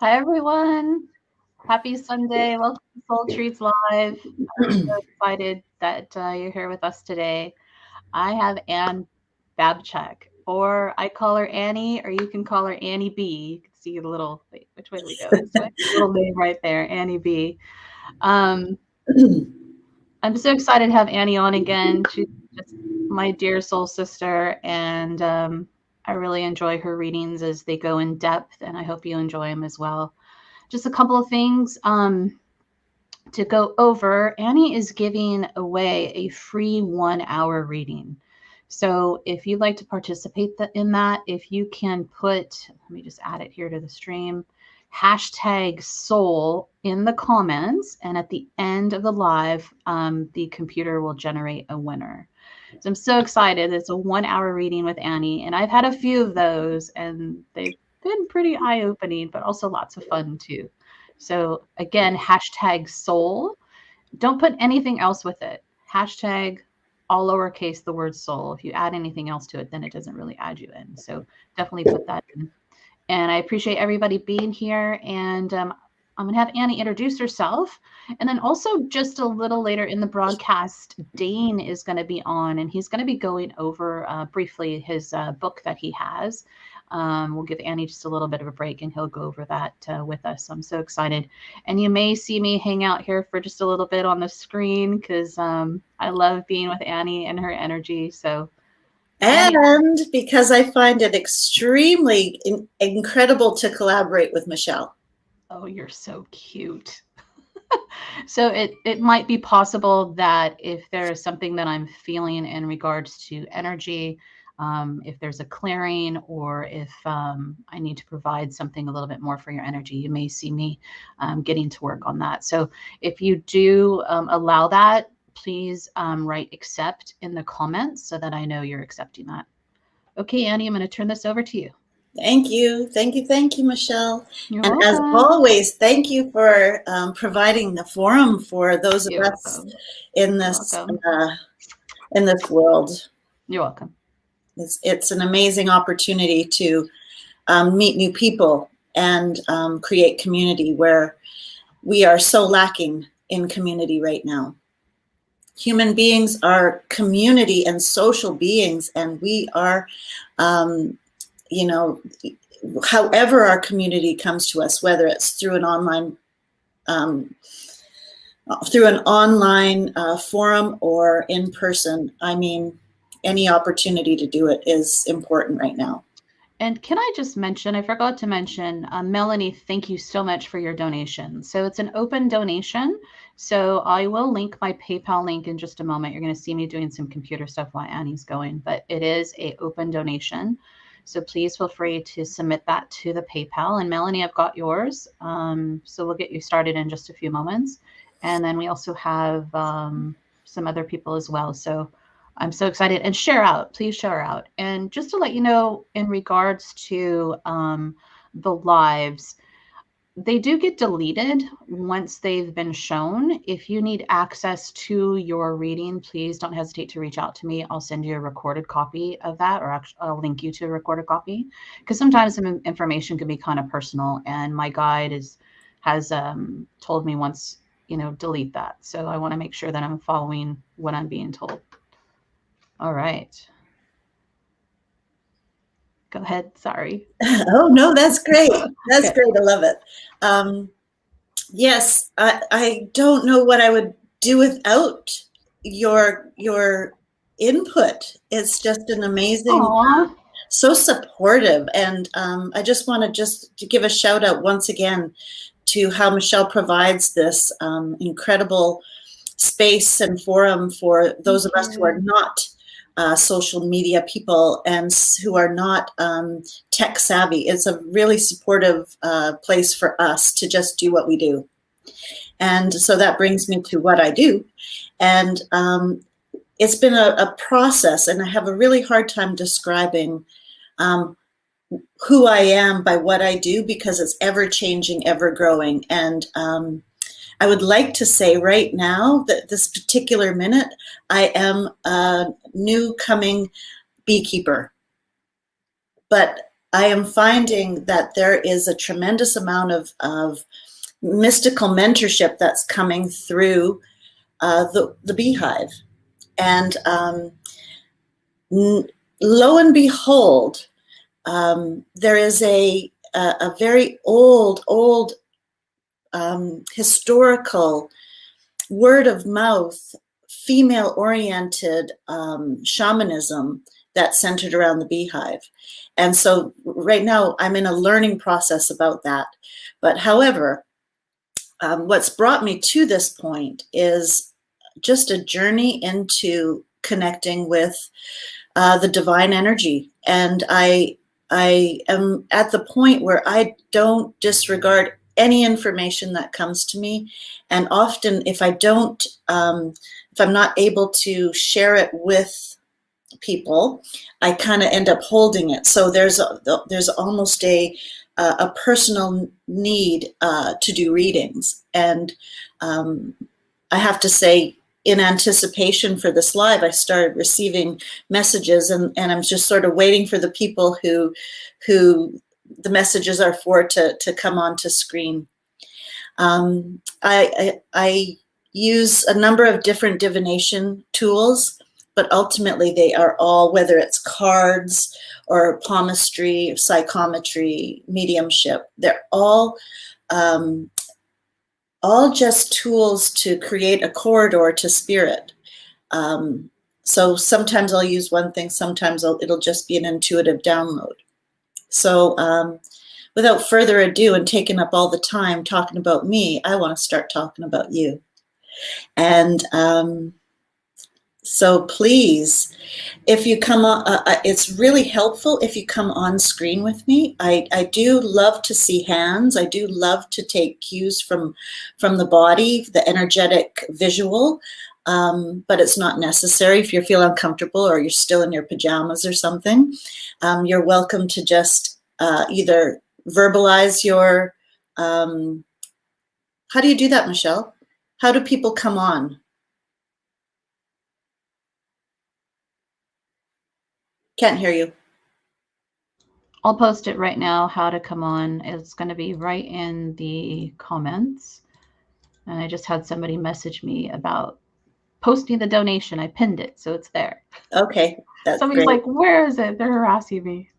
Hi, everyone. Happy Sunday. Welcome to Soul Treats Live. I'm so excited that you're here with us today. I have Ann Babchuk, or I call her Annie, or you can call her Annie B. You can see the little, wait, which way do we go? This way? Little name right there, Annie B. Um, I'm so excited to have Annie on again. She's just my dear soul sister, and I really enjoy her readings as they go in depth, and I hope you enjoy them as well. Just a couple of things to go over. Annie is giving away a free 1 hour reading. So if you'd like to participate in that, if you can put, let me just add it here to the stream, hashtag soul in the comments. And at the end of the live, the computer will generate a winner. So I'm so excited. It's a 1 hour reading with Annie. And I've had a few of those and they've been pretty eye-opening, but also lots of fun too. So again, hashtag soul. Don't put anything else with it. Hashtag all lowercase the word soul. If you add anything else to it, then it doesn't really add you in. So definitely put that in. And I appreciate everybody being here. And I'm going to have Annie introduce herself. And then also just a little later in the broadcast, Dane is going to be on and he's going to be going over briefly his book that he has. We'll give Annie just a little bit of a break and he'll go over that with us. So I'm so excited. And you may see me hang out here for just a little bit on the screen because I love being with Annie and her energy. So and because I find it extremely incredible to collaborate with Michelle. Oh, you're so cute. So it might be possible that if there is something that I'm feeling in regards to energy, if there's a clearing or if I need to provide something a little bit more for your energy, you may see me getting to work on that. So if you do allow that, please write accept in the comments so that I know you're accepting that. Okay, Annie, I'm going to turn this over to you. Thank you. Thank you. Thank you, Michelle. You're and welcome. As always, thank you for providing the forum for those of You're us welcome. in this world. You're welcome. It's an amazing opportunity to meet new people and create community where we are so lacking in community right now. Human beings are community and social beings, and we are, however our community comes to us, whether it's through an online forum or in person. I mean, any opportunity to do it is important right now. And can I just mention, I forgot to mention, Melanie, thank you so much for your donation. So it's an open donation. So I will link my PayPal link in just a moment. You're going to see me doing some computer stuff while Annie's going, but it is an open donation. So please feel free to submit that to the PayPal. And Melanie, I've got yours. So we'll get you started in just a few moments. And then we also have some other people as well. So I'm so excited. And share out, please share out. And just to let you know, in regards to the lives, they do get deleted once they've been shown. If you need access to your reading, please don't hesitate to reach out to me. I'll send you a recorded copy of that, or actually I'll link you to a recorded copy, because sometimes some information can be kind of personal. And my guide has told me once, delete that. So I want to make sure that I'm following what I'm being told. All right. Go ahead. Sorry. Oh, no, that's great. That's great. I love it. Yes, I don't know what I would do without your input. It's just an amazing, so supportive. And I just want to give a shout out once again to how Michelle provides this incredible space and forum for those of us who are not social media people and who are not tech savvy. It's a really supportive place for us to just do what we do. And so that brings me to what I do. And it's been a process, and I have a really hard time describing who I am by what I do, because it's ever changing, ever growing. And I would like to say right now that this particular minute, I am a new coming beekeeper. But I am finding that there is a tremendous amount of mystical mentorship that's coming through the beehive. And lo and behold, there is a very old historical word of mouth, female oriented shamanism that's centered around the beehive. And so right now I'm in a learning process about that. But however, what's brought me to this point is just a journey into connecting with the divine energy. And I am at the point where I don't disregard any information that comes to me. And often if I don't, if I'm not able to share it with people, I kind of end up holding it. So there's almost a personal need to do readings. And I have to say, in anticipation for this live, I started receiving messages, and I'm just sort of waiting for the people who the messages are for to come onto screen. I use a number of different divination tools, but ultimately they are all, whether it's cards or palmistry, psychometry, mediumship, they're all just tools to create a corridor to spirit. So sometimes I'll use one thing, sometimes it'll just be an intuitive download. So without further ado and taking up all the time talking about me, I want to start talking about you. And so please, if you come on, it's really helpful if you come on screen with me. I do love to see hands. I do love to take cues from the body, the energetic visual, but it's not necessary. If you feel uncomfortable or you're still in your pajamas or something, you're welcome to just either verbalize your, how do you do that, Michelle? How do people come on? Can't hear you. I'll post it right now, how to come on. It's going to be right in the comments. And I just had somebody message me about posting the donation. I pinned it, so it's there. Okay, that's Somebody's great. like, where is it? They're harassing me.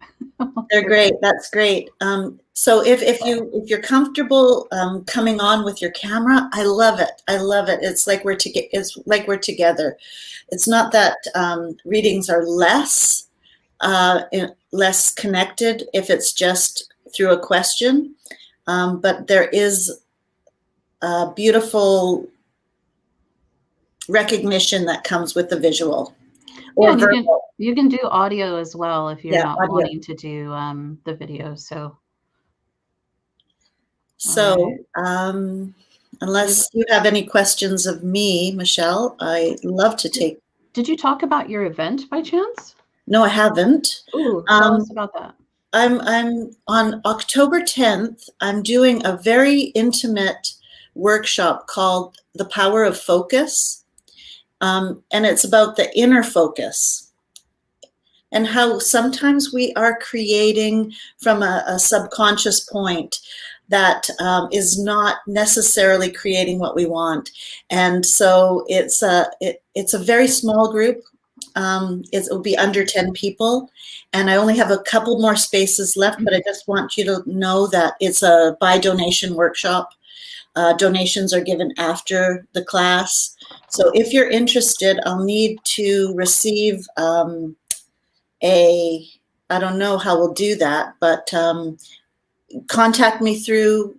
They're great. That's great. So if you're comfortable coming on with your camera, I love it. I love it. It's like we're together. It's not that readings are less connected if it's just through a question, but there is a beautiful recognition that comes with the visual or Yeah, verbal. you can do audio as well if you're Yeah, not audio. wanting to do the video. So, So, we've, unless you have any questions of me, Michelle, I love to take. did you talk about your event by chance? No, I haven't. Ooh, tell us about that. I'm on October 10th. I'm doing a very intimate workshop called The Power of Focus, and it's about the inner focus and how sometimes we are creating from a subconscious point that is not necessarily creating what we want. And so it's a very small group. It will be under 10 people. And I only have a couple more spaces left, but I just want you to know that it's a by donation workshop. Donations are given after the class. So if you're interested, I'll need to receive I don't know how we'll do that, but contact me through,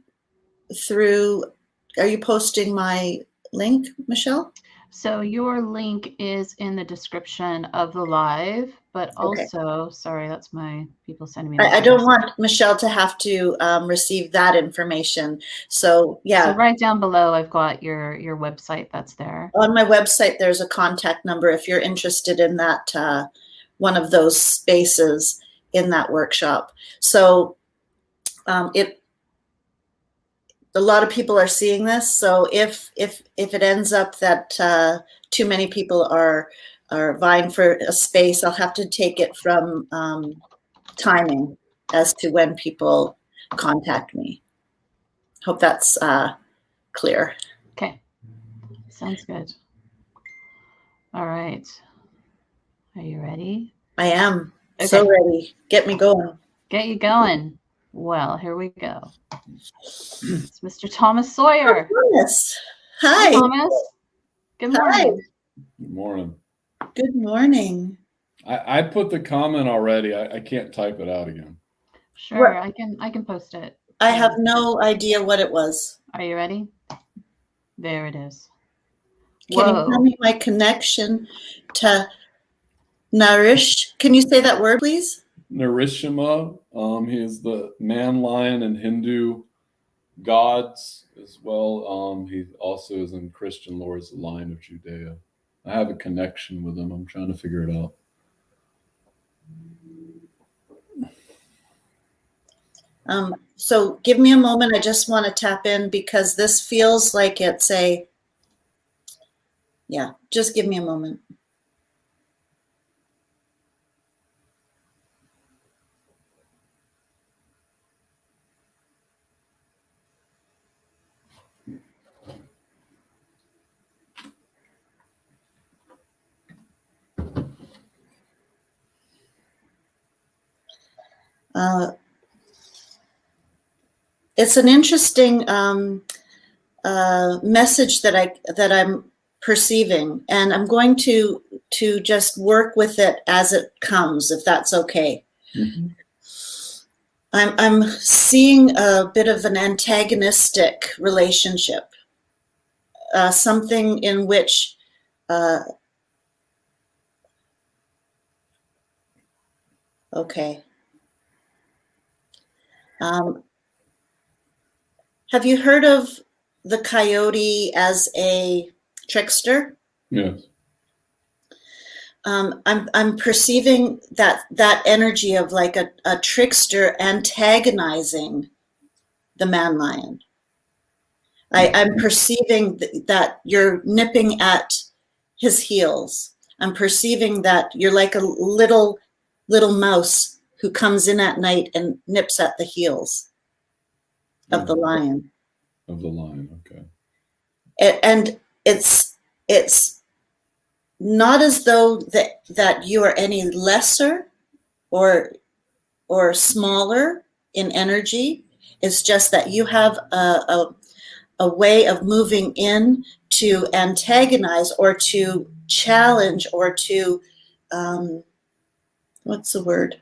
are you posting my link, Michelle? So your link is in the description of the live, but Okay. also, sorry, that's my people sending me I messages. don't want Michelle to have to receive that information. So yeah. So right down below, I've got your website that's there. On my website, there's a contact number if you're interested in that, one of those spaces in that workshop. So a lot of people are seeing this. So if it ends up that too many people are vying for a space, I'll have to take it from timing. as to when people contact me. Hope that's clear. Okay. Sounds good. All right. Are you ready? I am so Okay. ready. Get me going. Get you going. Well, here we go. It's Mr. Thomas Sawyer. Yes. Hi, Hi. Thomas. Good Hi. morning. Good morning. Good morning. I put the comment already. I can't type it out again. Sure, I can post it. I have no idea what it was. Are you ready? There it is. Can you tell me my connection to Nourish? Can you say that word, please? Narishima, he is the man lion in Hindu gods as well. He also is in Christian lore as the Lion of Judea. I have a connection with him. I'm trying to figure it out. So give me a moment. I just want to tap in because this feels like it's yeah, just give me a moment. It's an interesting message that I'm perceiving, and I'm going to just work with it as it comes, if that's okay. Mm-hmm. I'm seeing a bit of an antagonistic relationship, something in which okay. Have you heard of the coyote as a trickster? Yes. I'm perceiving that energy of like a trickster antagonizing the man lion. I'm perceiving that you're nipping at his heels. I'm perceiving that you're like a little mouse who comes in at night and nips at the heels of the lion. Of the lion, okay. And it's not as though that you are any lesser or smaller in energy. It's just that you have a way of moving in to antagonize or to challenge or to what's the word?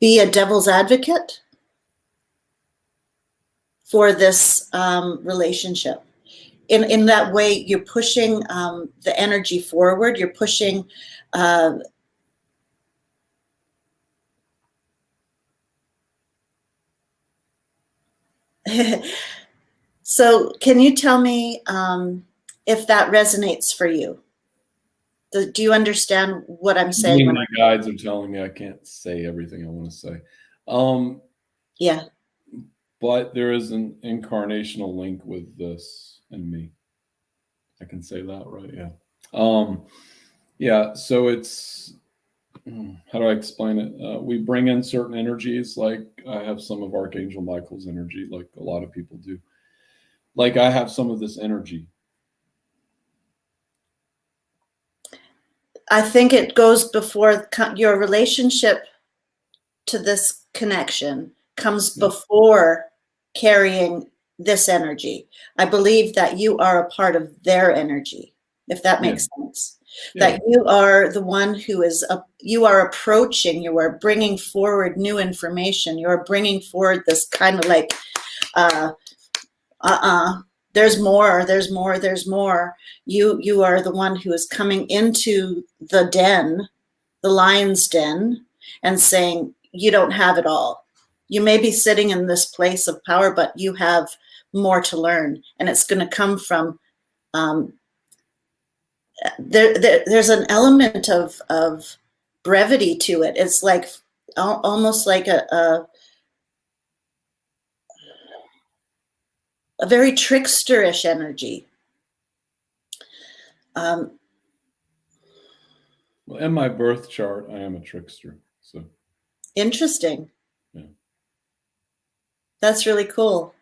Be a devil's advocate for this relationship. In that way, you're pushing the energy forward. You're pushing. So, can you tell me if that resonates for you? Do you understand what I'm saying? My guides are telling me I can't say everything I want to say. Yeah. But there is an incarnational link with this and me. I can say that, right? Yeah. Yeah. So it's, how do I explain it? We bring in certain energies. Like I have some of Archangel Michael's energy, like a lot of people do. Like I have some of this energy. I think it goes before your relationship to this connection comes before carrying this energy. I believe that you are a part of their energy, if that makes sense. Yeah. That you are the one who is, you are approaching, you are bringing forward new information. You are bringing forward this kind of like, there's more, there's more, there's more. You are the one who is coming into the den, the lion's den, and saying, you don't have it all. You may be sitting in this place of power, but you have more to learn. And it's going to come from, there's an element of brevity to it. It's like almost like a very tricksterish energy. Well, in my birth chart, I am a trickster. So Interesting. yeah. That's really cool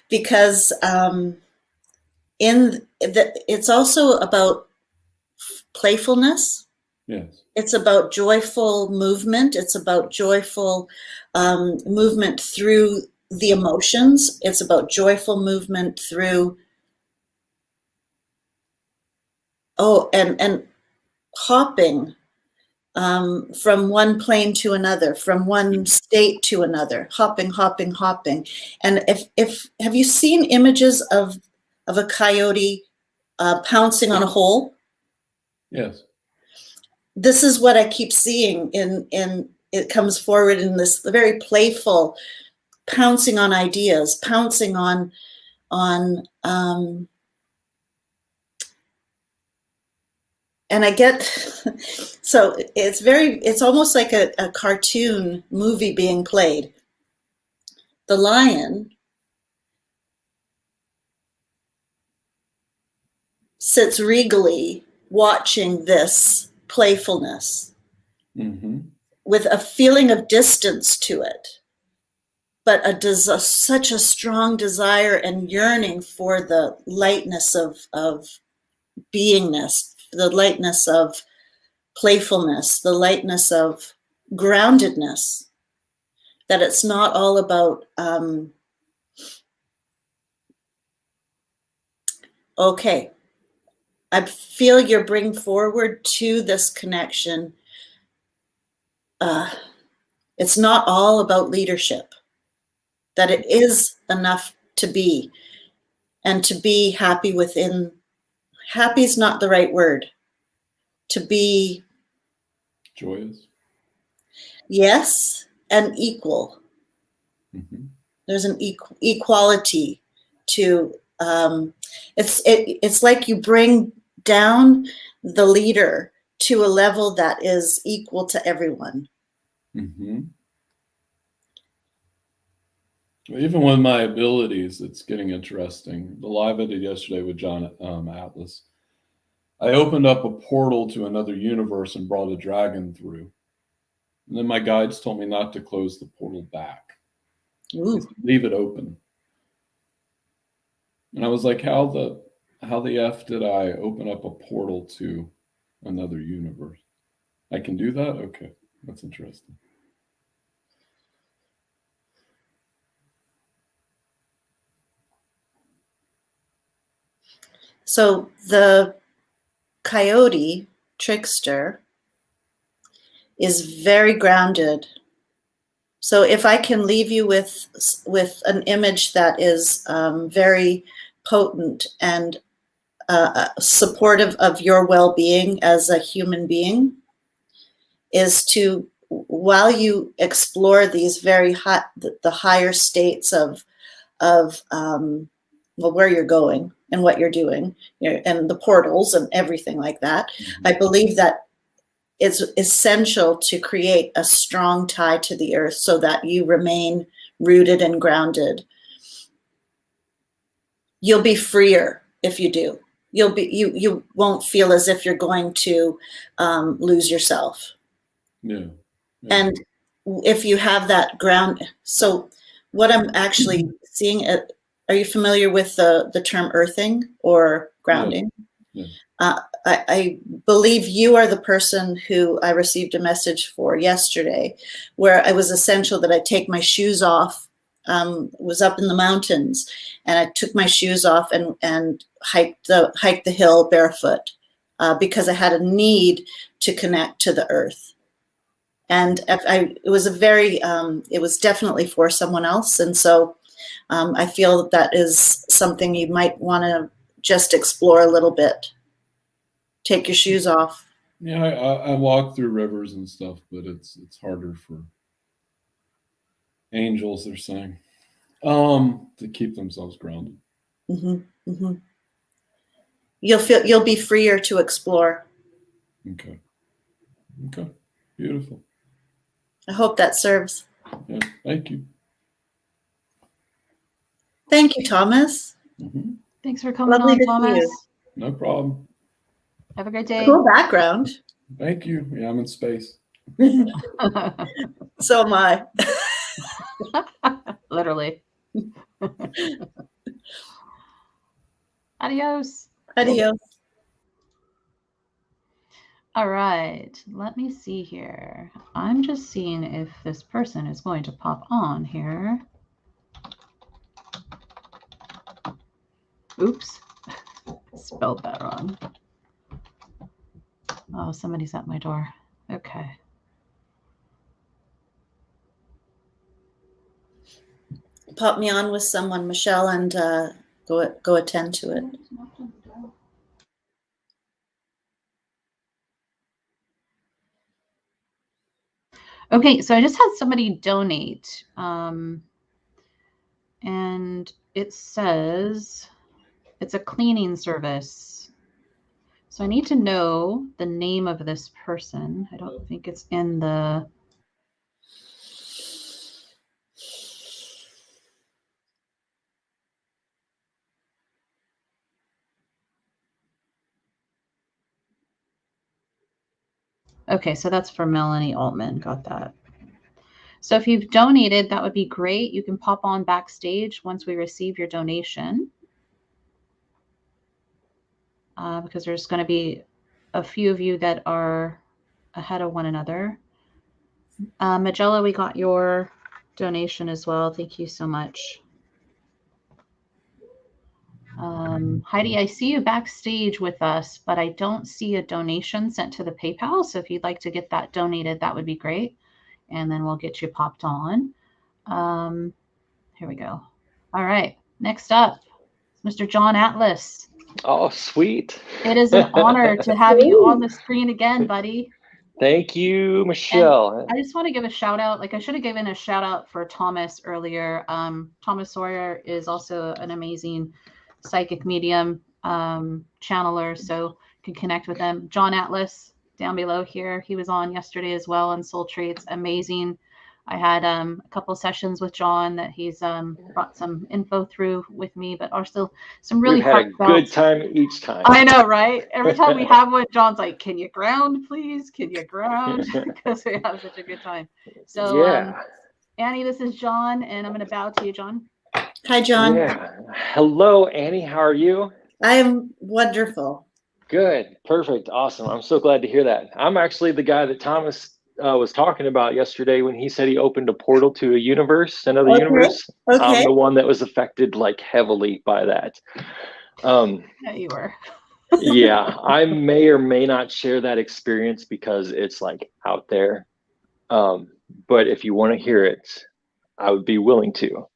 because it's also about playfulness. Yes. It's about joyful movement. It's about joyful movement through the emotions. It's about joyful movement through and hopping from one plane to another, from one state to another, hopping, hopping, hopping. And if have you seen images of a coyote pouncing on a hole? Yes. This is what I keep seeing in it comes forward in this very playful pouncing on ideas, pouncing on and I get so it's almost like a cartoon movie being played. The lion sits regally watching this playfulness Mm-hmm. with a feeling of distance to it, but such a strong desire and yearning for the lightness of beingness, the lightness of playfulness, the lightness of groundedness, that it's not all about, okay, I feel you're bringing forward to this connection. It's not all about leadership, that it is enough to be and to be happy within. Happy is not the right word. To be, Joyous. yes, and equal. Mm-hmm. There's an equality to it's like you bring down the leader to a level that is equal to everyone. Mm-hmm. Even with my abilities, it's getting interesting. The live I did yesterday with John Atlas, I opened up a portal to another universe and brought a dragon through. And then my guides told me not to close the portal back. They said, leave it open. And I was like, how the F did I open up a portal to another universe? I can do that? Okay. That's interesting. So the coyote trickster is very grounded. So if I can leave you with an image that is very potent and supportive of your well-being as a human being, is to, while you explore these very high, the higher states of well, where you're going and what you're doing, and the portals and everything like that. Mm-hmm. I believe that it's essential to create a strong tie to the earth so that you remain rooted and grounded. You'll be freer if you do. You won't feel as if you're going to lose yourself. Yeah. And if you have that ground, so what I'm actually seeing, are you familiar with the term earthing or grounding? Yeah. I believe you are the person who I received a message for yesterday, where it was essential that I take my shoes off. Was up in the mountains, and I took my shoes off and hiked the hill barefoot because I had a need to connect to the earth. And it was definitely for someone else, and so I feel that is something you might want to just explore a little bit. Take your shoes off. Yeah, I walk through rivers and stuff, but it's harder for angels, they're saying, to keep themselves grounded. Mm-hmm, mm-hmm. You'll be freer to explore. Okay. Beautiful. I hope that serves. Yeah, thank you. Thank you, Thomas. Mm-hmm. Thanks for coming Lovely on, to see Thomas. you. No problem. Have a great day. Cool background. Thank you. Yeah, I'm in space. So am I. Literally. Adios. Adios. All right, let me see here. I'm just seeing if this person is going to pop on here. Oops, spelled that wrong. Oh, somebody's at my door. Okay. Pop me on with someone, Michelle, and go attend to it. Okay, so I just had somebody donate, and it says it's a cleaning service. So I need to know the name of this person. I don't think it's in the... Okay, so that's for Melanie Altman. Got that. So if you've donated, that would be great. You can pop on backstage once we receive your donation, because there's going to be a few of you that are ahead of one another. Magella, we got your donation as well. Thank you so much. Heidi, I see you backstage with us, but I don't see a donation sent to the PayPal. So if you'd like to get that donated, that would be great. And then we'll get you popped on. Here we go. All right. Next up, Mr. John Atlas. Oh, sweet. It is an honor to have you on the screen again, buddy. Thank you, Michelle. And I just want to give a shout out. Like I should have given a shout out for Thomas earlier. Thomas Sawyer is also an amazing psychic medium channeler, so you can connect with them. John Atlas down below here. He was on yesterday as well on Soul Treats. Amazing. I had a couple sessions with John that he's brought some info through with me, but also some really We've had a good time each time. I know, right? Every time we have one, John's like, "Can you ground, please? Can you ground?" Because we have such a good time. So, yeah. Annie, this is John, and I'm going to bow to you, John. Hi, John. Yeah. Hello, Annie. How are you? I am wonderful. Good. Perfect. Awesome. I'm so glad to hear that. I'm actually the guy that Thomas was talking about yesterday when he said he opened a portal to a universe, another universe. Okay. I'm the one that was affected like heavily by that. Yeah, you were. Yeah, I may or may not share that experience because it's like out there. But if you want to hear it, I would be willing to.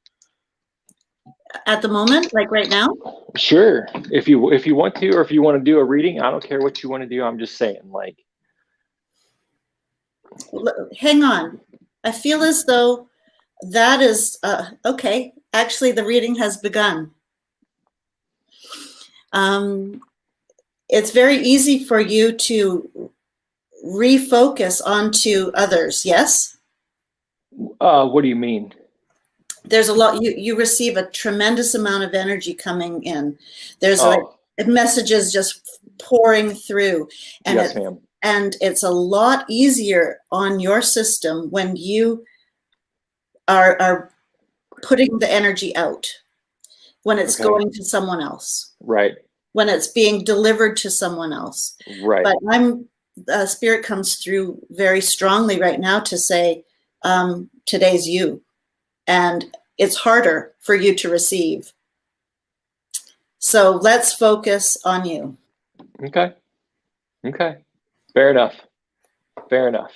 At the moment, like right now? Sure. If you want to, or if you want to do a reading, I don't care what you want to do. I'm just saying, like. Hang on. I feel as though that is okay. Actually, the reading has begun. It's very easy for you to refocus onto others. Yes. What do you mean? There's a lot. You receive a tremendous amount of energy coming in. There's like messages just pouring through, and yes, ma'am. And it's a lot easier on your system when you are putting the energy out, when it's going to someone else. Right. When it's being delivered to someone else. Right. But Spirit comes through very strongly right now to say, today's you. And it's harder for you to receive. So let's focus on you. Okay. Okay. Fair enough. Fair enough.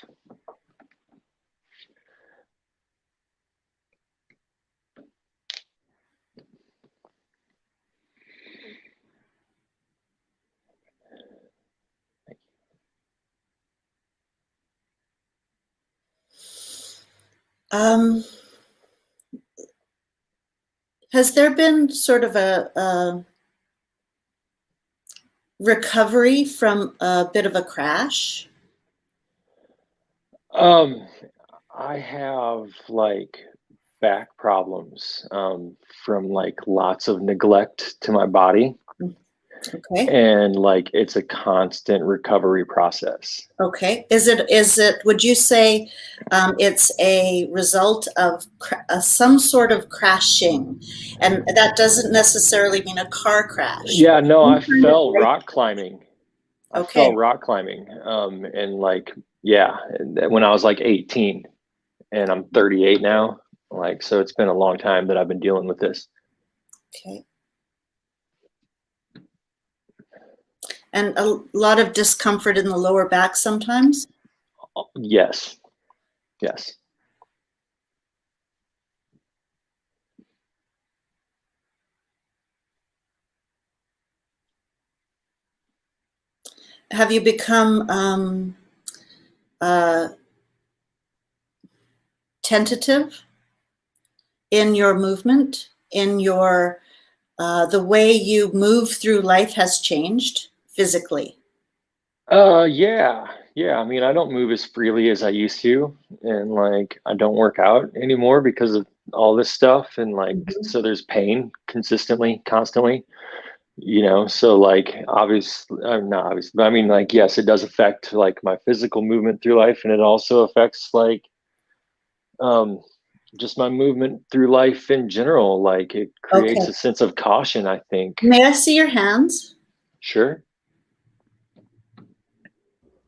Has there been sort of a recovery from a bit of a crash? I have like back problems from like lots of neglect to my body. Okay. And like it's a constant recovery process. Okay. Is it, would you say it's a result of some sort of crashing? And that doesn't necessarily mean a car crash. Yeah, no, You I turned it fell right- rock climbing. I Okay. fell rock climbing. And like, yeah, when I was like 18, and I'm 38 now. Like, so it's been a long time that I've been dealing with this. Okay. And a lot of discomfort in the lower back sometimes? Yes. Yes. Have you become tentative in your movement, in your the way you move through life has changed physically? Yeah. Yeah. I mean, I don't move as freely as I used to, and like I don't work out anymore because of all this stuff, and like so there's pain consistently, constantly. So like obviously, not obviously, but I mean, like, yes, it does affect like my physical movement through life, and it also affects like um just my movement through life in general. Like it Okay. creates a sense of caution, I think. May I see your hands? Sure.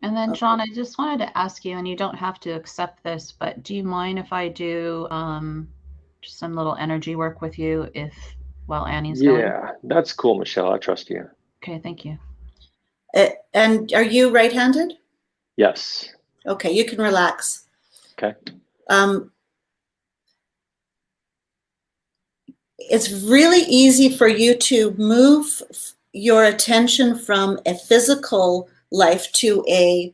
And then, Okay. John, I just wanted to ask you, and you don't have to accept this, but do you mind if I do just some little energy work with you while Annie's going? Yeah, that's cool, Michelle. I trust you. Okay, thank you. And are you right-handed? Yes. Okay, you can relax. Okay. It's really easy for you to move your attention from a physical life to a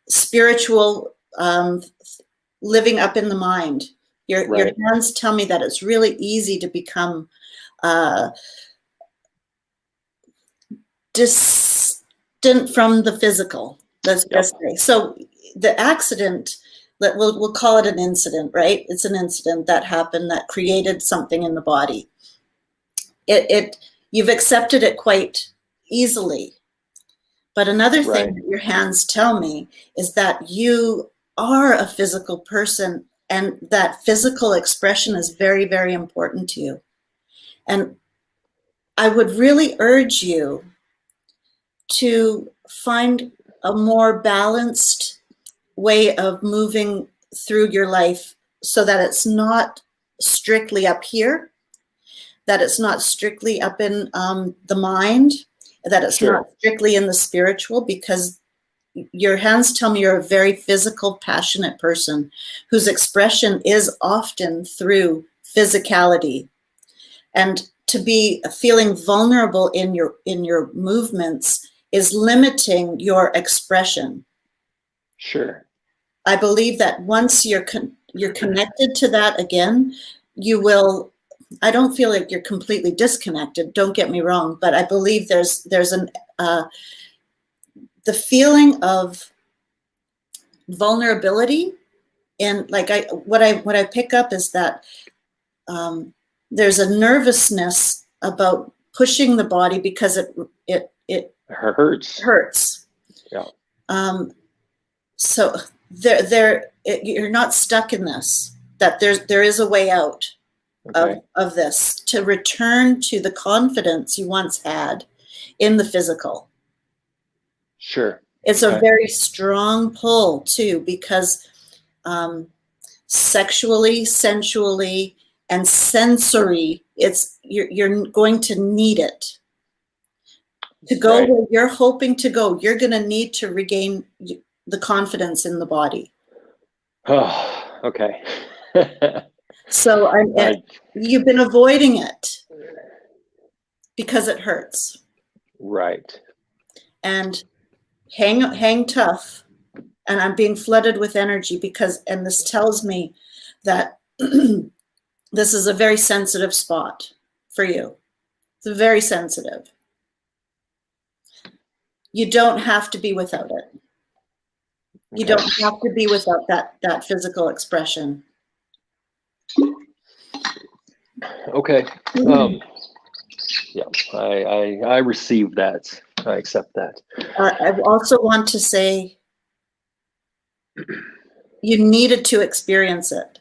spiritual living up in the mind. Your Right. hands tell me that it's really easy to become distant from the physical. Let's just say. So the accident, we'll call it an incident, right? It's an incident that happened that created something in the body. You've accepted it quite easily. But another thing Right. that your hands tell me is that you are a physical person, and that physical expression is very, very important to you. And I would really urge you to find a more balanced way of moving through your life so that it's not strictly up here, that it's not strictly up in the mind, that it's Sure. not strictly in the spiritual, because your hands tell me you're a very physical, passionate person whose expression is often through physicality. And to be feeling vulnerable in your movements is limiting your expression. Sure. I believe that once you're connected to that again, you will. I don't feel like you're completely disconnected. Don't get me wrong, but I believe there's the feeling of vulnerability, and like what I pick up is that there's a nervousness about pushing the body because it hurts. Yeah. So you're not stuck in this. That there is a way out. Okay. Of this, to return to the confidence you once had in the physical. Sure. It's a very strong pull too, because sexually, sensually, and sensory, you're going to need it to go where you're hoping to go. You're going to need to regain the confidence in the body. Oh, okay. So you've been avoiding it because it hurts. Right. And hang tough. And I'm being flooded with energy and this tells me that this is a very sensitive spot for you. It's very sensitive. You don't have to be without it. You don't have to be without that physical expression. Okay. Yeah. I receive that. I accept that. I also want to say you needed to experience it.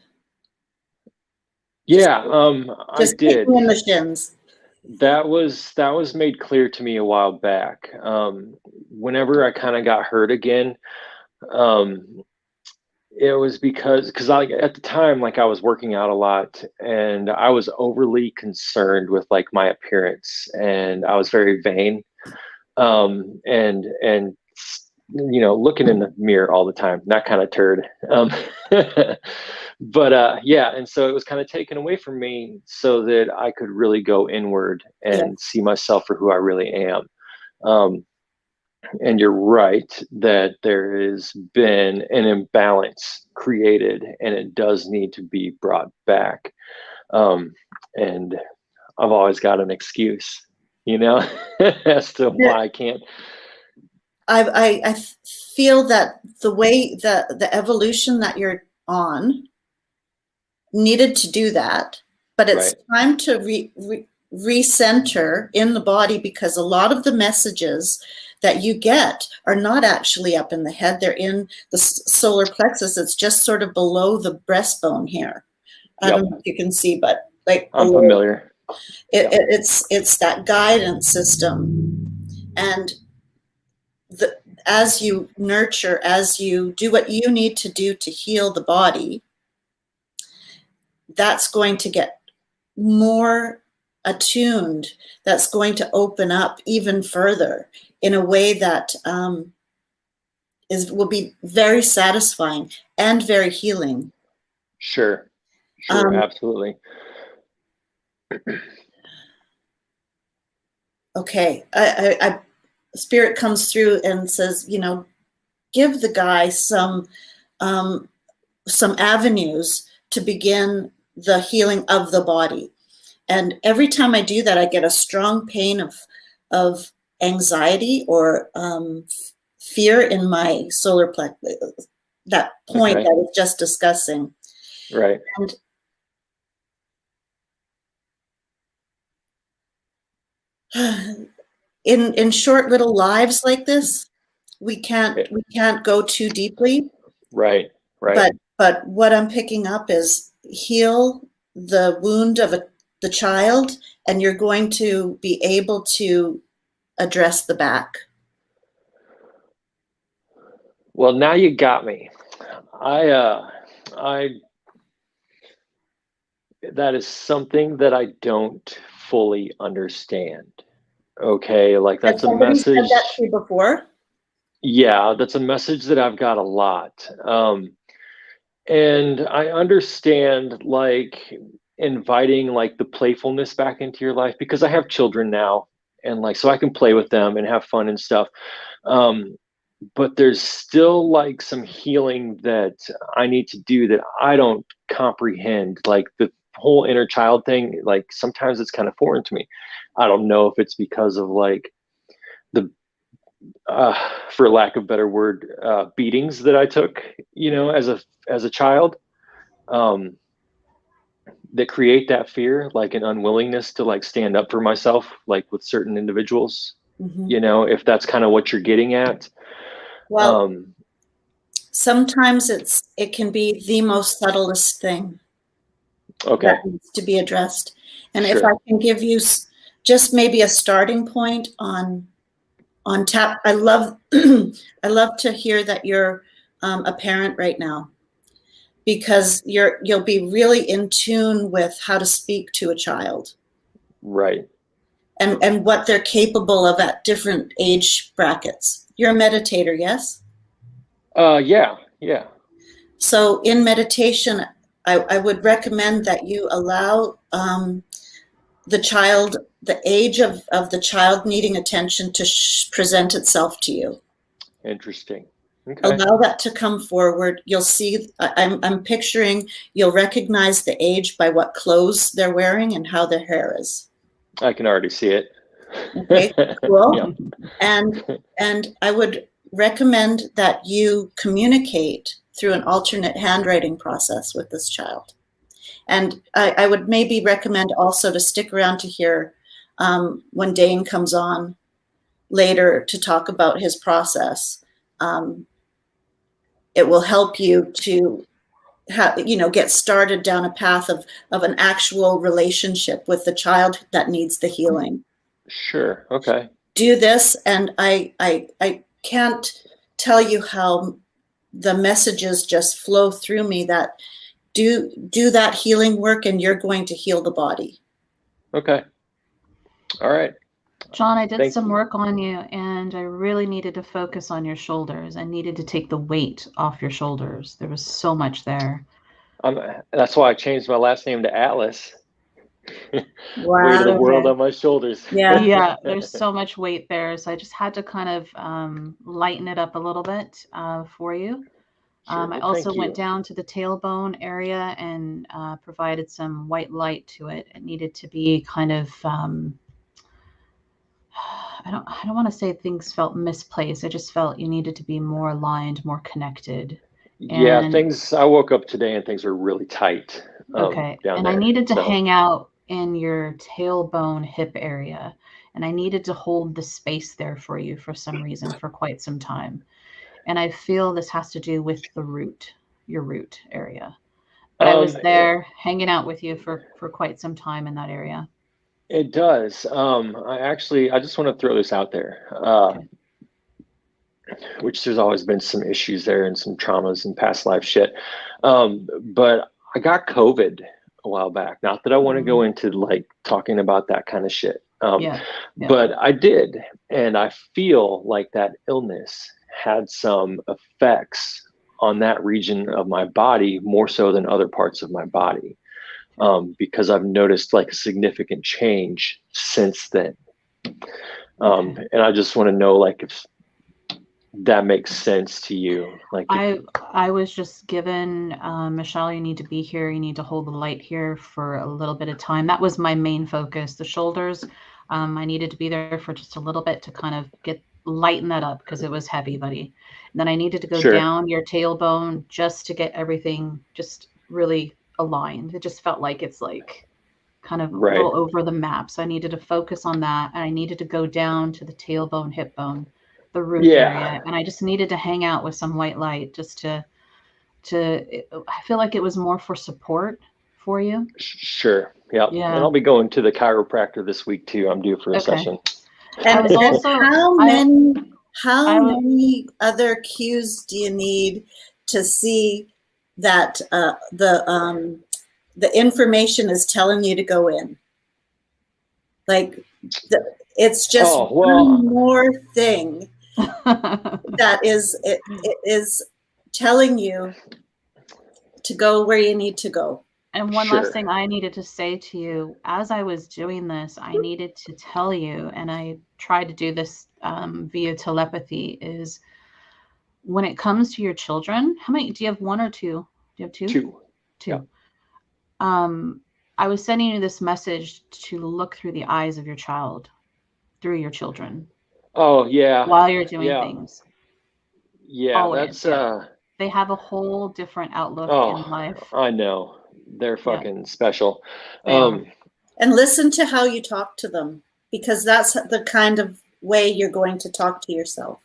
Yeah, I Just did. kicking in the shins. That was made clear to me a while back. Whenever I kind of got hurt again, um, it was because I at the time, like, I was working out a lot and I was overly concerned with like my appearance, and I was very vain. And looking in the mirror all the time, that kind of turd. But yeah, and so it was kind of taken away from me so that I could really go inward Yeah. and see myself for who I really am. um, and you're right that there has been an imbalance created, and it does need to be brought back. And I've always got an excuse, as to why I can't. I feel that the way the evolution that you're on needed to do that, but it's Right. time to recenter in the body, because a lot of the messages that you get are not actually up in the head. They're in the solar plexus. It's just sort of below the breastbone here. I don't know if you can see, but like I'm below, familiar. it's that guidance system. And as you nurture, as you do what you need to do to heal the body, that's going to get more attuned. That's going to open up even further in a way that will be very satisfying and very healing. Sure, absolutely. Okay, Spirit comes through and says, give the guy some avenues to begin the healing of the body. And every time I do that, I get a strong pain of anxiety or fear in my solar plexus, that point I was just discussing. Right. And in short little lives like this, we can't go too deeply. Right. But what I'm picking up is heal the wound of the child, and you're going to be able to address the back. Well, now you got me. That is something that I don't fully understand. Okay, like that's a message. Said that to you before? Yeah, that's a message that I've got a lot. And I understand, like, inviting like the playfulness back into your life, because I have children now, and like, so I can play with them and have fun and stuff. But there's still like some healing that I need to do that I don't comprehend. Like the whole inner child thing, like sometimes it's kind of foreign to me. I don't know if it's because of like the for lack of a better word, beatings that I took, as a child, that create that fear, like an unwillingness to like stand up for myself, like with certain individuals. Mm-hmm. If that's kind of what you're getting at. Well, sometimes it can be the most subtlest thing. Okay. That needs to be addressed. And if I can give you just maybe a starting point on tap, I love to hear that you're a parent right now, because you'll be really in tune with how to speak to a child. Right. And what they're capable of at different age brackets. You're a meditator, yes? Yeah. So in meditation, I would recommend that you allow the age of the child needing attention to present itself to you. Interesting. Okay. Allow that to come forward. You'll see, I'm picturing, you'll recognize the age by what clothes they're wearing and how their hair is. I can already see it. Okay, cool. Yeah. And I would recommend that you communicate through an alternate handwriting process with this child. And I would maybe recommend also to stick around to hear when Dane comes on later to talk about his process. It will help you to get started down a path of an actual relationship with the child that needs the healing. Sure. Okay. Do this, and I can't tell you how the messages just flow through me that do that healing work, and you're going to heal the body. Okay. All right. John, I did Thank some you. work on you, and I really needed to focus on your shoulders. I needed to take the weight off your shoulders. There was so much there. That's why I changed my last name to Atlas. Wow. Weight of the world Okay. on my shoulders. Yeah. Yeah, there's so much weight there. So I just had to kind of lighten it up a little bit for you. Sure. I Well, also thank you. went down to the tailbone area and provided some white light to it. It needed to be kind of I don't want to say things felt misplaced. I just felt you needed to be more aligned, more connected. Yeah, And I woke up today and things were really tight okay, down and I there. needed to So, hang out in your tailbone hip area, and I needed to hold the space there for you for some reason for quite some time. And I feel this has to do with the root, your root area. But I was it, there hanging out with you for quite some time in that area. it does. I just want to throw this out there, Okay. which there's always been some issues there and some traumas and past life shit. But I got COVID a while back. Not that I want to go into like talking about that kind of shit. Yeah. Yeah. But I did. And I feel like that illness had some effects on that region of my body more so than other parts of my body. Because I've noticed like a significant change since then. Okay. And I just want to know like if that makes sense to you. Like if, I was just given, Michelle, you need to be here. You need to hold the light here for a little bit of time. That was my main focus. The shoulders, I needed to be there for just a little bit to kind of lighten that up because it was heavy, buddy. And then I needed to go sure, down your tailbone just to get everything just really aligned. It just felt like it's like kind of a right. little over the map. So I needed to focus on that. And I needed to go down to the tailbone, hip bone, the root Yeah, area. And I just needed to hang out with some white light just I feel like it was more for support for you. sure. Yep. And Yeah. I'll be going to the chiropractor this week too. I'm due for a Okay. session. I And was also, I, how I, w- many other cues do you need to see that the information is telling you to go in? Like it's just Oh, one well, more thing that it is telling you to go where you need to go. and one last sure. thing I needed to say to you as I was doing this, I needed to tell you, and I tried to do this via telepathy, is when it comes to your children, how many do you have? One or two? Do you have two? Two. Two. Yep. Um, I was sending you this message to look through the eyes of your child, through your children, Oh, yeah. while you're doing Yeah. things. Yeah. Always, yeah. They have a whole different outlook in Oh, life. I know. They're Yeah, fucking special. they are. And listen to how you talk to them, because that's the kind of way you're going to talk to yourself.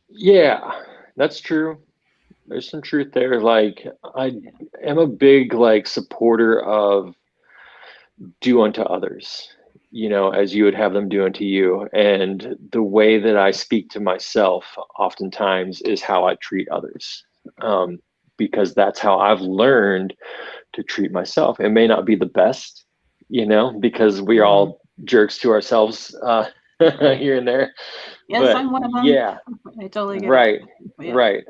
Yeah, that's true. There's some truth there. Like I am a big like supporter of do unto others, as you would have them do unto you. And the way that I speak to myself oftentimes is how I treat others. Because that's how I've learned to treat myself. It may not be the best, because we're all jerks to ourselves here and there. Yes, But I'm one of them. yeah, I totally get it. right, Yeah. right.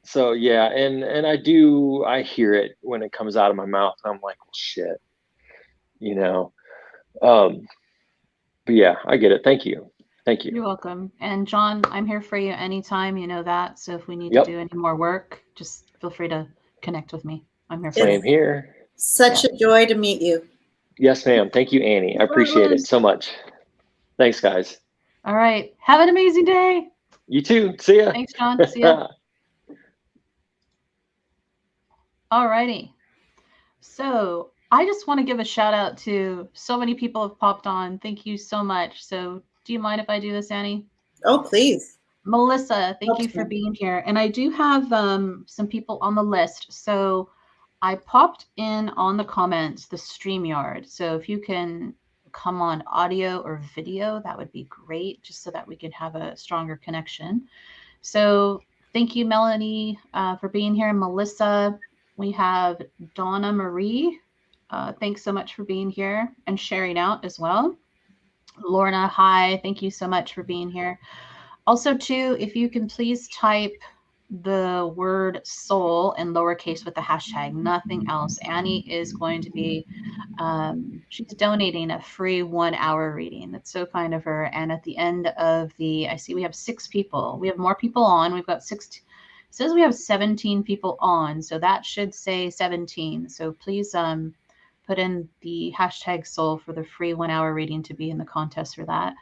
So yeah, and I hear it when it comes out of my mouth. And I'm like, well, shit, you know. Um, but yeah, I get it. Thank you. Thank you. You're welcome. And John, I'm here for you anytime, you know that. So if we need to Yep. do any more work, just feel free to connect with me. I'm here for Same you. here. Such a joy to meet you. Yes, ma'am. Thank you, Annie. I appreciate it so much. Thanks, guys. All right. Have an amazing day. You too. See ya. Thanks, John. See ya. All righty. So I just want to give a shout out to so many people have popped on. Thank you so much. So do you mind if I do this, Annie? Oh, please. Melissa, thank you Helps for me. being here. And I do have some people on the list. So I popped in on the comments the StreamYard. So if you can come on audio or video, that would be great, just so that we can have a stronger connection. So thank you, Melanie, for being here. Melissa, we have Donna Marie. Thanks so much for being here and sharing out as well. Lorna, hi. Thank you so much for being here. Also, too, if you can please type the word soul in lowercase with the hashtag, nothing else. Annie is going to be, she's donating a free 1 hour reading. That's so kind of her. And at the end of I see we have 6 people. We have more people on. We've got 6. It says we have 17 people on. So that should say 17. So please put in the hashtag soul for the free 1 hour reading to be in the contest for that.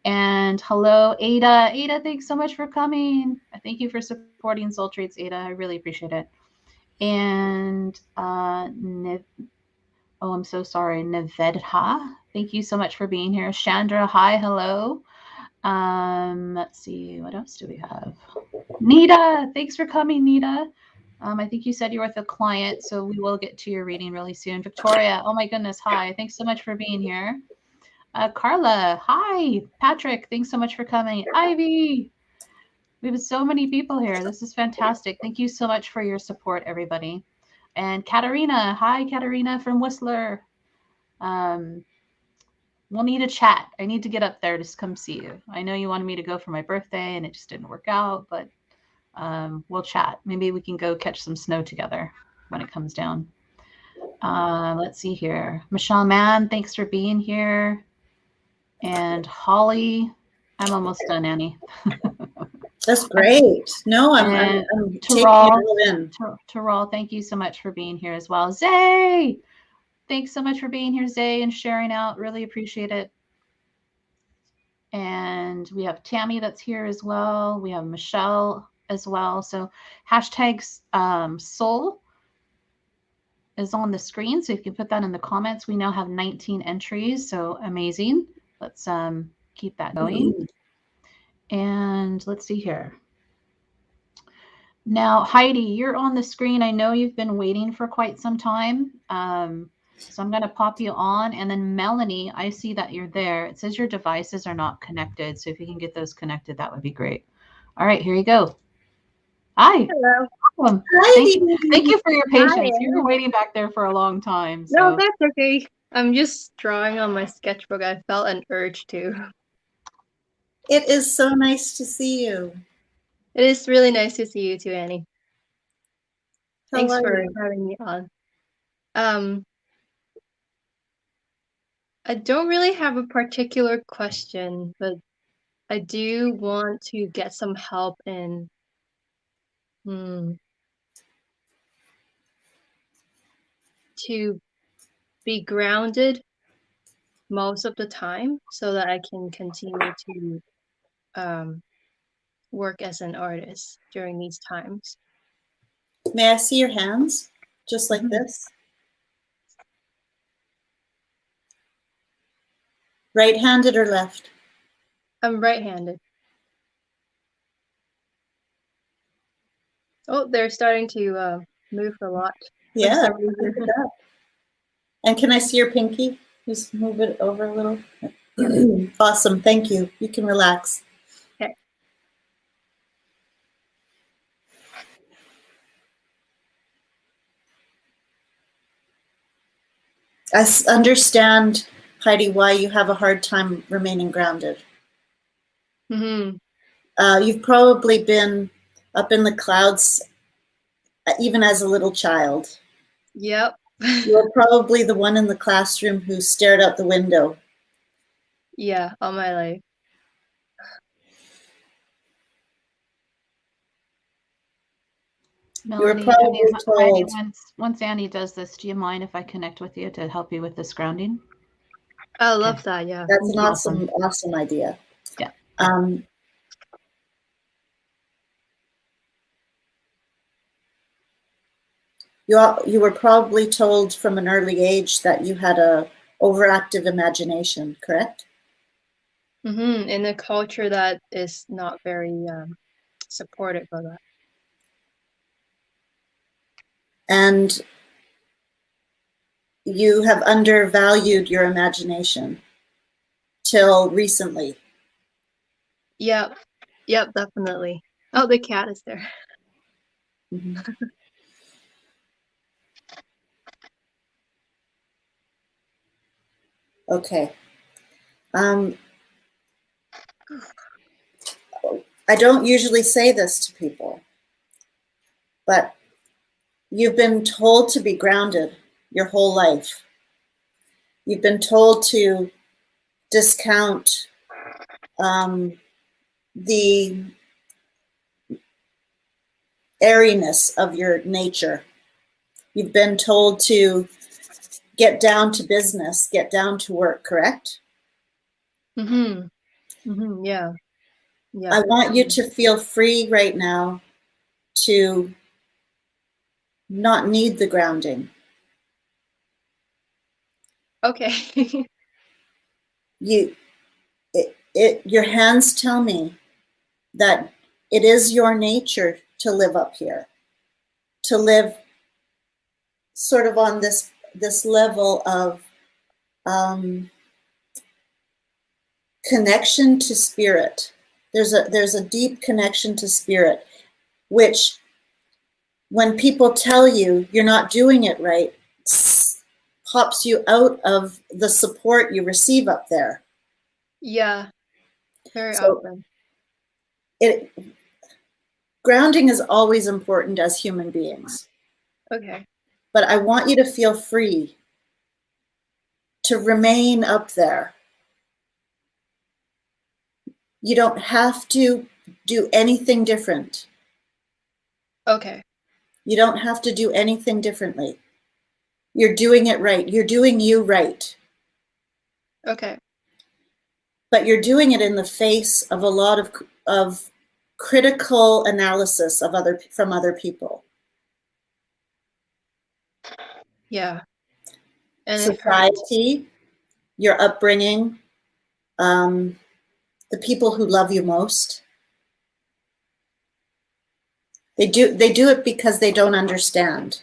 And hello, Ada. Ada, thanks so much for coming. Thank you for supporting Soul Treats, Ada. I really appreciate it. And oh, I'm so sorry, Nevedha. Thank you so much for being here. Chandra, hi, hello. Let's see, what else do we have? Nita, thanks for coming, Nita. I think you said you were with a client, so we will get to your reading really soon. Victoria, oh my goodness, hi. Thanks so much for being here. Carla, hi. Patrick, thanks so much for coming. Ivy, we have so many people here. This is fantastic. Thank you so much for your support, everybody. And Katarina, hi, Katarina from Whistler. We'll need a chat. I need to get up there to come see you. I know you wanted me to go for my birthday and it just didn't work out, but we'll chat. Maybe we can go catch some snow together when it comes down. Let's see here. Michelle Mann, thanks for being here. And Holly, I'm almost done, Annie. That's great. No, I'm taking it all in. Taral, thank you so much for being here as well. Zay, thanks so much for being here, Zay, and sharing out. Really appreciate it. And we have Tammy that's here as well. We have Michelle as well. So hashtag soul is on the screen. So if you can put that in the comments, we now have 19 entries. So amazing. Let's keep that going. Mm-hmm. And let's see here. Now, Heidi, you're on the screen. I know you've been waiting for quite some time. So I'm going to pop you on. And then Melanie, I see that you're there. It says your devices are not connected. So if you can get those connected, that would be great. All right, here you go. Hi. Hello. Welcome. Thank you for your patience. Hi. You were waiting back there for a long time. So. No, that's okay. I'm just drawing on my sketchbook. I felt an urge to. It is so nice to see you. It is really nice to see you too, Annie. Thanks for having me on. I don't really have a particular question, but I do want to get some help in to be grounded most of the time so that I can continue to work as an artist during these times. May I see your hands? Just like this? Right-handed or left? I'm right-handed. Oh, they're starting to move a lot. Yeah. And can I see your pinky? Just move it over a little. Awesome. Thank you. You can relax. Okay. I understand, Heidi, why you have a hard time remaining grounded. Mm-hmm. You've probably been up in the clouds even as a little child. Yep. You're probably the one in the classroom who stared out the window. Yeah, all my life. Melanie, you were probably told. Once Annie does this, do you mind if I connect with you to help you with this grounding? I love that, yeah. That's an awesome idea. Yeah. You were probably told from an early age that you had a overactive imagination, correct? In a culture that is not very supportive of that. And you have undervalued your imagination till recently. Yep, definitely. Oh, the cat is there. Mhm. Okay. I don't usually say this to people, but you've been told to be grounded your whole life. You've been told to discount the airiness of your nature. You've been told to get down to business, get down to work, correct? Yeah. I want you to feel free right now to not need the grounding. Okay. Your hands tell me that it is your nature to live up here, to live sort of on this level of connection to spirit. There's a deep connection to spirit, which when people tell you you're not doing it right, pops you out of the support you receive up there. Yeah, very So often. Grounding is always important as human beings. Okay. But I want you to feel free to remain up there. You don't have to do anything different. Okay. You don't have to do anything differently. You're doing it right. You're doing you right. Okay. But you're doing it in the face of a lot of critical analysis from other people. Yeah. And Society, your upbringing, the people who love you most. They do it because they don't understand.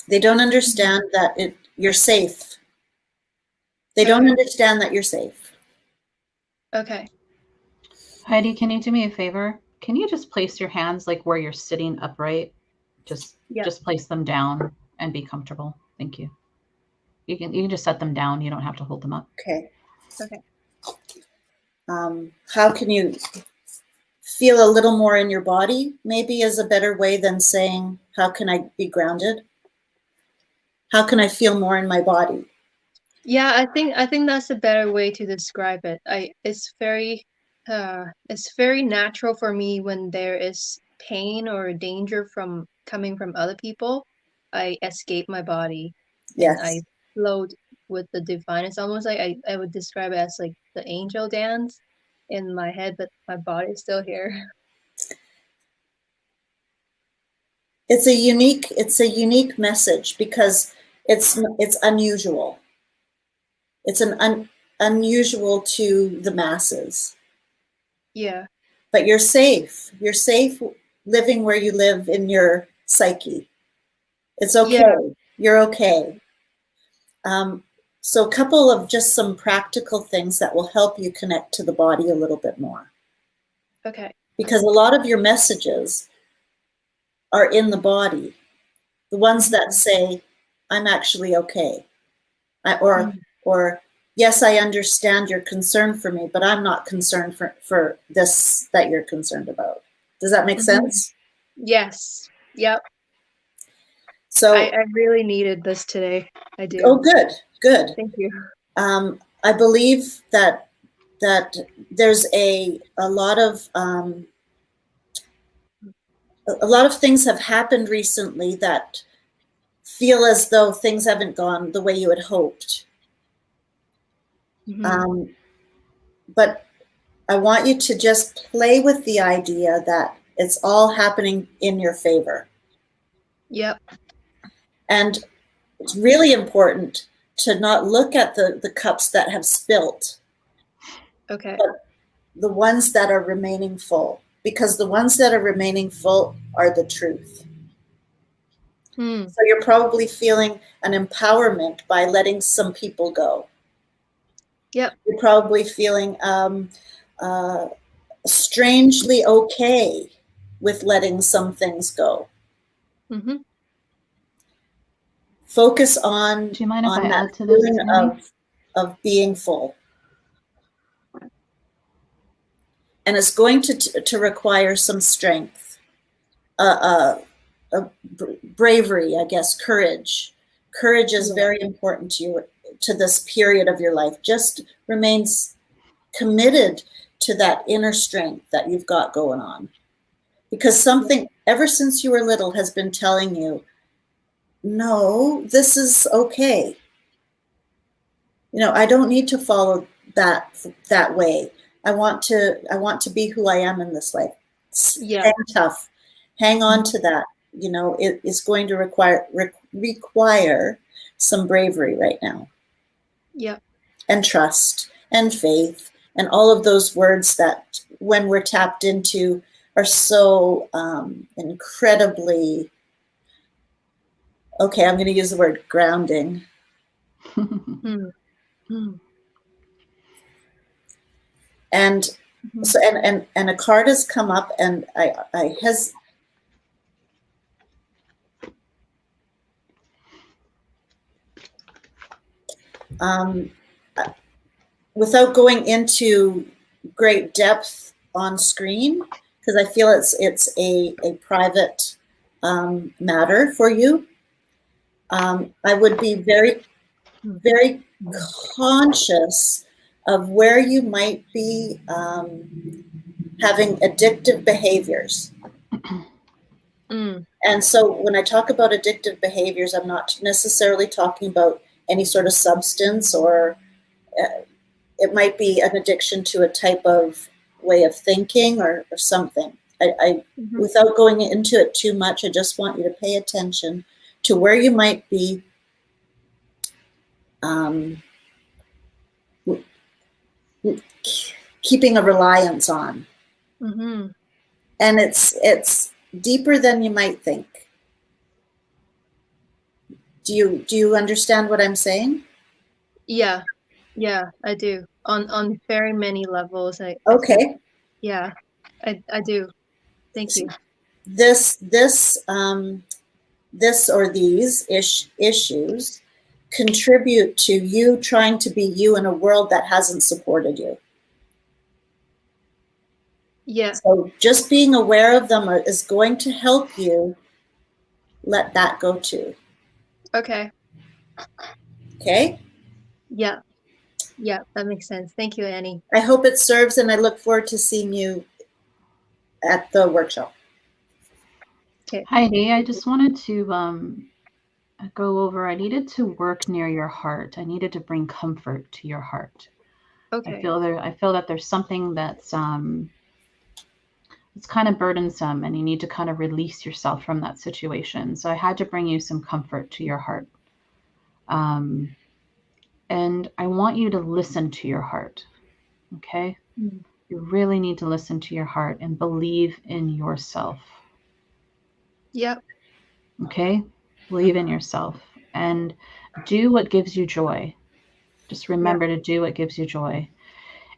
They don't understand that you're safe. They don't understand that you're safe. Okay. Heidi, can you do me a favor? Can you just place your hands like where you're sitting upright? Just place them down and be comfortable. Thank you. You can just set them down. You don't have to hold them up. Okay. Okay. How can you feel a little more in your body? Maybe is a better way than saying, how can I be grounded? How can I feel more in my body? Yeah, I think that's a better way to describe it. It's very natural for me when there is pain or danger from coming from other people. I escape my body and I Yes. float with the divine. It's almost like I would describe it as like the angel dance in my head, but my body is still here. It's a unique message because it's unusual. It's unusual to the masses. Yeah. But you're safe. You're safe living where you live in your psyche. It's okay. Yeah. You're okay. So a couple of just some practical things that will help you connect to the body a little bit more. Okay. Because a lot of your messages are in the body. The ones that say, I'm actually okay. Or yes, I understand your concern for me, but I'm not concerned for this that you're concerned about. Does that make sense? Yes. Yep. So I really needed this today. I do. Oh, good. Thank you. I believe that there's a lot of things have happened recently that feel as though things haven't gone the way you had hoped. But I want you to just play with the idea that It's all happening in your favor. Yep. And it's really important to not look at the cups that have spilt, Okay. but the ones that are remaining full, because the ones that are remaining full are the truth. Hmm. So you're probably feeling an empowerment by letting some people go. Yep. You're probably feeling strangely okay with letting some things go. Mm-hmm. Focus on Do you mind if I that add to this, feeling Annie? of being full. And it's going to require some strength, bravery, I guess, courage. Courage is very important to you, to this period of your life. Just remains committed to that inner strength that you've got going on. Because something, ever since you were little, has been telling you, no, this is okay. You know, I don't need to follow that way. I want to be who I am in this life. Yeah. Hang tough. Hang on to that. You know, it is going to require some bravery right now. Yep. And trust and faith and all of those words that, when we're tapped into, are so incredibly, okay, I'm going to use the word grounding. Hmm. Hmm. And so, and a card has come up, and I has without going into great depth on screen, because I feel it's a private matter for you. I would be very, very conscious of where you might be having addictive behaviors. And so when I talk about addictive behaviors, I'm not necessarily talking about any sort of substance, or it might be an addiction to a type of way of thinking, or something. Without going into it too much, I just want you to pay attention to where you might be keeping a reliance on. Mm-hmm. And it's deeper than you might think. Do you understand what I'm saying? Yeah. Yeah, I do. On very many levels. Okay. Yeah, I do. Thank you. This or these issues contribute to you trying to be you in a world that hasn't supported you. Yeah. So just being aware of them is going to help you let that go too. Okay. Okay? Yeah. Yeah, that makes sense. Thank you, Annie. I hope it serves, and I look forward to seeing you at the workshop. Okay. Heidi, I just wanted to go over. I needed to work near your heart. I needed to bring comfort to your heart. Okay. I feel that there's something that's it's kind of burdensome, and you need to kind of release yourself from that situation. So I had to bring you some comfort to your heart. And I want you to listen to your heart. Okay? Mm. You really need to listen to your heart and believe in yourself. Yep. Okay? Believe in yourself and do what gives you joy. Just remember to do what gives you joy.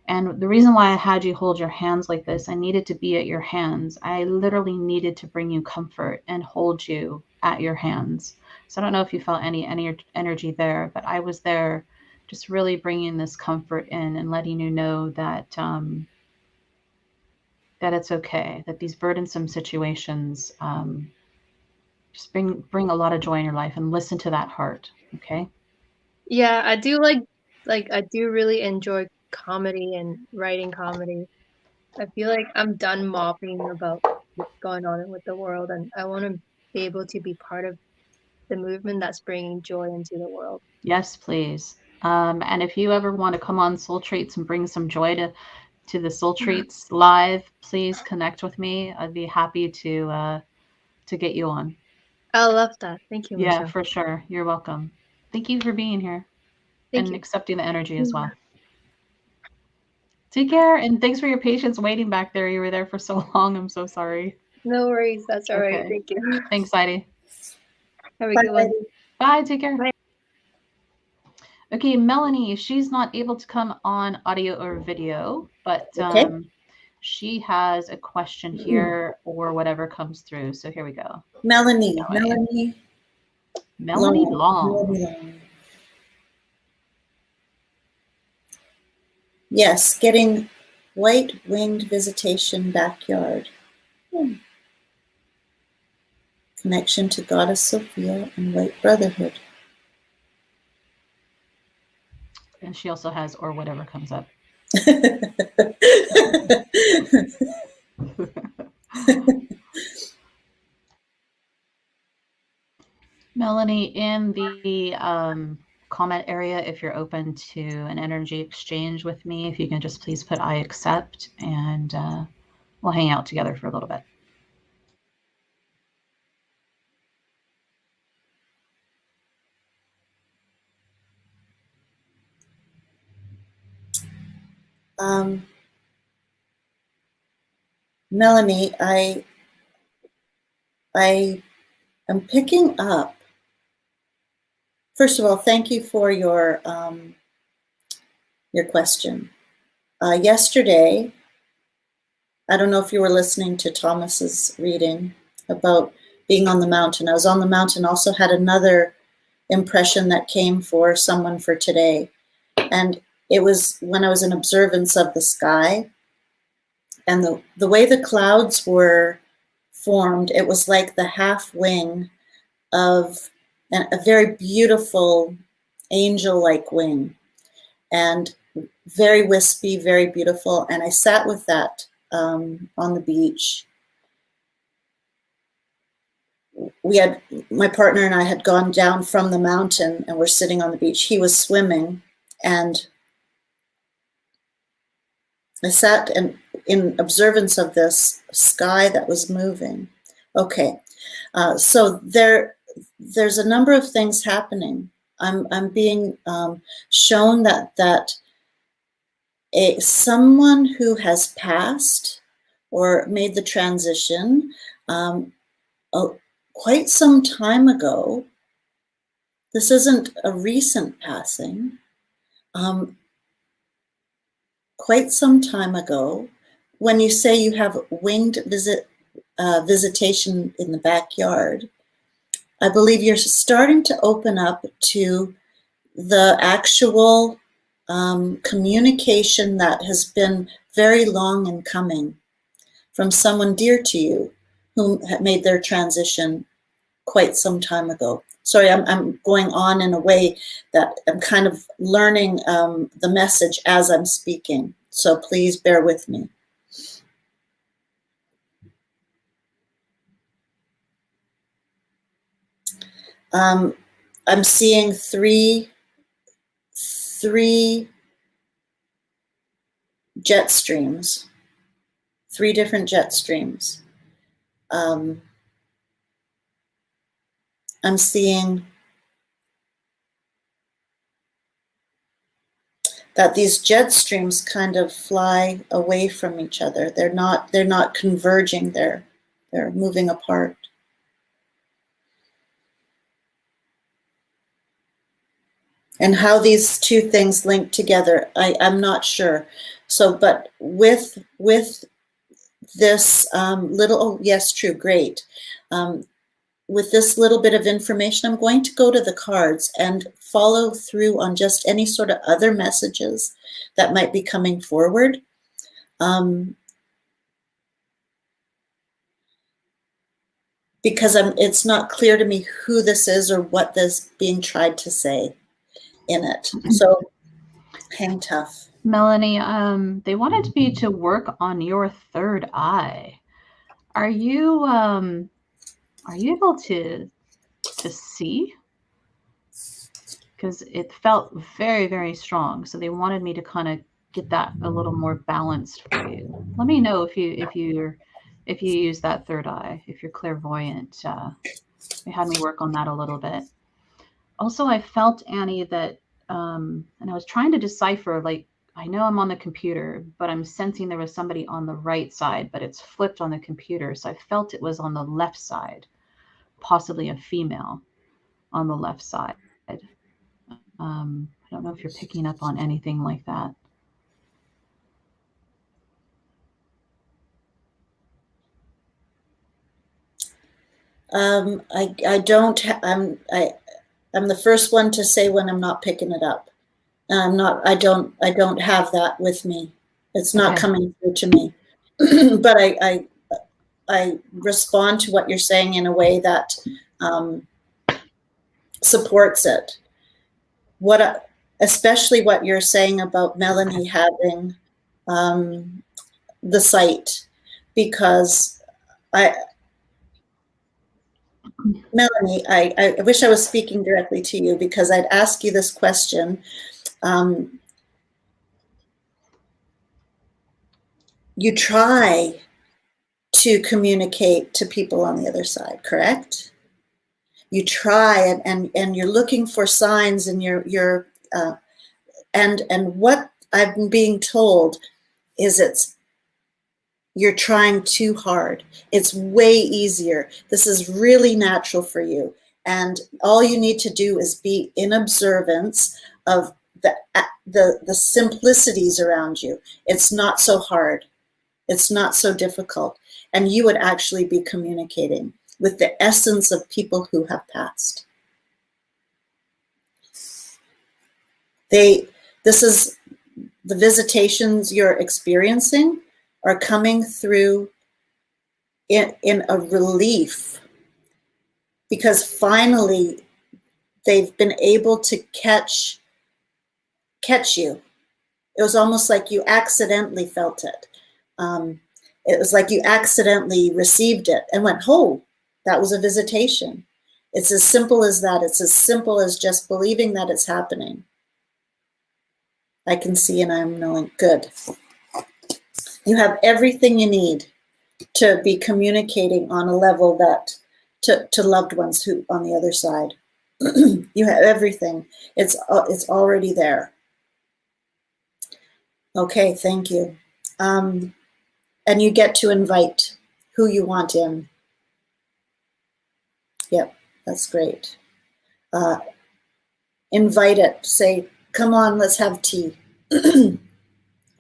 And the reason why I had you hold your hands like this, I needed to be at your hands. I literally needed to bring you comfort and hold you at your hands. So I don't know if you felt any energy there, but I was there just really bringing this comfort in and letting you know that that it's okay, that these burdensome situations just bring a lot of joy in your life, and listen to that heart. Okay. Yeah, I do I do really enjoy comedy and writing comedy. I feel like I'm done mopping about what's going on with the world, and I want to be able to be part of the movement that's bringing joy into the world. Yes, please. And if you ever want to come on Soul Treats and bring some joy to the Soul Treats live, please connect with me. I'd be happy to get you on. I love that. Thank you, Yeah, Michelle. for sure. You're welcome. Thank you for being here Thank and you. accepting the energy as well. Take care, and thanks for your patience waiting back there. You were there for so long. I'm so sorry. No worries. That's all right. Okay. Thank you. Thanks, Heidi. Have a Bye, good one. Heidi. Bye. Take care. Bye. Okay, Melanie, she's not able to come on audio or video, but Okay. she has a question here or whatever comes through. So here we go. Melanie Melanie Long. Long. Melanie Long. Yes, getting white-winged visitation backyard. Connection to Goddess Sophia and White Brotherhood. And she also has or whatever comes up. Melanie, in the comment area, if you're open to an energy exchange with me, if you can just please put I accept, and we'll hang out together for a little bit. Melanie, I am picking up. First of all, thank you for your question. Yesterday, I don't know if you were listening to Thomas's reading about being on the mountain. I was on the mountain, also had another impression that came for someone for today. And it was when I was in observance of the sky, and the way the clouds were formed, it was like the half wing of a very beautiful angel-like wing, and very wispy, very beautiful. And I sat with that on the beach. My partner and I had gone down from the mountain and were sitting on the beach. He was swimming, and I sat in observance of this sky that was moving. Okay, so there's a number of things happening. I'm being shown that someone who has passed or made the transition quite some time ago. This isn't a recent passing. Quite some time ago, when you say you have winged visitation in the backyard, I believe you're starting to open up to the actual communication that has been very long in coming from someone dear to you who made their transition quite some time ago. Sorry, I'm going on in a way that I'm kind of learning the message as I'm speaking. So please bear with me. I'm seeing three jet streams, 3 different jet streams. I'm seeing that these jet streams kind of fly away from each other. They're not converging. They're moving apart. And how these two things link together, I'm not sure. So, but with this little, oh yes, true, great. With this little bit of information, I'm going to go to the cards and follow through on just any sort of other messages that might be coming forward. Because it's not clear to me who this is or what this being tried to say in it. So hang tough. Melanie, they wanted me to work on your third eye. Are you able to see? Because it felt very, very strong. So they wanted me to kind of get that a little more balanced for you. Let me know if you use that third eye, if you're clairvoyant. You had me work on that a little bit. Also, I felt, Annie, that and I was trying to decipher, like, I know I'm on the computer, but I'm sensing there was somebody on the right side, but it's flipped on the computer. So I felt it was on the left side, possibly a female on the left side. I don't know if you're picking up on anything like that. I don't. I'm the first one to say when I'm not picking it up. I'm not. I don't have that with me. It's not Okay. coming through to me. But I respond to what you're saying in a way that supports it. Especially what you're saying about Melanie having the sight, because Melanie, I wish I was speaking directly to you, because I'd ask you this question. You try to communicate to people on the other side, correct? You try, and you're looking for signs, and and what I'm being told is you're trying too hard. It's way easier. This is really natural for you. And all you need to do is be in observance of the simplicities around you. It's not so hard. It's not so difficult. And you would actually be communicating with the essence of people who have passed. This is the visitations you're experiencing are coming through in a relief, because finally they've been able to catch you. It was almost like you accidentally felt it. It was like you accidentally received it and went, oh, that was a visitation. It's as simple as that. It's as simple as just believing that it's happening. I can see, and I'm knowing. Good. You have everything you need to be communicating on a level that to loved ones who on the other side. You have everything. It's already there. Okay, thank you. And you get to invite who you want in. Yep, that's great. Invite it. Say, come on, let's have tea.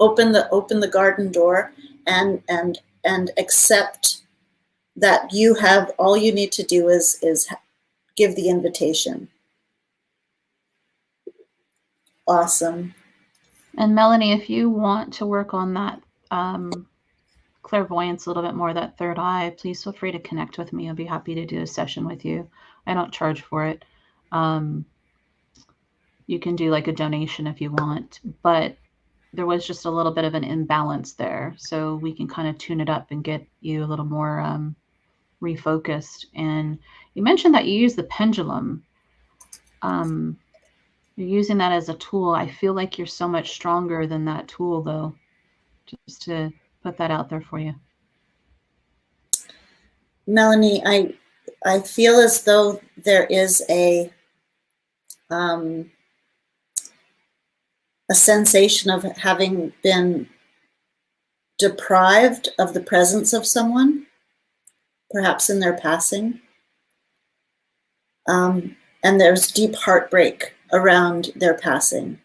Open the garden door and accept that you have, all you need to do is give the invitation. Awesome. And Melanie, if you want to work on that clairvoyance a little bit more, that third eye, please feel free to connect with me. I'll be happy to do a session with you. I don't charge for it. You can do like a donation if you want, but there was just a little bit of an imbalance there. So we can kind of tune it up and get you a little more refocused. And you mentioned that you use the pendulum. You're using that as a tool. I feel like you're so much stronger than that tool, though, just to put that out there for you. Melanie, I feel as though there is a sensation of having been deprived of the presence of someone, perhaps in their passing. And there's deep heartbreak around their passing.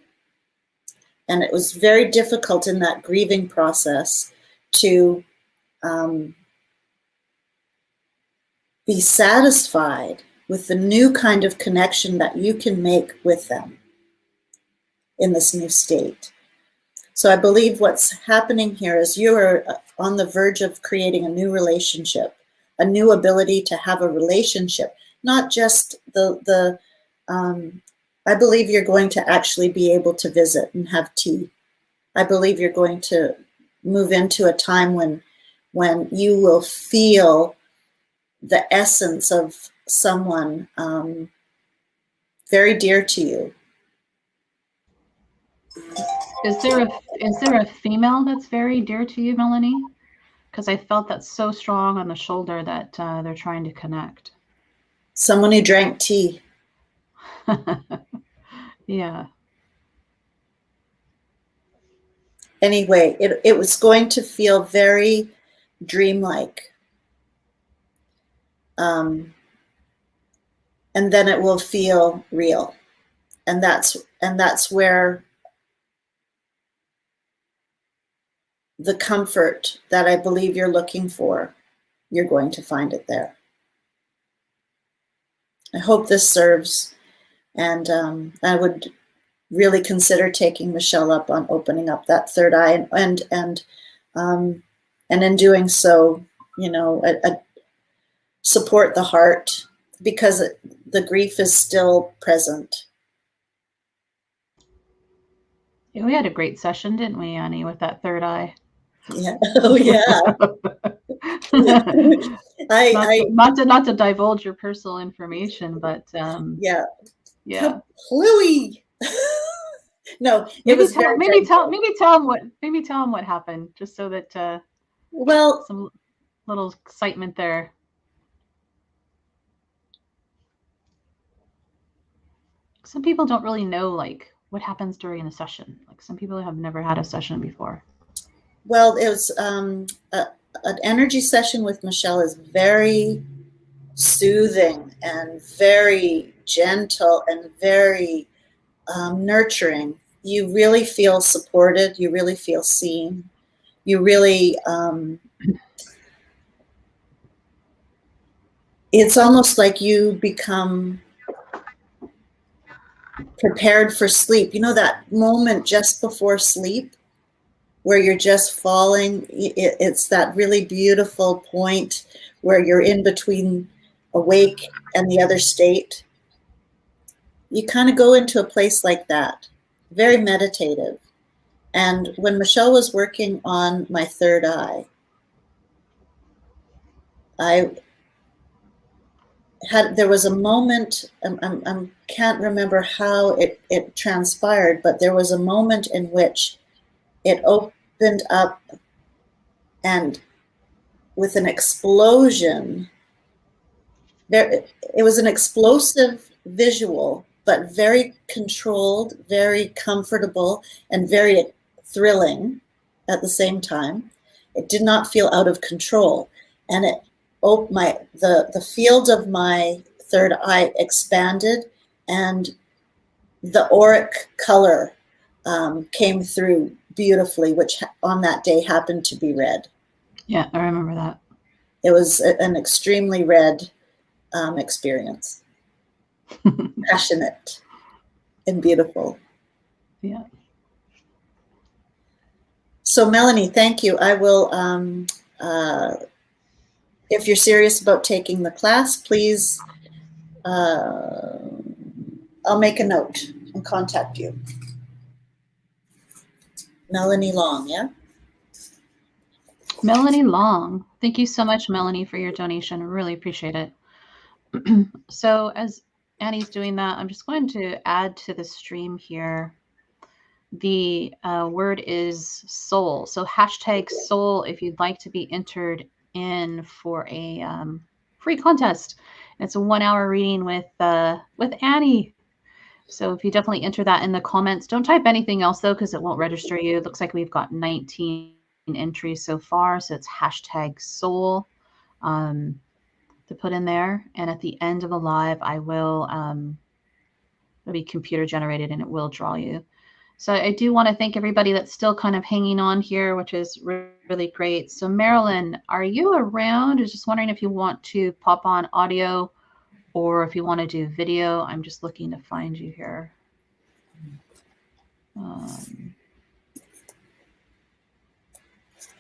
And it was very difficult in that grieving process to be satisfied with the new kind of connection that you can make with them in this new state. So I believe what's happening here is you are on the verge of creating a new relationship, a new ability to have a relationship, not just I believe you're going to actually be able to visit and have tea. I believe you're going to move into a time when you will feel the essence of someone very dear to you. Is there a female that's very dear to you, Melanie? Because I felt that so strong on the shoulder that they're trying to connect. Someone who drank tea. Yeah. Anyway, it was going to feel very dreamlike. And then it will feel real. And that's where the comfort that I believe you're looking for, you're going to find it there. I hope this serves, and I would really consider taking Michelle up on opening up that third eye, and in doing so, support the heart, because the grief is still present. Yeah, we had a great session, didn't we, Annie, with that third eye? Yeah. Oh yeah. not to divulge your personal information, but yeah. Yeah. Louis. No, maybe tell him what happened, just so that well, some little excitement there. Some people don't really know like what happens during a session. Like some people have never had a session before. Well, it was an energy session with Michelle is very soothing and very gentle and very nurturing. You really feel supported. You really feel seen. You really, it's almost like you become prepared for sleep. You know, that moment just before sleep where you're just falling. It's that really beautiful point where you're in between awake and the other state. You kind of go into a place like that, very meditative. And when Michelle was working on my third eye, there was a moment, I can't remember how it transpired, but there was a moment in which it opened up, and with an explosion, it was an explosive visual, but very controlled, very comfortable, and very thrilling at the same time. It did not feel out of control, and the field of my third eye expanded, and the auric color came through beautifully, which on that day happened to be red. Yeah, I remember that. It was an extremely red experience. Passionate and beautiful. Yeah. So Melanie, thank you. I will, if you're serious about taking the class, please, I'll make a note and contact you. Melanie Long, yeah? Melanie Long. Thank you so much, Melanie, for your donation. I really appreciate it. So as Annie's doing that, I'm just going to add to the stream here. The word is soul. So hashtag soul if you'd like to be entered in for a free contest. It's a 1 hour reading with Annie. So if you definitely enter that in the comments, don't type anything else though, because it won't register you. It looks like we've got 19 entries so far. So it's hashtag soul to put in there. And at the end of the live, I will, it'll be computer generated and it will draw you. So I do want to thank everybody that's still kind of hanging on here, which is really great. So Marilyn, are you around? I was just wondering if you want to pop on audio or if you want to do video. I'm just looking to find you here.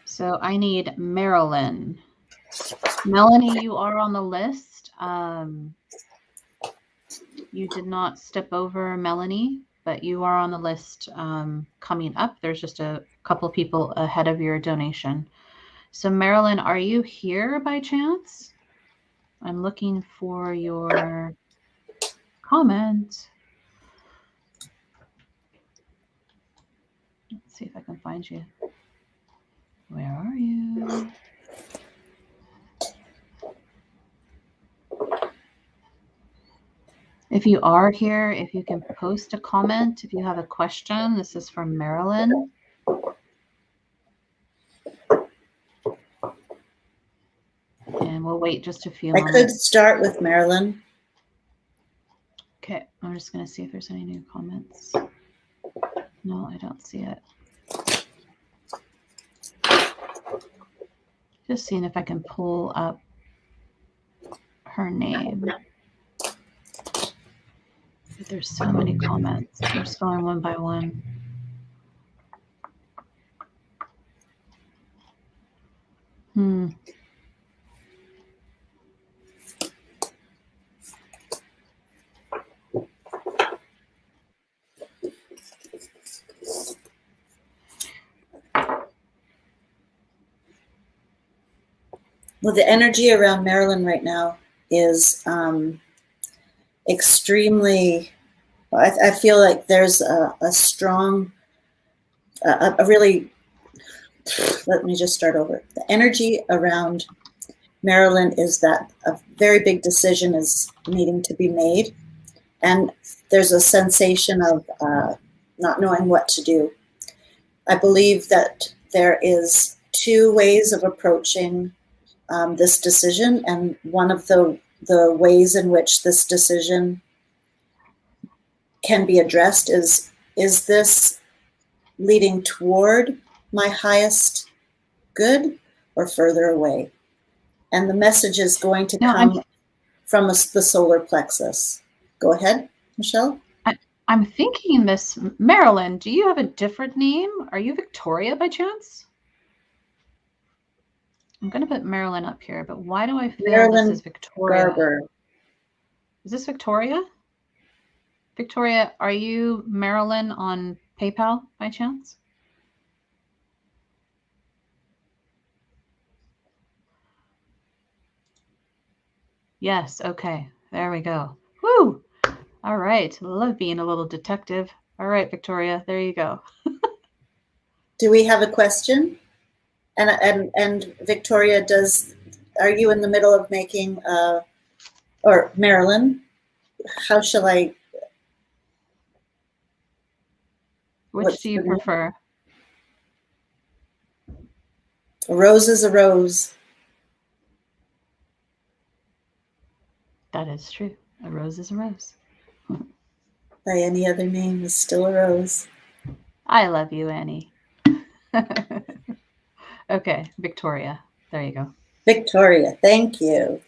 So I need Marilyn. Melanie, you are on the list. You did not step over Melanie, but you are on the list coming up. There's just a couple of people ahead of your donation. So Marilyn, are you here by chance? I'm looking for your comment. Let's see if I can find you. Where are you? If you are here, if you can post a comment, if you have a question. This is from Marilyn. And we'll wait just a few moments. I could start with Marilyn. Okay, I'm just going to see if there's any new comments. No, I don't see it. Just seeing if I can pull up her name. But there's so many comments. I'm just going one by one. Well, the energy around Marilyn right now is extremely, I feel like there's a strong, a really, let me just start over. The energy around Marilyn is that a very big decision is needing to be made. And there's a sensation of not knowing what to do. I believe that there is two ways of approaching this decision, and one of the ways in which this decision can be addressed is this leading toward my highest good or further away? And the message is going to come from the solar plexus. Go ahead, Michelle. I'm thinking this, Marilyn, do you have a different name? Are you Victoria by chance? I'm going to put Marilyn up here, but why do I feel Marilyn this is Victoria? Garber. Is this Victoria? Victoria, are you Marilyn on PayPal by chance? Yes, okay. There we go. Woo! All right. Love being a little detective. All right, Victoria, there you go. Do we have a question? And Victoria, are you in the middle of making or Marilyn, how shall I? Which do you prefer? A rose is a rose. That is true. A rose is a rose. By any other name is still a rose. I love you, Annie. Okay, Victoria. There you go. Victoria, thank you.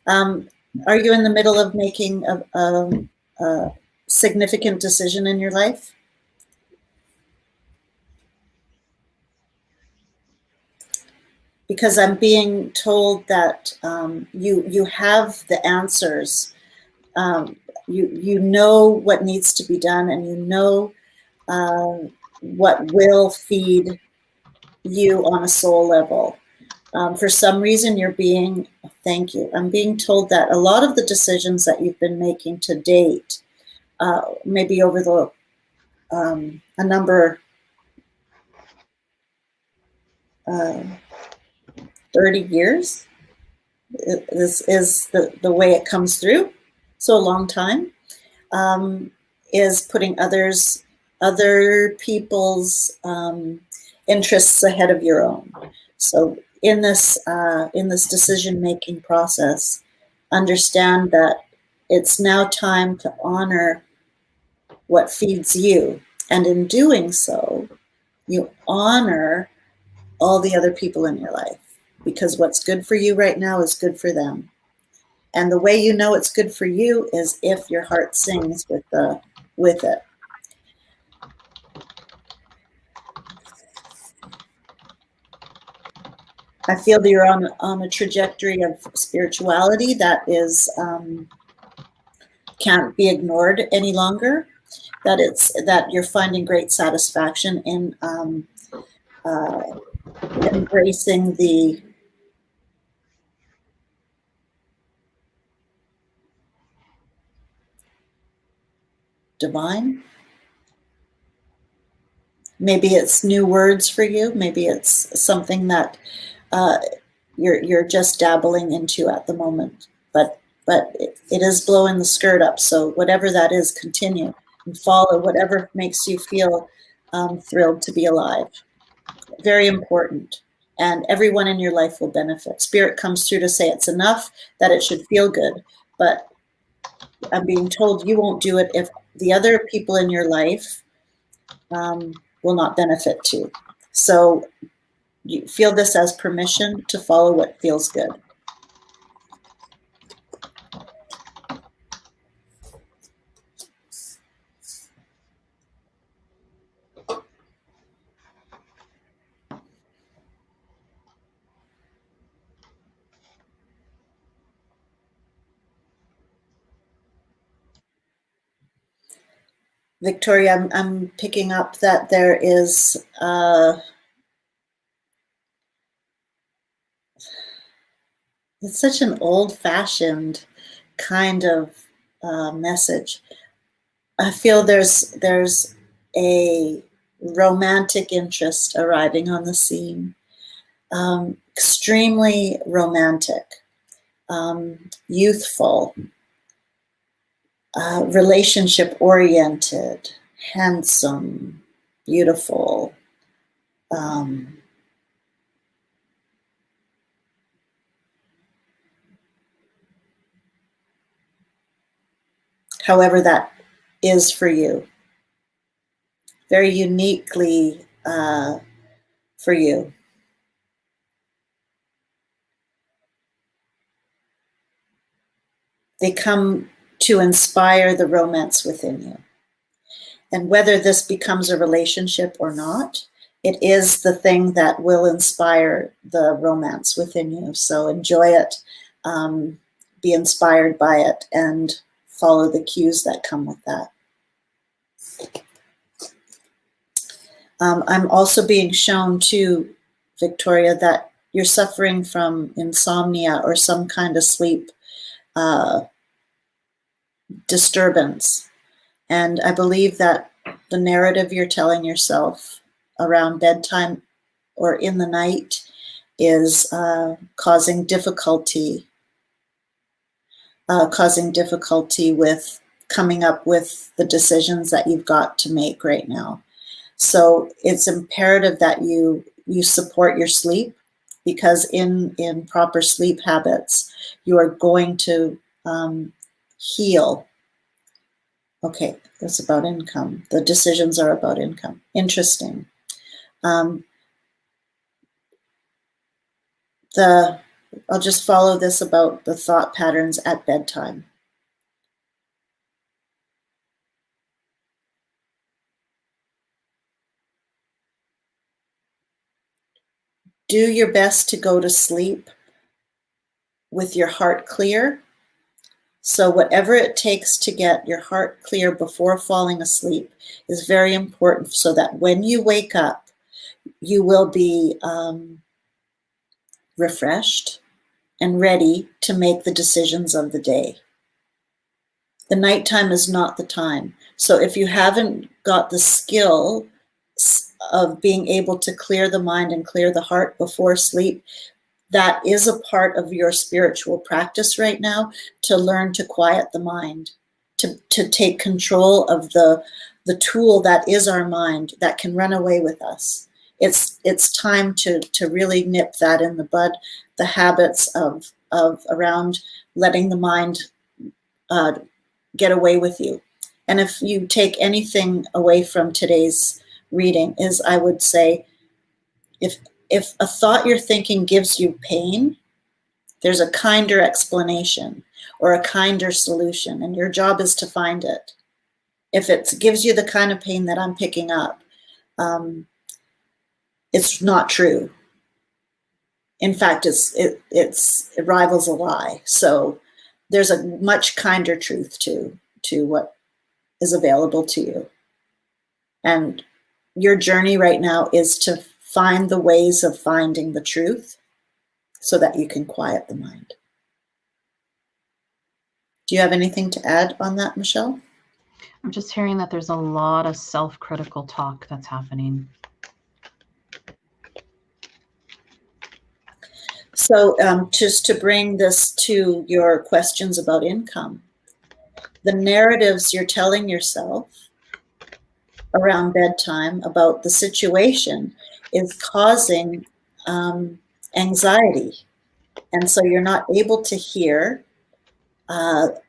Are you in the middle of making a significant decision in your life? Because I'm being told that you have the answers. You know what needs to be done, and you know what will feed you on a soul level. For some reason, thank you. I'm being told that a lot of the decisions that you've been making to date, maybe over the a number 30 years, this is the way it comes through. So a long time, is putting other people's interests ahead of your own. So in this decision-making process, understand that it's now time to honor what feeds you. And in doing so, you honor all the other people in your life, because what's good for you right now is good for them. And the way you know it's good for you is if your heart sings with it. I feel that you're on a trajectory of spirituality that is can't be ignored any longer. That you're finding great satisfaction in embracing the divine. Maybe it's new words for you. Maybe it's something that you're just dabbling into at the moment. But it is blowing the skirt up. So whatever that is, continue and follow whatever makes you feel thrilled to be alive. Very important. And everyone in your life will benefit. Spirit comes through to say it's enough, that it should feel good. But I'm being told you won't do it if the other people in your life will not benefit too. So you feel this as permission to follow what feels good. Victoria, I'm picking up that there is it's such an old-fashioned kind of message. I feel there's a romantic interest arriving on the scene, extremely romantic, youthful, relationship-oriented, handsome, beautiful. However that is for you. Very uniquely for you. They come to inspire the romance within you. And whether this becomes a relationship or not, it is the thing that will inspire the romance within you. So enjoy it, be inspired by it, and follow the cues that come with that. I'm also being shown too, Victoria, that you're suffering from insomnia or some kind of sleep disturbance. And I believe that the narrative you're telling yourself around bedtime or in the night is causing difficulty with coming up with the decisions that you've got to make right now. So it's imperative that you support your sleep, because in proper sleep habits, you are going to heal. Okay, that's about income. The decisions are about income. Interesting. I'll just follow this about the thought patterns at bedtime. Do your best to go to sleep with your heart clear. So whatever it takes to get your heart clear before falling asleep is very important, so that when you wake up, you will be refreshed and ready to make the decisions of the day. The nighttime is not the time. So if you haven't got the skill of being able to clear the mind and clear the heart before sleep, that is a part of your spiritual practice right now, to learn to quiet the mind, to take control of the tool that is our mind that can run away with us. It's time to really nip that in the bud, the habits of around letting the mind get away with you. And if you take anything away from today's reading, is I would say, if a thought you're thinking gives you pain, there's a kinder explanation or a kinder solution, and your job is to find it. If it gives you the kind of pain that I'm picking up, it's not true. In fact, it rivals a lie. So there's a much kinder truth to what is available to you. And your journey right now is to find the ways of finding the truth so that you can quiet the mind. Do you have anything to add on that, Michelle? I'm just hearing that there's a lot of self-critical talk that's happening. So just to bring this to your questions about income, the narratives you're telling yourself around bedtime about the situation is causing anxiety. And so you're not able to hear the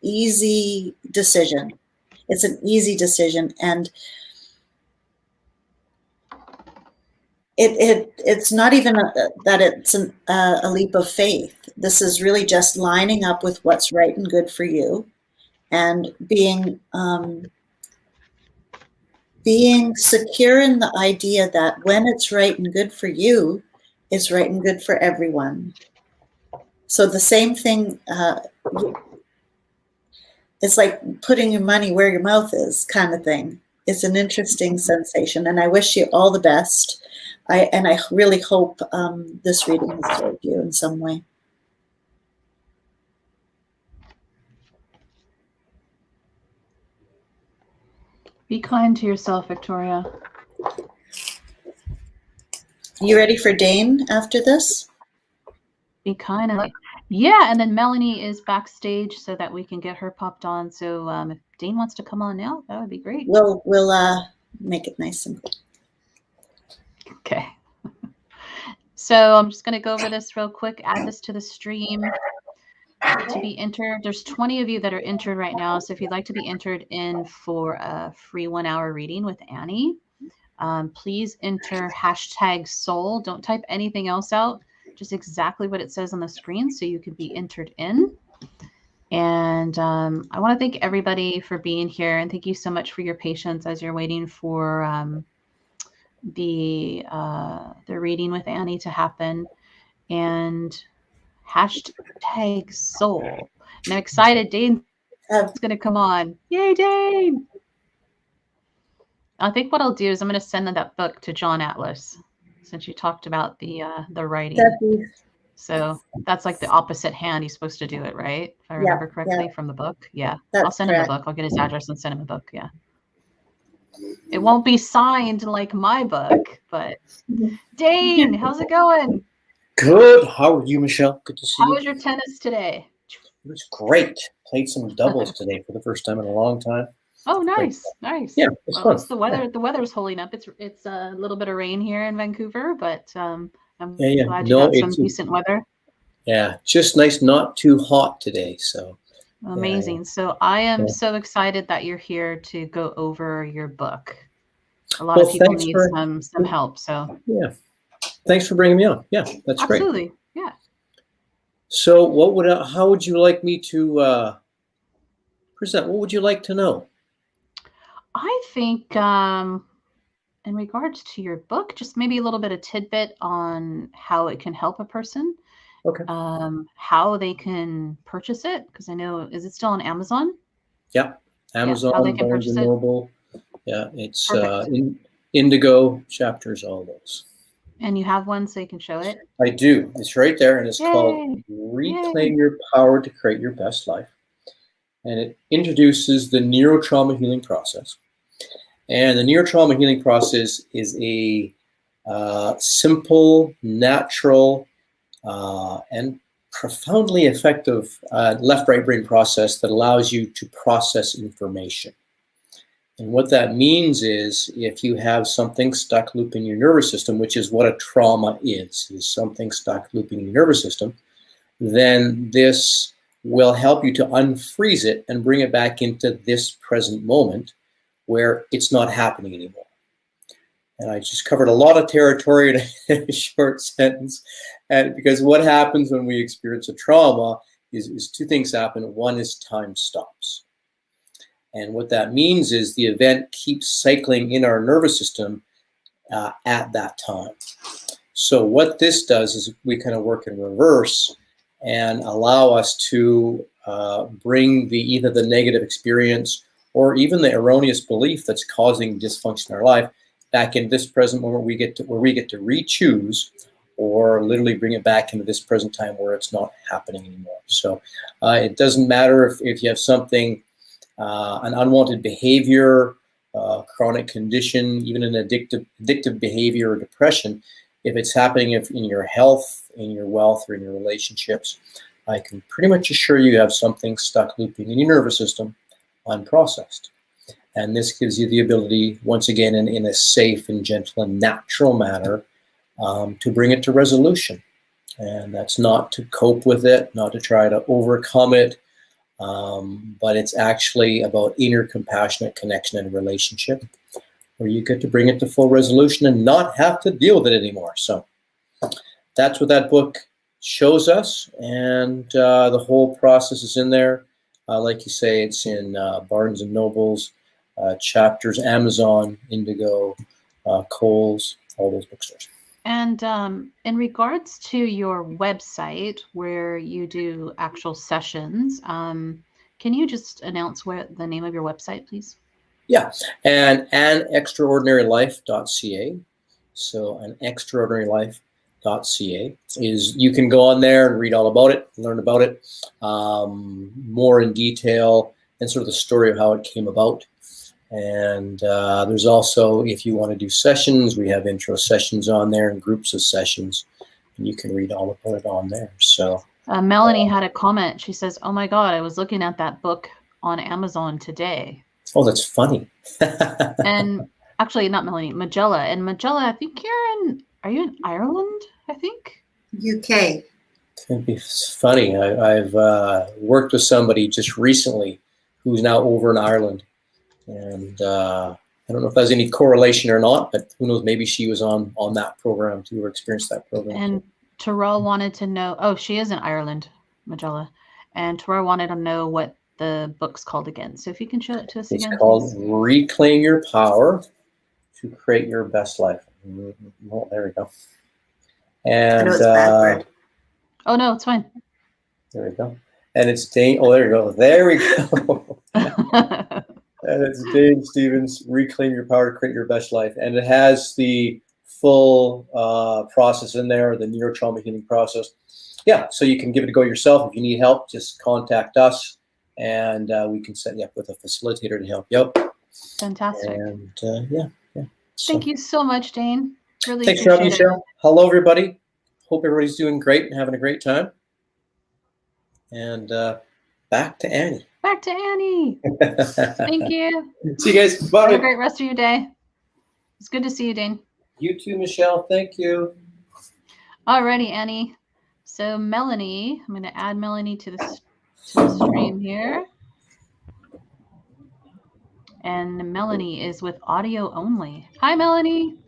easy decision. It's an easy decision. And it's not even that it's a leap of faith. This is really just lining up with what's right and good for you, and being secure in the idea that when it's right and good for you, it's right and good for everyone. So the same thing, it's like putting your money where your mouth is, kind of thing. It's an interesting sensation, and I wish you all the best. I really hope this reading has served you in some way. Be kind to yourself, Victoria. You ready for Dane after this? Be kind. Yeah, and then Melanie is backstage so that we can get her popped on. So if Dane wants to come on now, that would be great. We'll make it nice and okay. So I'm just going to go over this real quick, add this to the stream. To be entered, there's 20 of you that are entered right now. So if you'd like to be entered in for a free 1-hour reading with Annie, please enter #soul. Don't type anything else out, just exactly what it says on the screen so you can be entered in. And I want to thank everybody for being here, and thank you so much for your patience as you're waiting for the reading with Annie to happen. And #soul. And I'm excited. Dane's going to come on. Yay, Dane! I think what I'll do is I'm going to send that book to John Atlas, since you talked about the writing. So that's like the opposite hand. He's supposed to do it, right? If I remember correctly from the book. Yeah. I'll send him the book. I'll get his address and send him a book. Yeah. It won't be signed like my book, but Dane, how's it going? Good. How are you, Michelle? Good to see you. How was your tennis today? It was great. Played some doubles today for the first time in a long time. Oh, nice, nice. Yeah, it's fun. It's the weather. Yeah. The weather's holding up. It's a little bit of rain here in Vancouver, but I'm glad you got some decent weather. Yeah, just nice, not too hot today. So amazing. Yeah. So I am so excited that you're here to go over your book. A lot of people need some help. So yeah. Thanks for bringing me on. Yeah, that's great. Absolutely. Yeah. So how would you like me to present? What would you like to know? I think in regards to your book, just maybe a little bit of tidbit on how it can help a person. Okay. How they can purchase it, because I know, is it still on Amazon? Yeah. Amazon, how they can purchase it. Noble. Yeah, it's Indigo chapters, all those. And you have one so you can show it? I do. It's right there, and it's called Reclaim Your Power to Create Your Best Life. And it introduces the neurotrauma healing process. And the neurotrauma healing process is a simple, natural, and profoundly effective left-right brain process that allows you to process information. And what that means is if you have something stuck looping your nervous system, which is what a trauma is something stuck looping your nervous system, then this will help you to unfreeze it and bring it back into this present moment where it's not happening anymore. And I just covered a lot of territory in a short sentence. And because what happens when we experience a trauma is two things happen. One is time stops. And what that means is the event keeps cycling in our nervous system at that time. So what this does is we kind of work in reverse and allow us to bring either the negative experience or even the erroneous belief that's causing dysfunction in our life back in this present moment where we get to re-choose or literally bring it back into this present time where it's not happening anymore. So it doesn't matter if you have something, an unwanted behavior, chronic condition, even an addictive behavior or depression. If it's happening in your health, in your wealth, or in your relationships, I can pretty much assure you have something stuck looping in your nervous system, unprocessed. And this gives you the ability, once again, in a safe and gentle and natural manner, to bring it to resolution. And that's not to cope with it, not to try to overcome it, but it's actually about inner compassionate connection and relationship, where you get to bring it to full resolution and not have to deal with it anymore. So that's what that book shows us, and the whole process is in there. Like you say, it's in Barnes and Nobles, Chapters, Amazon, Indigo, Kohl's, all those bookstores. And in regards to your website where you do actual sessions, can you just announce what the name of your website, please? Yeah, and anextraordinarylife.ca. So anextraordinarylife.ca is, you can go on there and read all about it, learn about it more in detail, and sort of the story of how it came about. And there's also, if you want to do sessions, we have intro sessions on there and groups of sessions, and you can read all about it on there. So Melanie had a comment. She says, "Oh my God, I was looking at that book on Amazon today." Oh, that's funny. And actually, not Melanie, Magella. And Magella, I think are you in Ireland? I think. UK. It'd be funny. I've worked with somebody just recently who's now over in Ireland. And I don't know if there's any correlation or not, but who knows, maybe she was on that program too, or experienced that program. And Terrell wanted to know, oh, she is in Ireland, Magella. And Terrell wanted to know what the book's called again. So if you can show it to us again. It's called please. Reclaim Your Power to Create Your Best Life. Well, there we go. And I know it's backward. Oh, no, it's fine. There we go. And it's Dane. Oh, there we go. There we go. And it's Dane Stevens, Reclaim Your Power to Create Your Best Life. And it has the full process in there, the neurotrauma healing process. Yeah, so you can give it a go yourself. If you need help, just contact us, and we can set you up with a facilitator to help you out. Fantastic. And yeah. So, thank you so much, Dane. Really thanks for having me, appreciate Cheryl. Hello, everybody. Hope everybody's doing great and having a great time. And back to Annie. Back to Annie. Thank you. See you guys. Bye. Have a great rest of your day. It's good to see you, Dane. You too, Michelle. Thank you. Alrighty, Annie. So Melanie, I'm going to add Melanie to the stream here. And Melanie is with audio only. Hi, Melanie.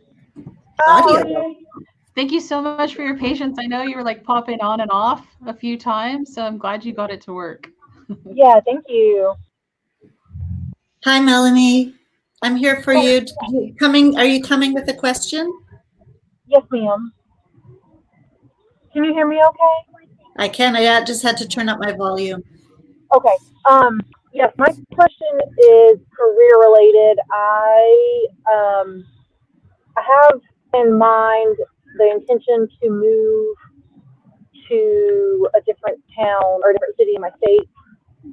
Audio. Thank you so much for your patience. I know you were like popping on and off a few times, so I'm glad you got it to work. Yeah, thank you. Hi, Melanie. I'm here for you. Are you coming with a question? Yes, ma'am. Can you hear me okay? I can. I just had to turn up my volume. Okay. Yes, my question is career related. I have in mind the intention to move to a different town or a different city in my state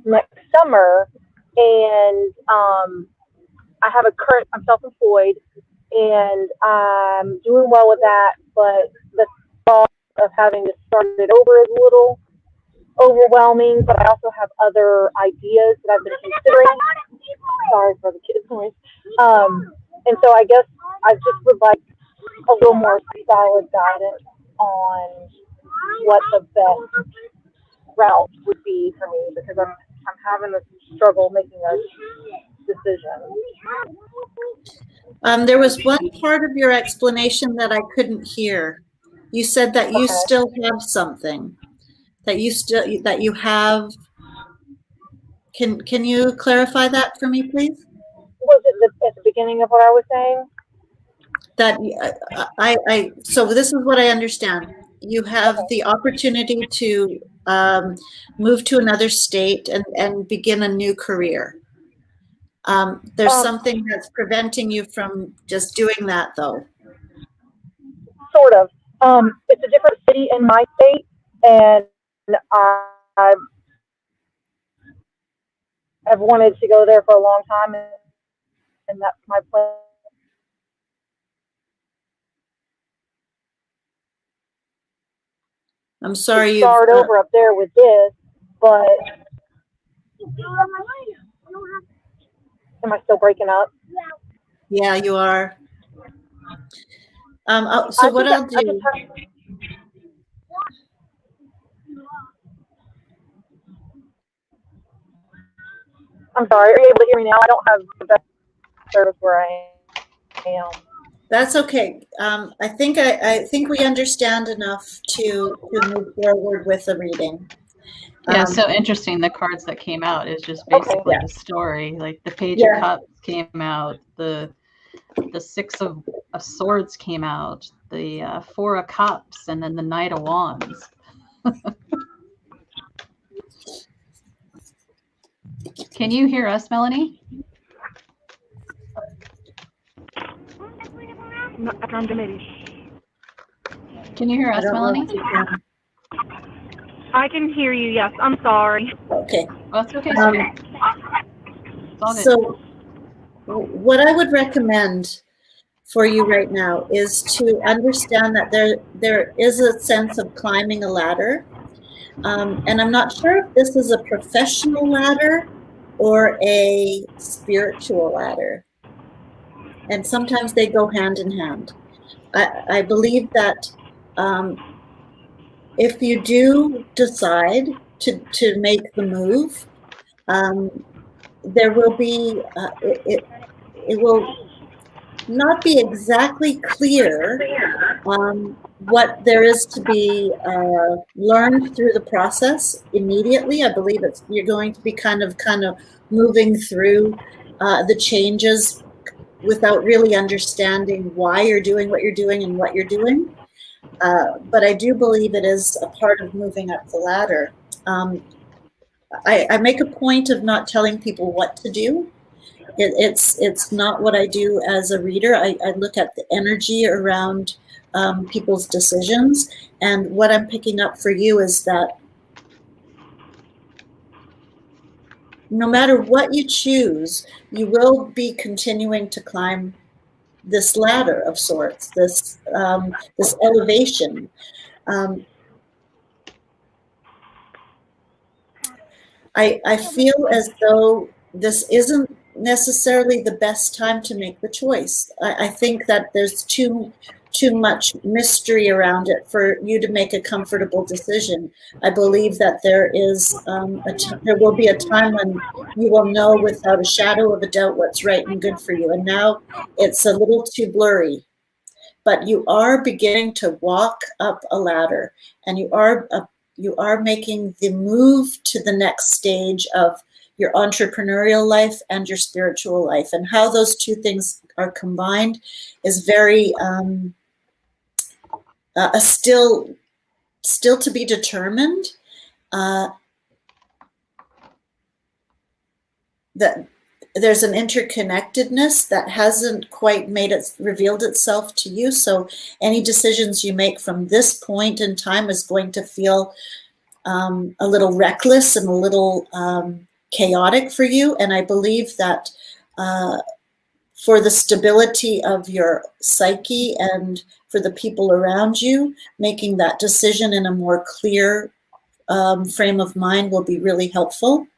next summer, and I'm self-employed, and I'm doing well with that, but the thought of having to start it over is a little overwhelming, but I also have other ideas that I've been considering. Sorry for the kids' noise. And so I guess I just would like a little more solid guidance on what the best route would be for me, because I'm having a struggle making a decision. There was one part of your explanation that I couldn't hear. You said that you still have something. That you have. Can you clarify that for me, please? Was it at the beginning of what I was saying? That so this is what I understand. You have the opportunity to move to another state and begin a new career. There's something that's preventing you from just doing that, though. Sort of. It's a different city in my state, and I have wanted to go there for a long time, and that's my plan. I'm To sorry you've. start over up there with this, but am I still breaking up? Yeah, you are. So what I'll I just do. I'm sorry. Are you able to hear me now? I don't have the best service where I am. That's okay. I think we understand enough to move forward with the reading. Yeah, so interesting. The cards that came out is just Okay. basically Yeah. the story. Like the Page Yeah. of Cups came out, the Six of Swords came out, the Four of Cups, and then the Knight of Wands. Can you hear us, Melanie? Can you hear I us, don't know Melanie? if you can. I can hear you. Yes, I'm sorry. Okay. Oh, it's okay, sweetie. It's all good. So what I would recommend for you right now is to understand that there is a sense of climbing a ladder. And I'm not sure if this is a professional ladder or a spiritual ladder. And sometimes they go hand in hand. I believe that if you do decide to make the move, there will be, it will not be exactly clear what there is to be learned through the process immediately. I believe you're going to be kind of moving through the changes without really understanding why you're doing what you're doing and what you're doing. But I do believe it is a part of moving up the ladder. I make a point of not telling people what to do. It's not what I do as a reader. I look at the energy around people's decisions, and what I'm picking up for you is that no matter what you choose, you will be continuing to climb this ladder of sorts, this elevation. I feel as though this isn't necessarily the best time to make the choice. I think that there's too much mystery around it for you to make a comfortable decision. I believe that there will be a time when you will know without a shadow of a doubt what's right and good for you. And now it's a little too blurry. But you are beginning to walk up a ladder, and you are making the move to the next stage of your entrepreneurial life and your spiritual life. And how those two things are combined is very still to be determined. That there's an interconnectedness that hasn't quite revealed itself to you. So any decisions you make from this point in time is going to feel a little reckless and a little chaotic for you. And I believe that for the stability of your psyche and for the people around you, making that decision in a more clear frame of mind will be really helpful.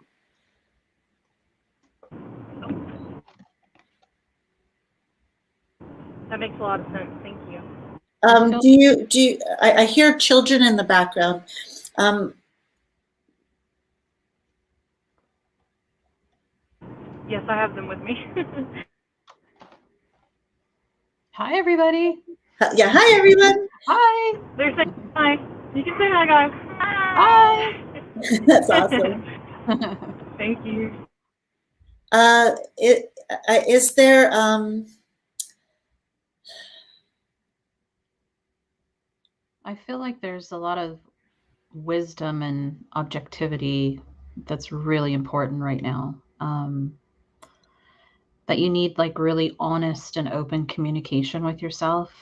That makes a lot of sense. Thank you. I hear children in the background. Yes, I have them with me. Hi, everybody. Yeah, hi, everyone. Hi. They're saying hi. You can say hi, guys. Hi. That's awesome. Thank you. Is there I feel like there's a lot of wisdom and objectivity that's really important right now. That you need like really honest and open communication with yourself.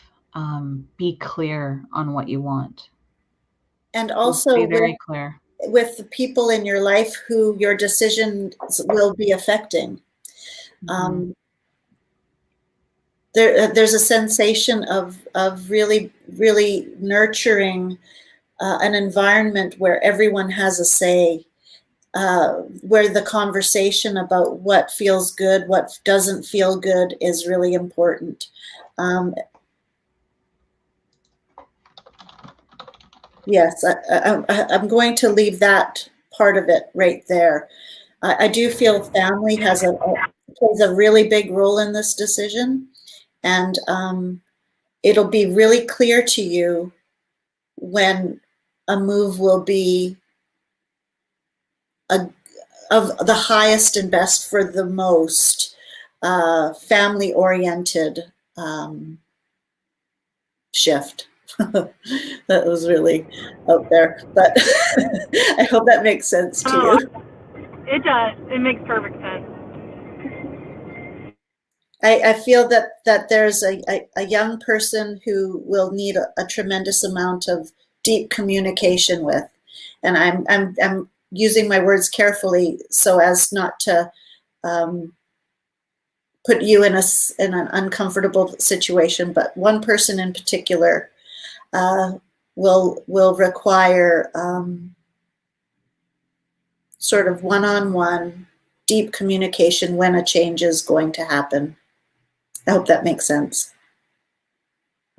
be clear on what you want. And Be also very clear. with the people in your life who your decisions will be affecting. There's a sensation of really, really nurturing an environment where everyone has a say, where the conversation about what feels good, what doesn't feel good is really important. Yes, I'm going to leave that part of it right there. I do feel family plays a really big role in this decision, and it'll be really clear to you when a move will be of the highest and best for the most family-oriented shift. That was really out there, but I hope that makes sense to you. It does. It makes perfect sense. I feel that there's a young person who will need a tremendous amount of deep communication with, and I'm using my words carefully so as not to put you in an uncomfortable situation. But one person in particular will require sort of one-on-one deep communication when a change is going to happen. I hope that makes sense.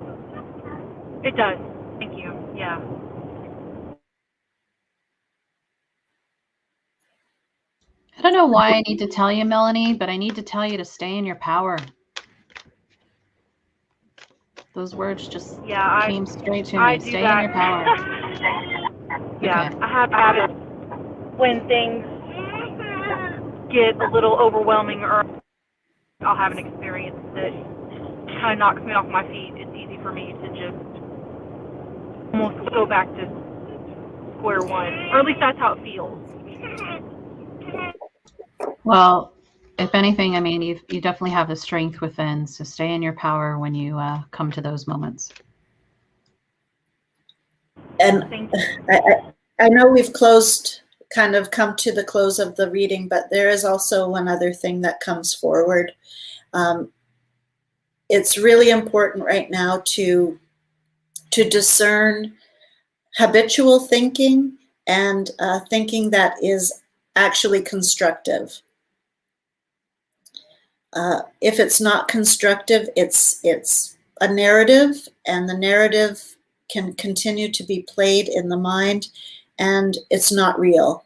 It does. Thank you. Yeah. I don't know why I need to tell you, Melanie, but I need to tell you to stay in your power. Those words just came straight to me. Stay in your power. Yeah, Okay. I have had it when things get a little overwhelming, or I'll have an experience that kind of knocks me off my feet. It's easy for me to just almost go back to square one, or at least that's how it feels. Well, if anything, I mean, you definitely have the strength within, so stay in your power when you come to those moments. And I know we've kind of come to the close of the reading, but there is also one other thing that comes forward. It's really important right now to discern habitual thinking and thinking that is actually constructive. If it's not constructive, it's a narrative, and the narrative can continue to be played in the mind, and it's not real.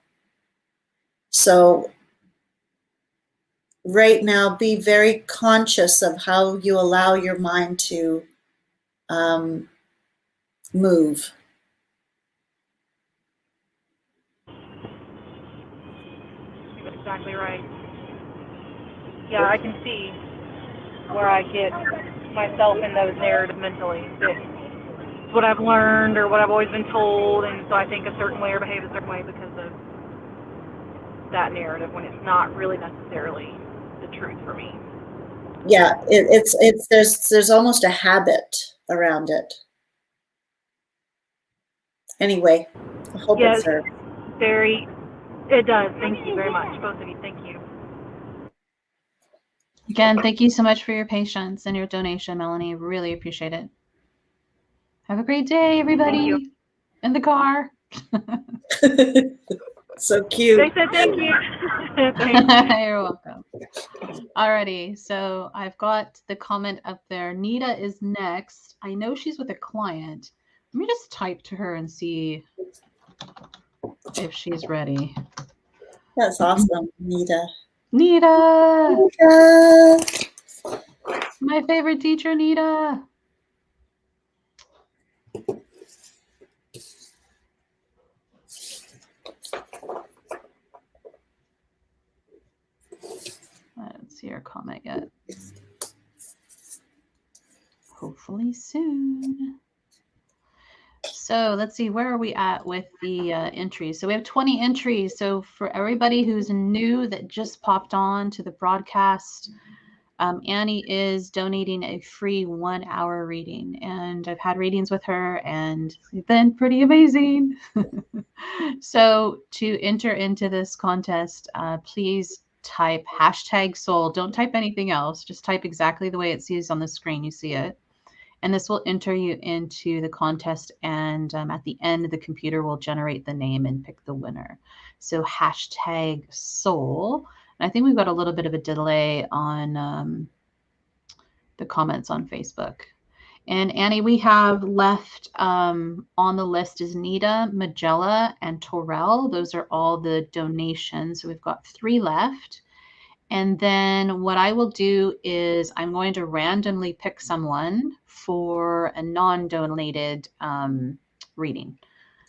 So right now, be very conscious of how you allow your mind to move. That's exactly right. Yeah, I can see where I get myself in those narratives mentally. It's what I've learned or what I've always been told, and so I think a certain way or behave a certain way because of that narrative when it's not really necessarily the truth for me. Yeah, there's almost a habit around it. Anyway, I hope it serves. It does. Thank you very much, both of you. Thank you. Again, thank you so much for your patience and your donation, Melanie. Really appreciate it. Have a great day, everybody. In the car. So cute. They said thank you. You're welcome. Alrighty, so I've got the comment up there. Nita is next. I know she's with a client. Let me just type to her and see if she's ready. That's awesome, Nita. Nita! Nita! My favorite teacher, Nita. I don't see her comment yet. Hopefully soon. So let's see, where are we at with the entries? So we have 20 entries. So for everybody who's new that just popped on to the broadcast, Annie is donating a free 1 hour reading, and I've had readings with her, and they've been pretty amazing. So to enter into this contest, please type #soul. Don't type anything else. Just type exactly the way it sees on the screen. You see it. And this will enter you into the contest. And at the end, the computer will generate the name and pick the winner. So #soul. And I think we've got a little bit of a delay on the comments on Facebook. And Annie, we have left on the list is Nita, Magella, and Torrell. Those are all the donations. So we've got 3 left. And then what I will do is I'm going to randomly pick someone for a non-donated reading.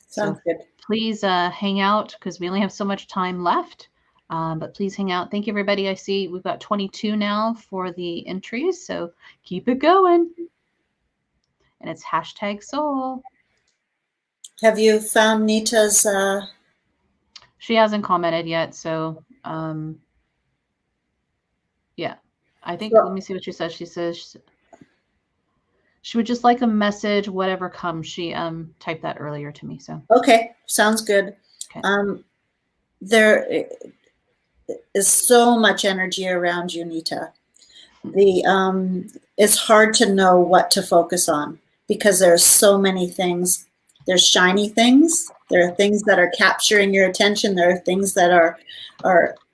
Sounds good. Please hang out because we only have so much time left. But please hang out. Thank you, everybody. I see we've got 22 now for the entries. So keep it going. And it's #soul. Have you found Nita's? She hasn't commented yet. So yeah, I think, let me see what she says. She says she would just like a message, whatever comes. She typed that earlier to me. So Okay, sounds good. Okay. There is so much energy around you, Nita. It's hard to know what to focus on because there's so many things. There's shiny things. There are things that are capturing your attention. There are things that are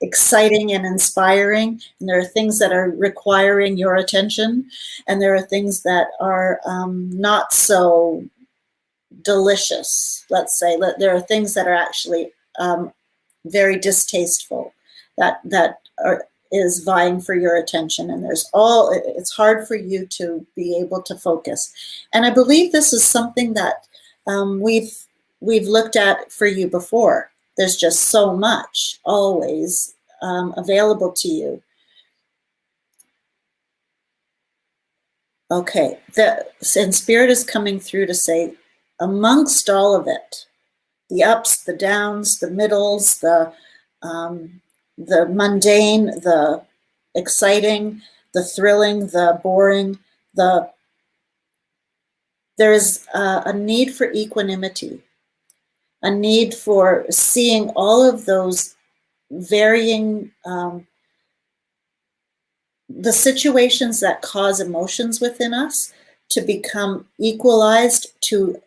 exciting and inspiring. And there are things that are requiring your attention. And there are things that are not so delicious, let's say. There are things that are actually very distasteful that is vying for your attention, and it's hard for you to be able to focus. And I believe this is something that we've looked at for you before. There's just so much always available to you. Okay, and Spirit is coming through to say, amongst all of it, the ups, the downs, the middles, the mundane, the exciting, the thrilling, the boring, there is a need for equanimity, a need for seeing all of those varying, the situations that cause emotions within us to become equalized, to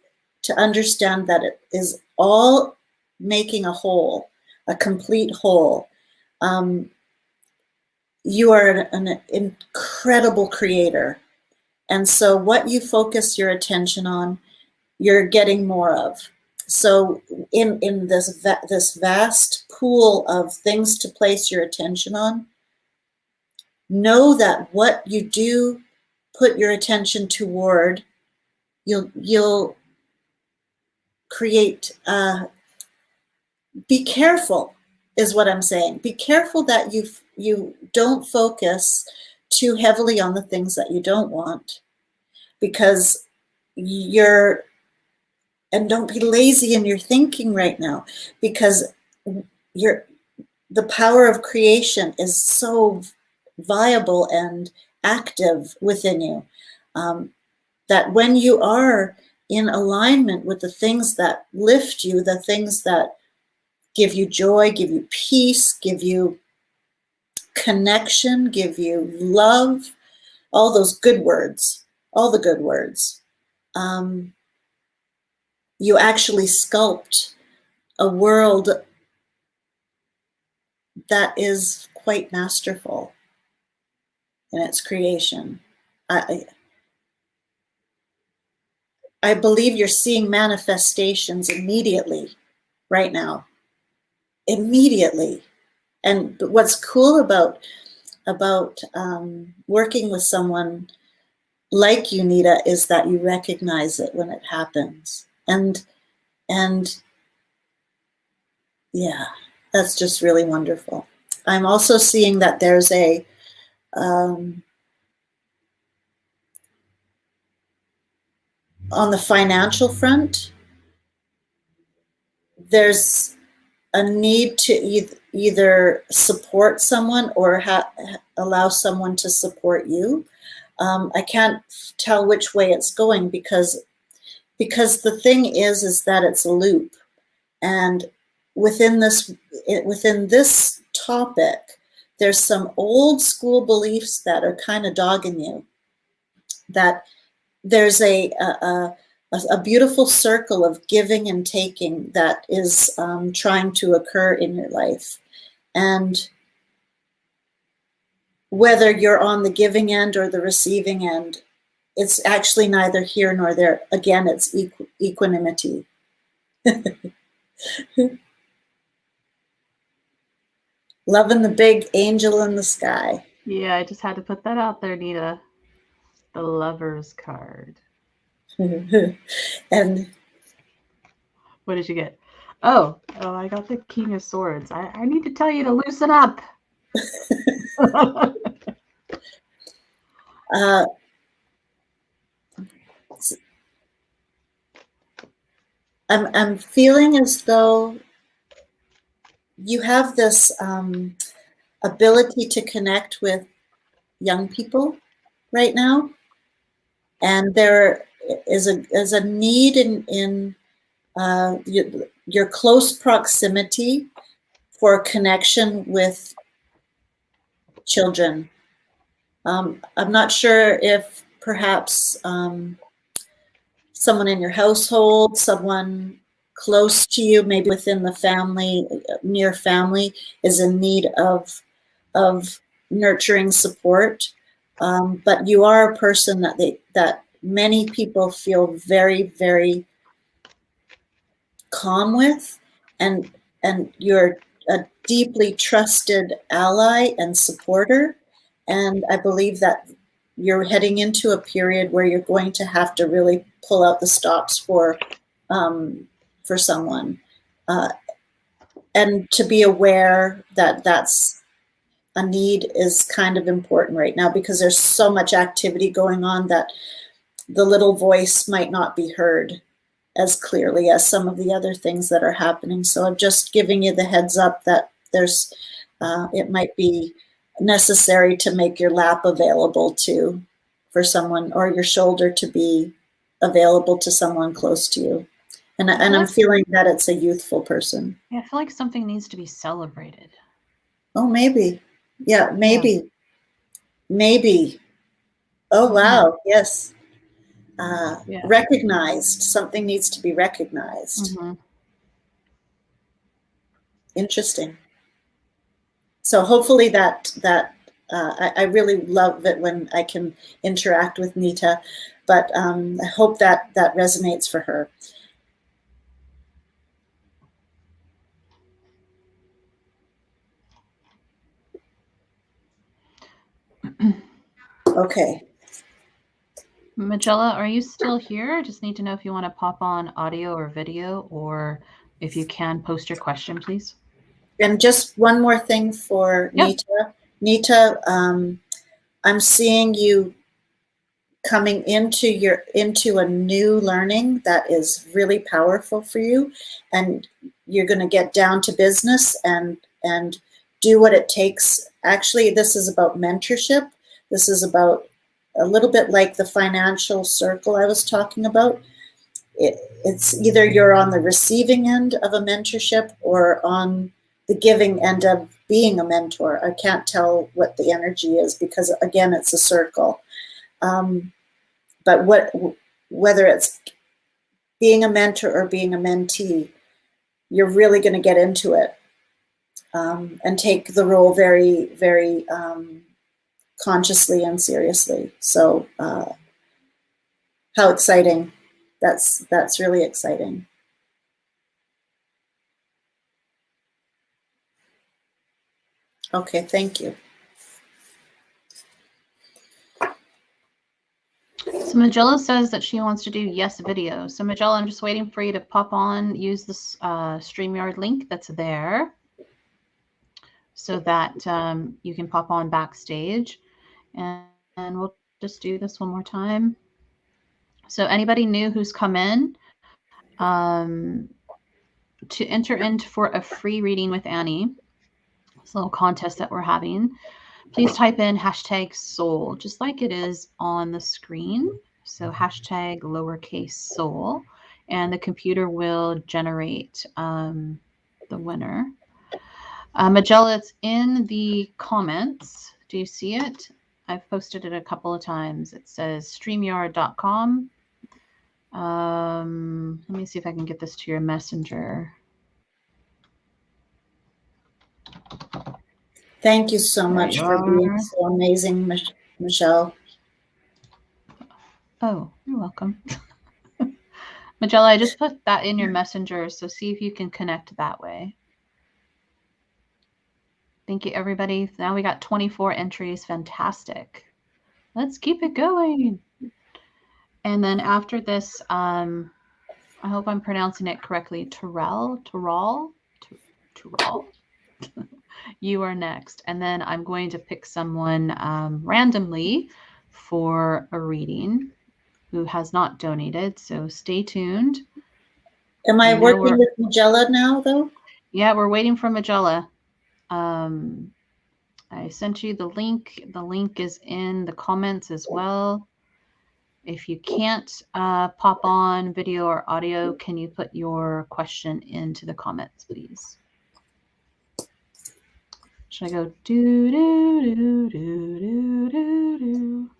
understand that it is all making a whole, a complete whole. You are an incredible creator. And so what you focus your attention on, you're getting more of. So in this vast pool of things to place your attention on, know that what you do put your attention toward, you'll create, be careful is what I'm saying. Be careful that you don't focus too heavily on the things that you don't want, because and don't be lazy in your thinking right now, because the power of creation is so viable and active within you, that when you are in alignment with the things that lift you, the things that give you joy, give you peace, give you connection, give you love, all those good words, all the good words, you actually sculpt a world that is quite masterful in its creation. I believe you're seeing manifestations immediately right now. Immediately. And what's cool about working with someone like you, Nita, is that you recognize it when it happens. And yeah, that's just really wonderful. I'm also seeing that there's on the financial front, there's a need to either support someone or allow someone to support you. I can't tell which way it's going because the thing is that it's a loop, and within this topic, there's some old school beliefs that are kind of dogging you. That there's a beautiful circle of giving and taking that is trying to occur in your life. And whether you're on the giving end or the receiving end, it's actually neither here nor there. Again, it's equanimity. Loving the big angel in the sky. Yeah, I just had to put that out there, Nita. The Lover's card. And what did you get? Oh, I got the King of Swords. I need to tell you to loosen up. I'm feeling as though you have this ability to connect with young people right now, and there is a need in your close proximity for connection with children. I'm not sure if perhaps someone in your household, someone close to you, maybe within the family, near family, is in need of nurturing support. But you are a person that many people feel very, very calm with, and you're a deeply trusted ally and supporter. And I believe that you're heading into a period where you're going to have to really pull out the stops for someone, and to be aware that that's a need is kind of important right now, because there's so much activity going on that the little voice might not be heard as clearly as some of the other things that are happening. So I'm just giving you the heads up that there's it might be necessary to make your lap available for someone, or your shoulder to be available to someone close to you. And I'm feeling that it's a youthful person. Yeah, I feel like something needs to be celebrated. Oh, maybe. Yeah, maybe. Yeah. Maybe. Oh, wow. Yes. Yeah. Recognized. Something needs to be recognized. Mm-hmm. Interesting. So hopefully that I really love it when I can interact with Nita, but I hope that resonates for her. Okay. Magella, are you still here? I just need to know if you want to pop on audio or video, or if you can post your question, please. And just one more thing for Nita. Nita, I'm seeing you coming into a new learning that is really powerful for you, and you're going to get down to business and do what it takes. Actually, this is about mentorship. This is about a little bit like the financial circle I was talking about. It's either you're on the receiving end of a mentorship or on the giving end of being a mentor. I can't tell what the energy is because, again, it's a circle. But whether it's being a mentor or being a mentee, you're really going to get into it and take the role very, very consciously and seriously. So how exciting. That's really exciting. Okay, thank you. So Magella says that she wants to do yes video. So Magella, I'm just waiting for you to pop on, use this StreamYard link that's there so that you can pop on backstage, and we'll just do this one more time. So anybody new who's come in, to enter in for a free reading with Annie, this little contest that we're having, please type in hashtag soul, just like it is on the screen. So hashtag lowercase soul, and the computer will generate the winner. Magella, it's in the comments. Do you see it? I've posted it a couple of times. It says streamyard.com. Let me see if I can get this to your messenger. Thank you so much for being so amazing, Michelle. Oh, you're welcome. Magella, I just put that in your messenger, so see if you can connect that way. Thank you, everybody. Now we got 24 entries. Fantastic. Let's keep it going. And then after this, I hope I'm pronouncing it correctly. Terrell. You are next. And then I'm going to pick someone randomly for a reading who has not donated. So stay tuned. Am I working with Magella now, though? Yeah, we're waiting for Magella. I sent you the link. The link is in the comments as well. If you can't pop on video or audio, can you put your question into the comments, please? Should I go do do do do do do do?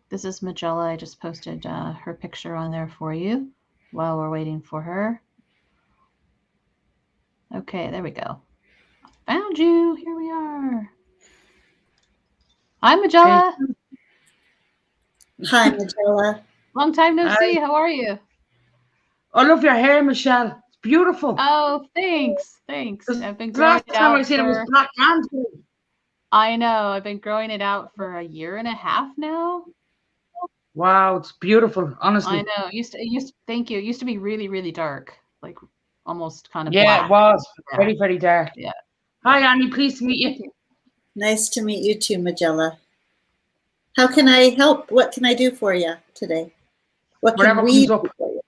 This is Magella. I just posted her picture on there for you while we're waiting for her. Okay, there we go. Found you. Here we are. Hi, Magella. Hi, Magella. Long time no see. How are you? I love your hair, Michelle. It's beautiful. Oh, thanks. Thanks. I've been growing last it time out I seen for... it was black and blue. I know. I've been growing it out for a year and a half now. Wow, it's beautiful. Honestly, I know. Thank you. It used to be really, really dark, like almost kind of black. It was very, very dark. Yeah. Hi, Annie. Pleased to meet you. Nice to meet you too, Magella. How can I help? What can I do for you today? What can we do for you?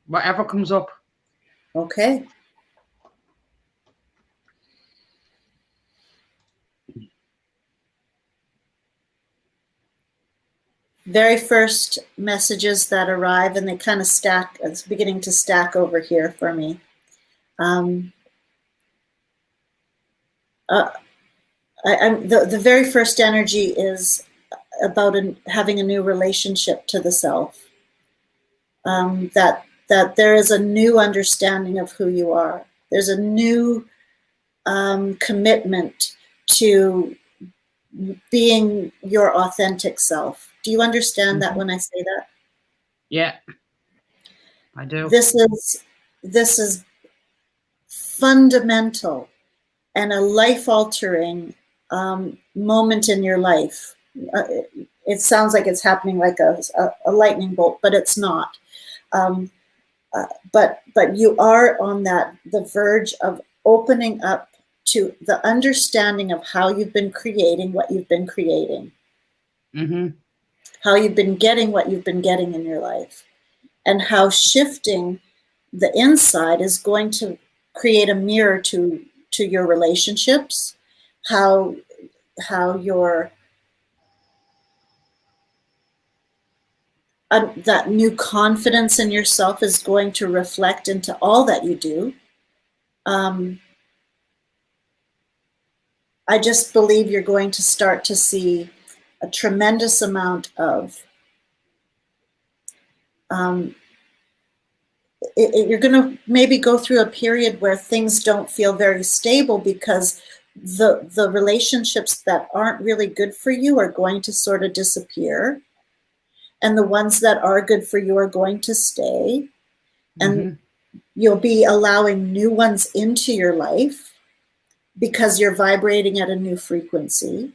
Whatever comes up. Okay. Very first messages that arrive, and they kind of stack. It's beginning to stack over here for me. The very first energy is about having a new relationship to the self. That there is a new understanding of who you are. There's a new commitment to being your authentic self. Do you understand that when I say that? Yeah, I do. This is fundamental and a life-altering moment in your life. It sounds like it's happening like a lightning bolt, but it's not. But you are on the verge of opening up to the understanding of how you've been creating what you've been creating. Mm-hmm. How you've been getting what you've been getting in your life, and how shifting the inside is going to create a mirror to your relationships, how your that new confidence in yourself is going to reflect into all that you do. I just believe you're going to start to see a tremendous amount of you're going to maybe go through a period where things don't feel very stable, because the relationships that aren't really good for you are going to sort of disappear, and the ones that are good for you are going to stay, and you'll be allowing new ones into your life because you're vibrating at a new frequency.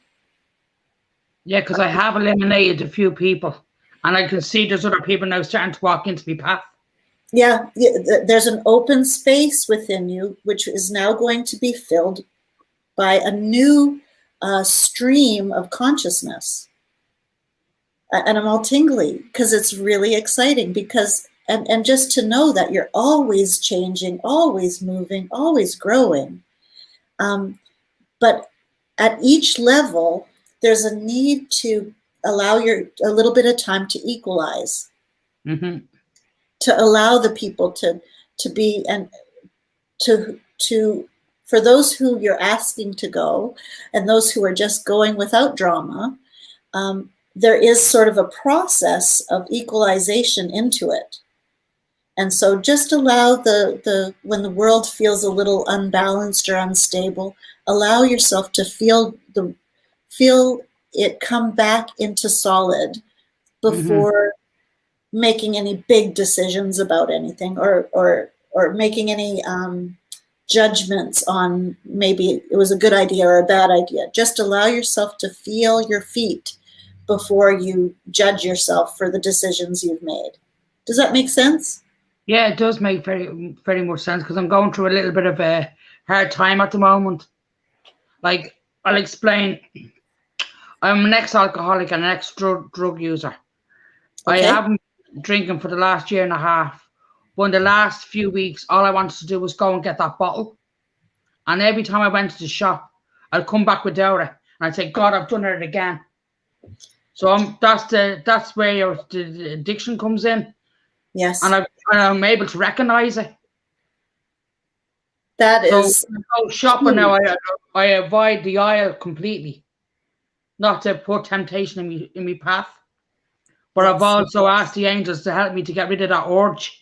Yeah, because I have eliminated a few people, and I can see there's other people now starting to walk into my path. Yeah, there's an open space within you, which is now going to be filled by a new stream of consciousness. and I'm all tingly because it's really exciting because, and just to know that you're always changing, always moving, always growing. But at each level, there's a need to allow a little bit of time to equalize, to allow the people to be, and to for those who you're asking to go and those who are just going without drama, there is sort of a process of equalization into it. And so just allow when the world feels a little unbalanced or unstable, allow yourself to feel it come back into solid before making any big decisions about anything or making any judgments on maybe it was a good idea or a bad idea. Just allow yourself to feel your feet before you judge yourself for the decisions you've made. Does that make sense? Yeah, it does make very, very much sense because I'm going through a little bit of a hard time at the moment. Like, I'll explain. I'm an ex-alcoholic and an ex-drug user. Okay. I haven't been drinking for the last year and a half. But in the last few weeks, all I wanted to do was go and get that bottle. And every time I went to the shop, I'd come back without it. And I'd say, God, I've done it again. So that's where the addiction comes in. Yes. And I'm able to recognize it. That is. So when I go shopping now, I avoid the aisle completely. Not to put temptation in my path. But I've also asked the angels to help me to get rid of that urge.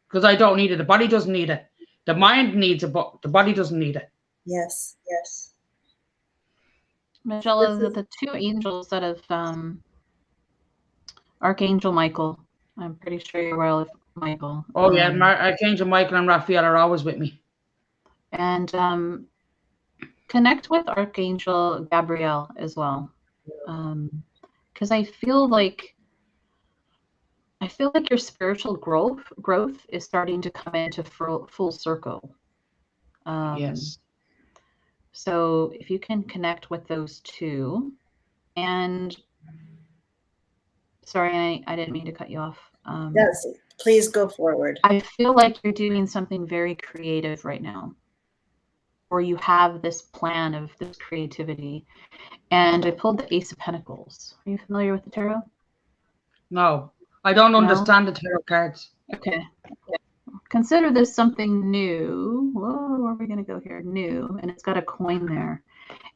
Because I don't need it. The body doesn't need it. The mind needs it, but the body doesn't need it. Yes, yes. Magella, the two angels that have Archangel Michael. I'm pretty sure you're aware of Michael. Oh yeah, Archangel Michael and Raphael are always with me. And connect with Archangel Gabriel as well, because I feel like your spiritual growth is starting to come into full circle. Yes. So if you can connect with those two, and sorry, I didn't mean to cut you off. Yes, please go forward. I feel like you're doing something very creative right now, or you have this plan of this creativity. And I pulled the Ace of Pentacles. Are you familiar with the tarot? No, I don't understand the tarot cards. Okay. Consider this something new. Whoa, where are we going to go here? New. And it's got a coin there.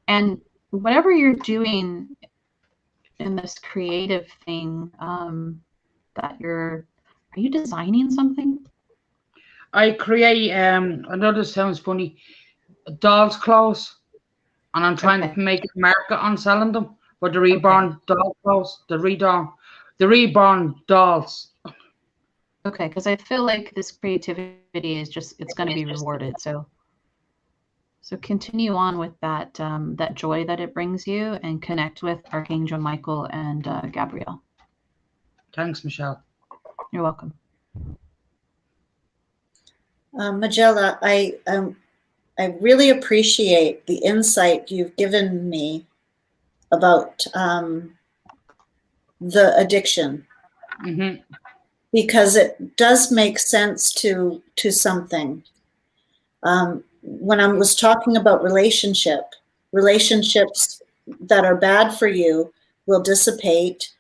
And whatever you're doing in this creative thing, are you designing something? I create, I know this sounds funny, doll's clothes. And I'm trying to make a market on selling them. But the reborn doll clothes, the reborn dolls. Okay, because I feel like this creativity is it's going to be rewarded. So continue on with that that joy that it brings you, and connect with Archangel Michael and Gabriel. Thanks, Michelle. You're welcome. Magella, I really appreciate the insight you've given me about the addiction. Because it does make sense to something. When I was talking about relationships that are bad for you will dissipate,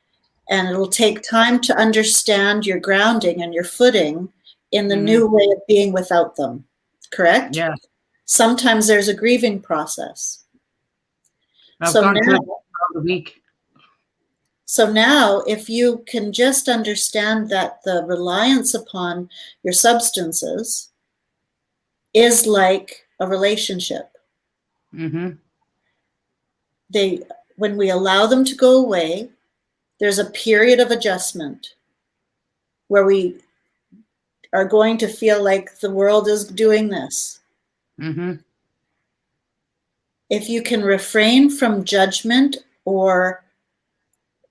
and it'll take time to understand your grounding and your footing in the new way of being without them. Correct? Yeah. Sometimes there's a grieving process. I've gone through the week. So now, if you can just understand that the reliance upon your substances is like a relationship. When we allow them to go away, there's a period of adjustment where we are going to feel like the world is doing this. If you can refrain from judgment or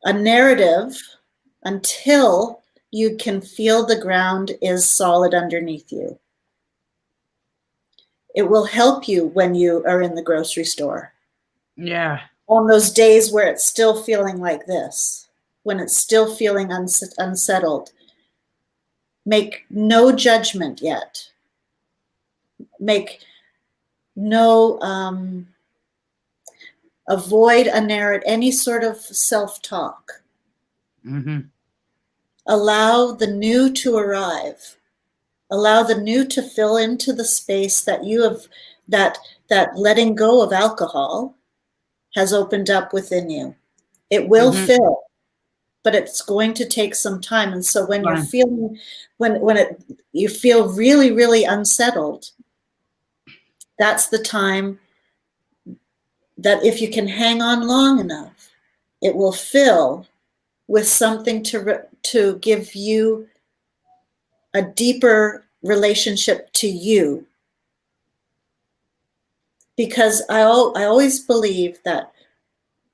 a narrative until you can feel the ground is solid underneath you. It will help you when you are in the grocery store. Yeah. On those days where it's still feeling like this. when it's still feeling unsettled. Make no judgment yet. Make no, avoid any sort of self-talk. Mm-hmm. Allow the new to arrive. Allow the new to fill into the space that you have, that letting go of alcohol has opened up within you. It will fill, but it's going to take some time. And so when you're feeling, you feel really, really unsettled, that's the time that if you can hang on long enough, it will fill with something to give you a deeper relationship to you. Because I always believe that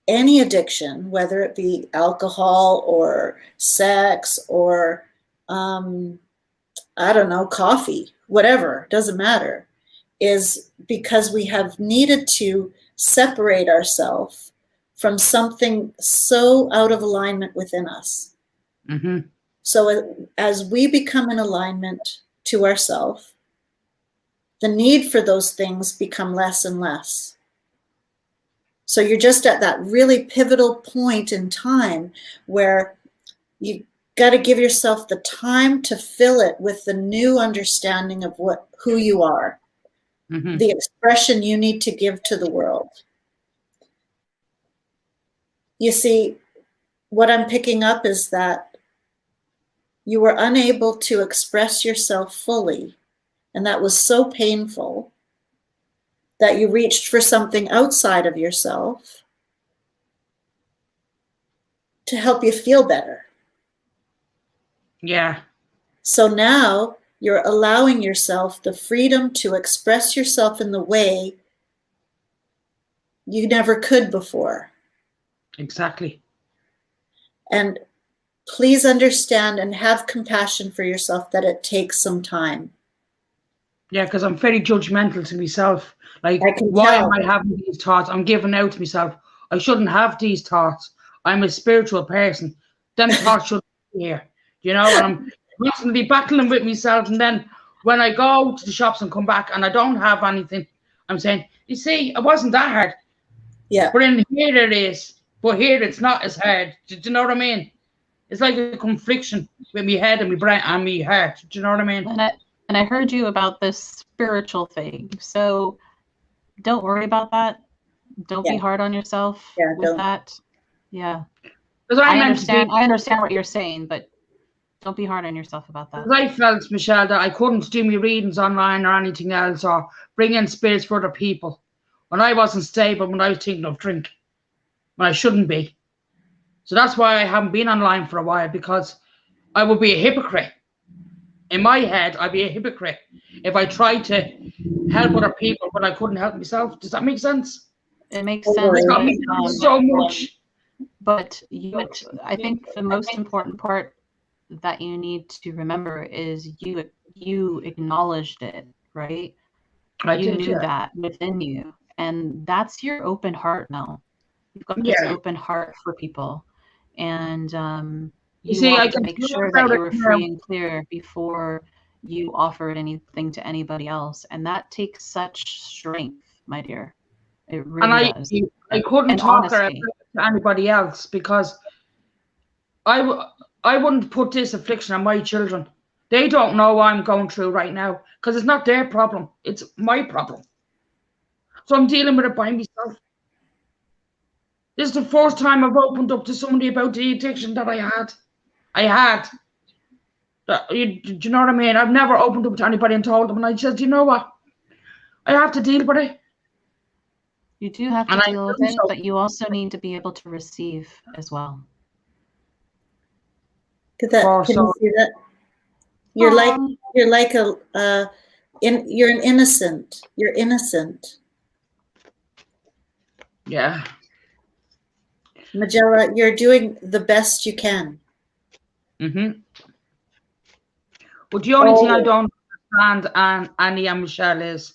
any addiction, whether it be alcohol or sex or, I don't know, coffee, whatever, doesn't matter, is because we have needed to separate ourselves from something so out of alignment within us. Mm-hmm. So as we become in alignment to ourselves, the need for those things become less and less. So you're just at that really pivotal point in time where you got to give yourself the time to fill it with the new understanding of who you are, the expression you need to give to the world. You see, what I'm picking up is that you were unable to express yourself fully, and that was so painful that you reached for something outside of yourself to help you feel better. Yeah. So now you're allowing yourself the freedom to express yourself in the way you never could before. Exactly. And please understand and have compassion for yourself that it takes some time. Yeah, because I'm very judgmental to myself. Like, why am I having these thoughts? I'm giving out to myself. I shouldn't have these thoughts. I'm a spiritual person. Them thoughts shouldn't be here. You know, and I'm constantly battling with myself. And then when I go to the shops and come back and I don't have anything, I'm saying, you see, it wasn't that hard. Yeah. But in here it is. But here it's not as hard. Do you know what I mean? It's like a confliction with my head and my brain and my heart. Do you know what I mean? And I heard you about this spiritual thing. So don't worry about that. Don't be hard on yourself with that. Yeah. Because I understand what you're saying, but don't be hard on yourself about that. I felt, Michelle, that I couldn't do my readings online or anything else or bring in spirits for other people when I wasn't stable, when I was thinking of drink, when I shouldn't be. So that's why I haven't been online for a while, because I would be a hypocrite. In my head, I'd be a hypocrite if I tried to help other people when I couldn't help myself. Does that make sense? It makes sense. It's got me so much. But I think the most important part that you need to remember is you acknowledged it, right? You knew that within you, and that's your open heart now. You've got this open heart for people, and you want to make sure that you were free and clear before you offered anything to anybody else, and that takes such strength, my dear. It really does. I couldn't talk to anybody else because I wouldn't put this affliction on my children. They don't know what I'm going through right now because it's not their problem. It's my problem. So I'm dealing with it by myself. This is the first time I've opened up to somebody about the addiction that I had. Do you know what I mean? I've never opened up to anybody and told them. And I said, you know what? I have to deal with it. You do have to deal with it, but you also need to be able to receive as well. Can you see that? You're an innocent. You're innocent. Yeah. Magella, you're doing the best you can. Mm-hmm. But the only thing I don't understand, Annie and Michelle, is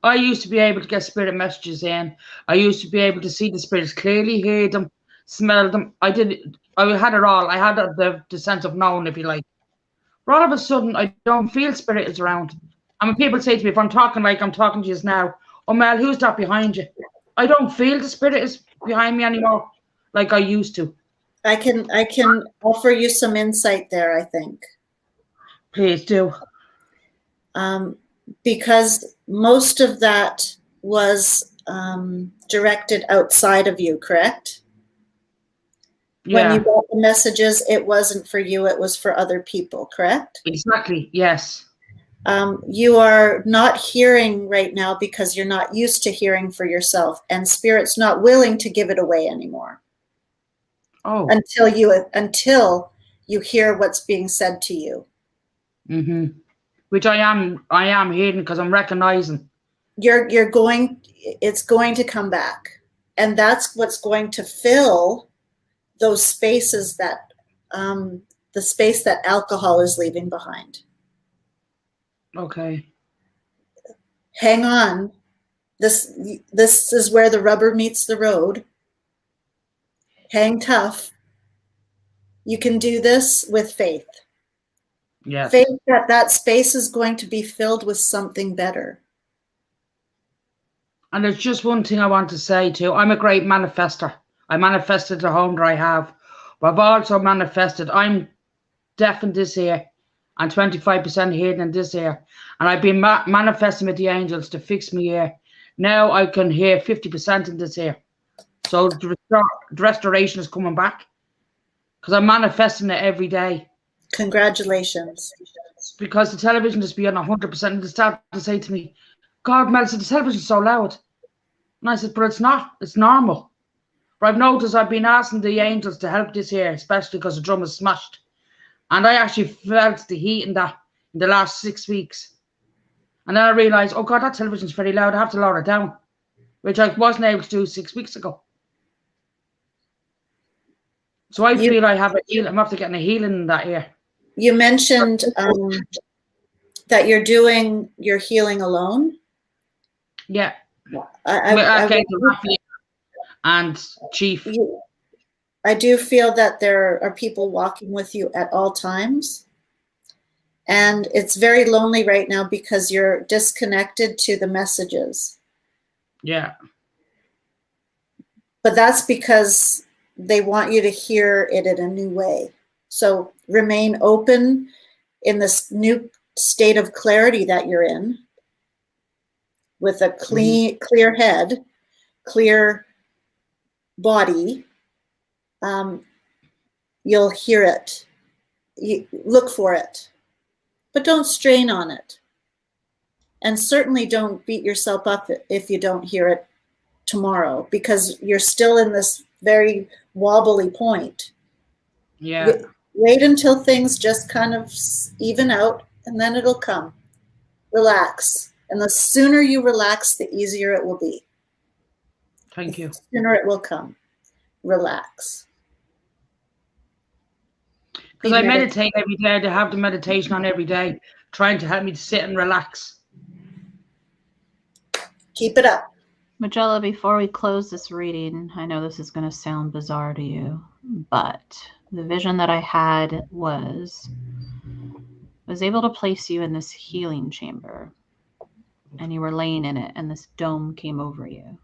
I used to be able to get spirit messages in. I used to be able to see the spirits clearly, hear them, smell them. I did I had it all. I had the sense of knowing, if you like. But all of a sudden, I don't feel spirits around. And when people say to me, if I'm talking like I'm talking to you now, oh Mel, who's that behind you? I don't feel the spirit is behind me anymore like I used to. I can offer you some insight there, I think. Please do. Because most of that was directed outside of you, correct? Yeah. When you got the messages, it wasn't for you, it was for other people, correct? Exactly, yes. You are not hearing right now because you're not used to hearing for yourself, and Spirit's not willing to give it away anymore. Oh. Until you hear what's being said to you. Mm-hmm. Which I am hearing because I'm recognizing. It's going to come back. And that's what's going to fill those spaces that the space that alcohol is leaving behind. Okay. Hang on. This is where the rubber meets the road. Hang tough. You can do this with faith. Yes. Faith that space is going to be filled with something better. And there's just one thing I want to say too. I'm a great manifester. I manifested the home that I have. But I've also manifested, I'm deaf in this ear and 25% hearing in this ear. And I've been manifesting with the angels to fix my ear. Now I can hear 50% in this ear. So the restoration is coming back. Because I'm manifesting it every day. Congratulations. Because the television is beyond 100%. And they start to say to me, God, Mel, said the television's so loud. And I said, but it's not. It's normal. But I've noticed I've been asking the angels to help this year, especially because the drum is smashed. And I actually felt the heat in that in the last 6 weeks. And then I realised, oh God, that television's very loud. I have to lower it down, which I wasn't able to do 6 weeks ago. So I feel I have a healing. I'm after getting a healing in that ear. You mentioned that you're doing your healing alone. Yeah. I and Chief. I do feel that there are people walking with you at all times. And it's very lonely right now because you're disconnected to the messages. Yeah. But that's because they want you to hear it in a new way. So remain open in this new state of clarity that you're in, with a clear head, clear body. You'll hear it. You look for it, but don't strain on it. And certainly don't beat yourself up if you don't hear it tomorrow, because you're still in this very wobbly point. Yeah. Wait until things just kind of even out, and then it'll come. Relax. And the sooner you relax, the easier it will be. Thank you. The sooner it will come. Relax. Because I meditate every day. To have the meditation on every day, trying to help me to sit and relax. Keep it up. Magella, before we close this reading, I know this is going to sound bizarre to you, but the vision that I had was able to place you in this healing chamber, and you were laying in it, and this dome came over you.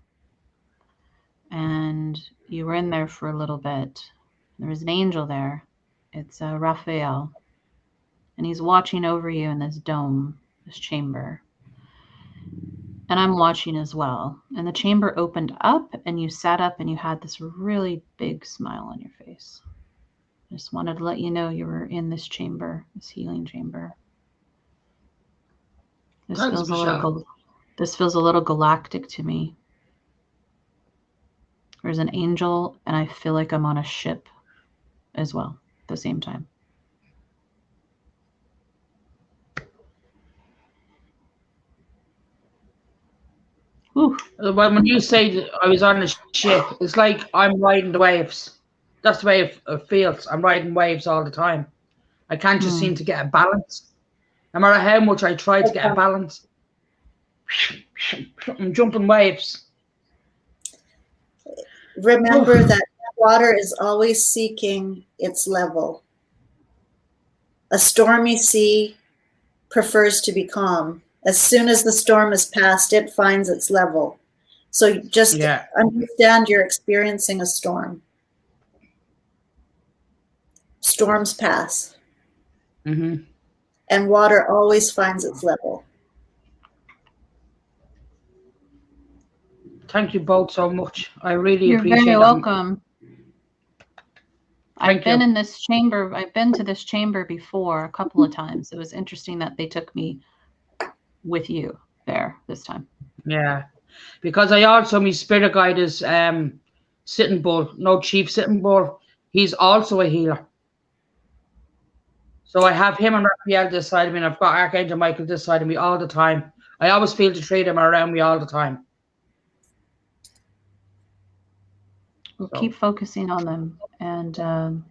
And you were in there for a little bit. There was an angel there. It's Raphael. And he's watching over you in this dome, this chamber. And I'm watching as well. And the chamber opened up, and you sat up, and you had this really big smile on your face. I just wanted to let you know you were in this chamber, this healing chamber. This feels a little galactic to me. There's an angel, and I feel like I'm on a ship as well at the same time. Ooh. When you say I was on a ship, it's like I'm riding the waves. That's the way it feels. I'm riding waves all the time. I can't just seem to get a balance. No matter how much I try to get a balance, I'm jumping waves. Remember that water is always seeking its level. A stormy sea prefers to be calm. As soon as the storm is past, it finds its level. So just understand you're experiencing a storm. Storms pass. Mm-hmm. And water always finds its level. Thank you both so much. I really You're appreciate it. very welcome. Thank I've been you. in this chamber. I've been to this chamber before a couple of times. It was interesting that they took me with you there this time. Yeah, because I also, my spirit guide is Sitting Bull, no Chief Sitting Bull. He's also a healer. So I have him and Raphael this side of me, and I've got Archangel Michael this side of me all the time. I always feel the three of them are around me all the time. We'll keep focusing on them, and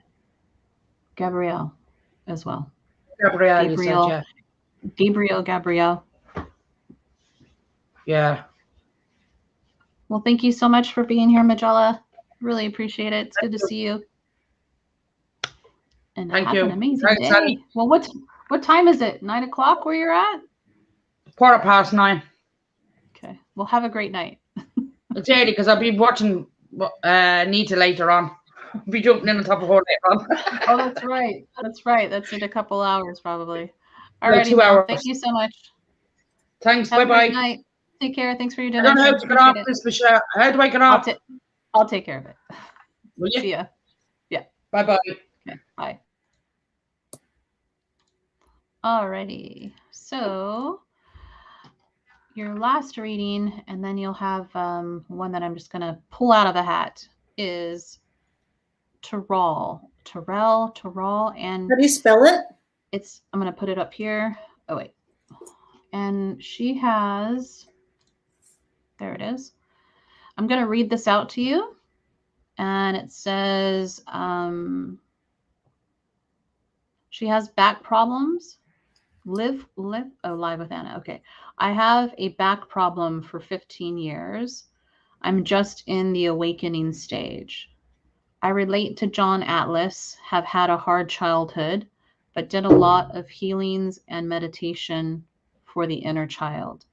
Gabrielle as well. Gabrielle, you said, yeah. Gabrielle. Yeah. Well, thank you so much for being here, Majella. Really appreciate it. It's good to see you. And have an amazing day. Sally. Well, what time is it? 9 o'clock where you're at? 9:15. Okay. Well, have a great night. It's early because I'll be watching Nita later on. I'll be jumping in on top of her later on. Oh, that's right. That's right. That's in a couple hours probably. All right, righty. 2 hours. Thank you so much. Thanks. Have bye-bye. a great night. Take care. Thanks for your dinner. I don't know how to get off this, Michelle. How do I get off? I'll take care of it. Will you? See ya. Yeah. Bye-bye. Okay. Bye. Alrighty. So your last reading, and then you'll have one that I'm just going to pull out of the hat, is Terrell. And how do you spell it? I'm going to put it up here. Oh, wait. And she has, there it is. I'm going to read this out to you. And it says she has back problems. Live with Anna. Okay. I have a back problem for 15 years. I'm just in the awakening stage. I relate to John Atlas, have had a hard childhood, but did a lot of healings and meditation for the inner child.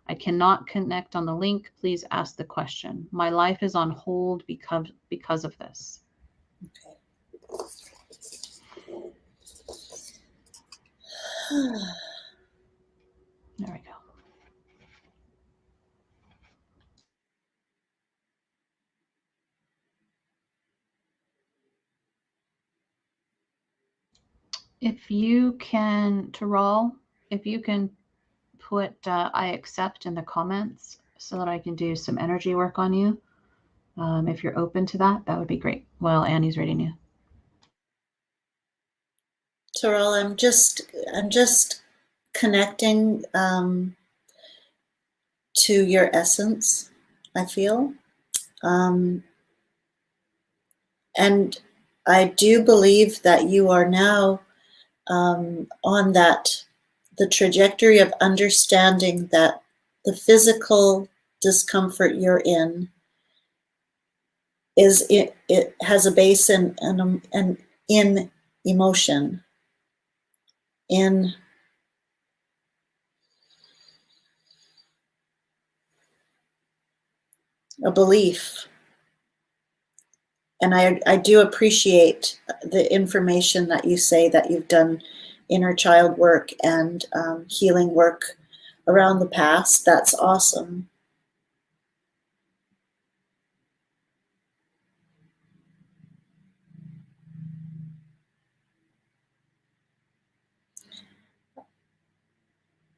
I cannot connect on the link. Please ask the question. My life is on hold because of this. There we go. If you can, Terrell, if you can put I accept in the comments so that I can do some energy work on you. If you're open to that, that would be great. While Annie's reading you. Terrell, I'm just connecting to your essence, I feel. And I do believe that you are now on the trajectory of understanding that the physical discomfort you're in it has a base in emotion, in a belief. And I do appreciate the information that you say that you've done inner child work and healing work around the past. That's awesome.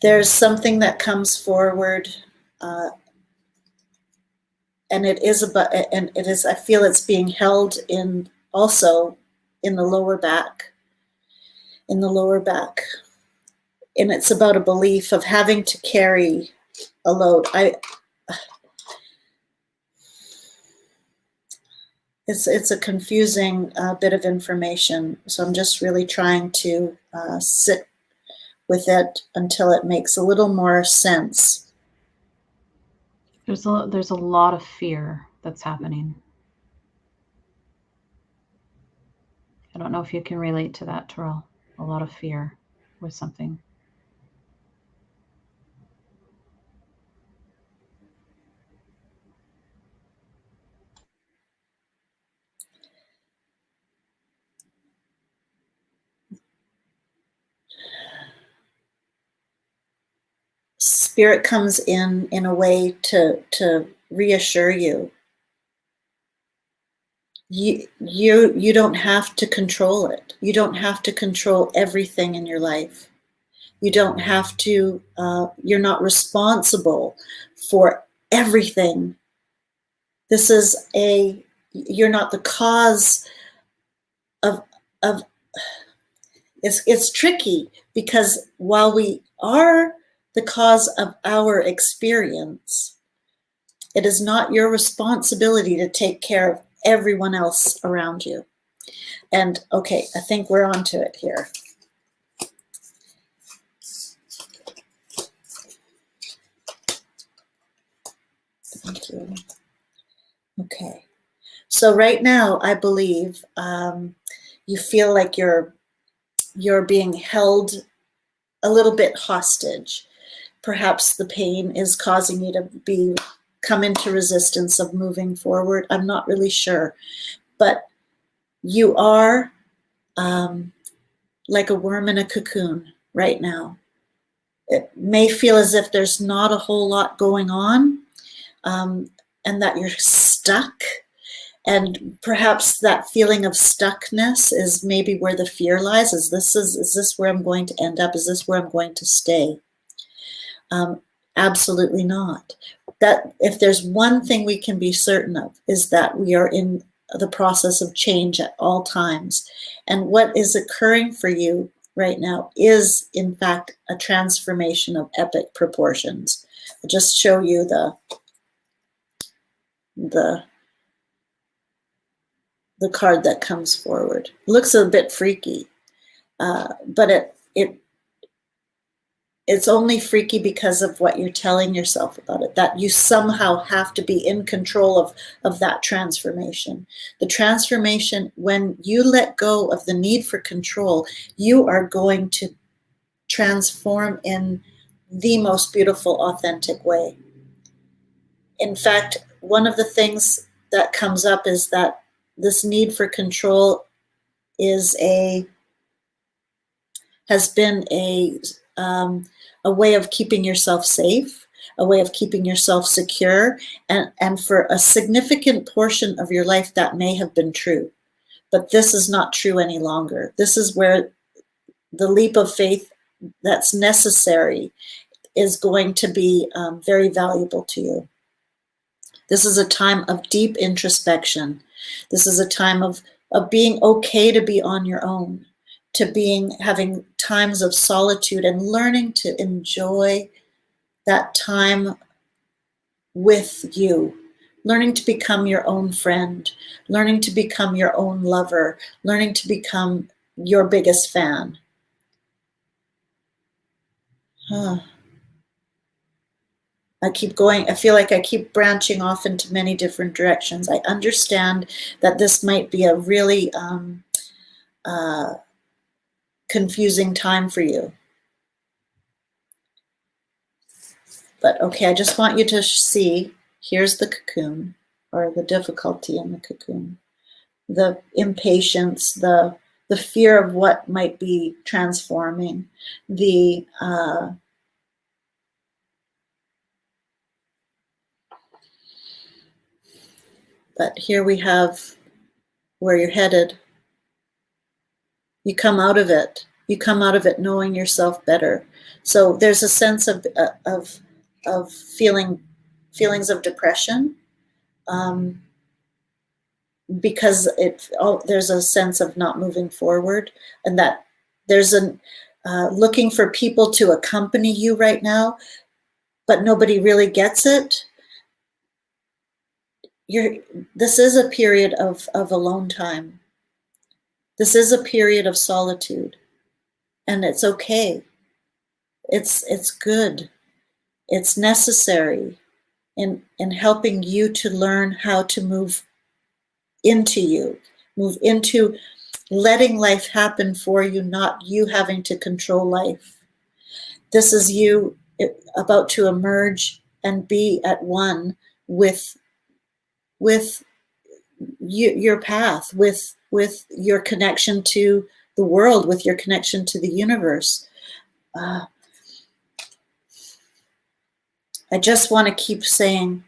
There's something that comes forward, and it is. I feel it's being held in also in the lower back. And it's about a belief of having to carry a load. It's a confusing bit of information, so I'm just really trying to sit with it until it makes a little more sense. There's a lot of fear that's happening. don't know if you can relate to that, Terrell. A lot of fear with something. Spirit comes in a way to reassure you. You don't have to control it. You don't have to control everything in your life. You don't have to, you're not responsible for everything. You're not the cause of, it's tricky because while we are the cause of our experience, it is not your responsibility to take care of everyone else around you. And okay, I think we're on to it here. Thank you. Okay. So right now, I believe you feel like you're being held a little bit hostage. Perhaps the pain is causing you to come into resistance of moving forward. I'm not really sure, but you are like a worm in a cocoon right now. It may feel as if there's not a whole lot going on, and that you're stuck. And perhaps that feeling of stuckness is maybe where the fear lies. Is this where I'm going to end up? Is this where I'm going to stay? Absolutely not. That if there's one thing we can be certain of is that we are in the process of change at all times. And what is occurring for you right now is, in fact, a transformation of epic proportions. I'll just show you the card that comes forward. It looks a bit freaky, but it's only freaky because of what you're telling yourself about it, that you somehow have to be in control of that transformation. The transformation, when you let go of the need for control, you are going to transform in the most beautiful, authentic way. In fact, one of the things that comes up is that this need for control has been a way of keeping yourself safe, a way of keeping yourself secure, and for a significant portion of your life that may have been true. But this is not true any longer. This is where the leap of faith that's necessary is going to be very valuable to you. This is a time of deep introspection. This is a time of being okay to be on your own, to having times of solitude and learning to enjoy that time with you, learning to become your own friend, learning to become your own lover, learning to become your biggest fan. I keep going. I feel like I keep branching off into many different directions. I understand that this might be a really confusing time for you. But okay, I just want you to see, here's the cocoon, or the difficulty in the cocoon, the impatience, the fear of what might be transforming, but here we have where you're headed. You come out of it. You come out of it knowing yourself better. So there's a sense of feelings of depression, because there's a sense of not moving forward, and that there's looking for people to accompany you right now, but nobody really gets it. This is a period of alone time. This is a period of solitude, and it's okay. It's good. It's necessary in helping you to learn how to move into you, move into letting life happen for you, not you having to control life. This is you about to emerge and be at one with your path, with your connection to the world, with your connection to the universe. I just want to keep saying,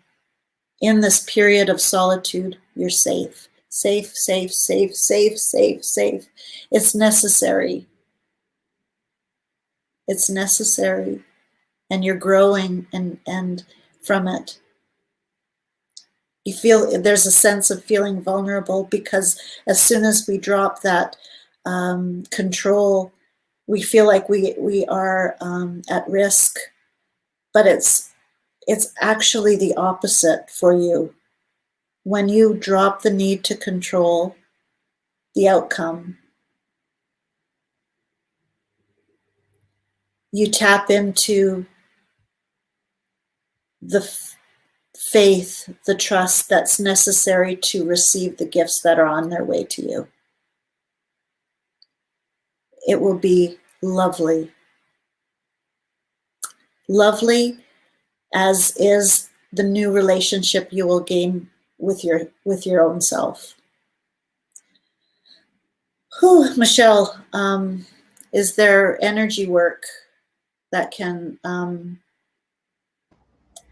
in this period of solitude, you're safe. Safe, safe, safe, safe, safe, safe. It's necessary. It's necessary. And you're growing and from it. You feel there's a sense of feeling vulnerable, because as soon as we drop that control, we feel like we are at risk. But it's actually the opposite for you. When you drop the need to control the outcome, you tap into the faith, the trust that's necessary to receive the gifts that are on their way to you. It will be lovely. Lovely, as is the new relationship you will gain with your own self. Whew, Michelle, is there energy work that can,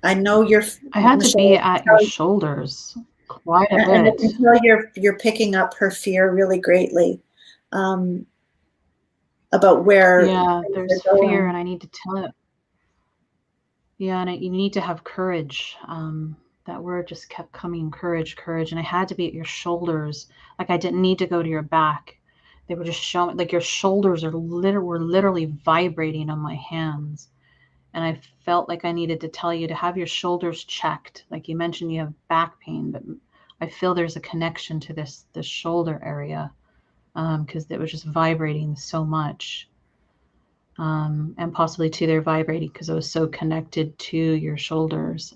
I know you're, I had Michelle, to be at your shoulders quite a and I bit. can tell you're picking up her fear really greatly, about where Yeah, things there's are fear, going. and I need to tell it. Yeah, and you need to have courage. That word just kept coming, courage, courage. And I had to be at your shoulders. Like, I didn't need to go to your back. They were just showing, like, your shoulders were literally vibrating on my hands. And I felt like I needed to tell you to have your shoulders checked. Like you mentioned, you have back pain, but I feel there's a connection to this shoulder area, because it was just vibrating so much. And possibly too, they're vibrating because it was so connected to your shoulders.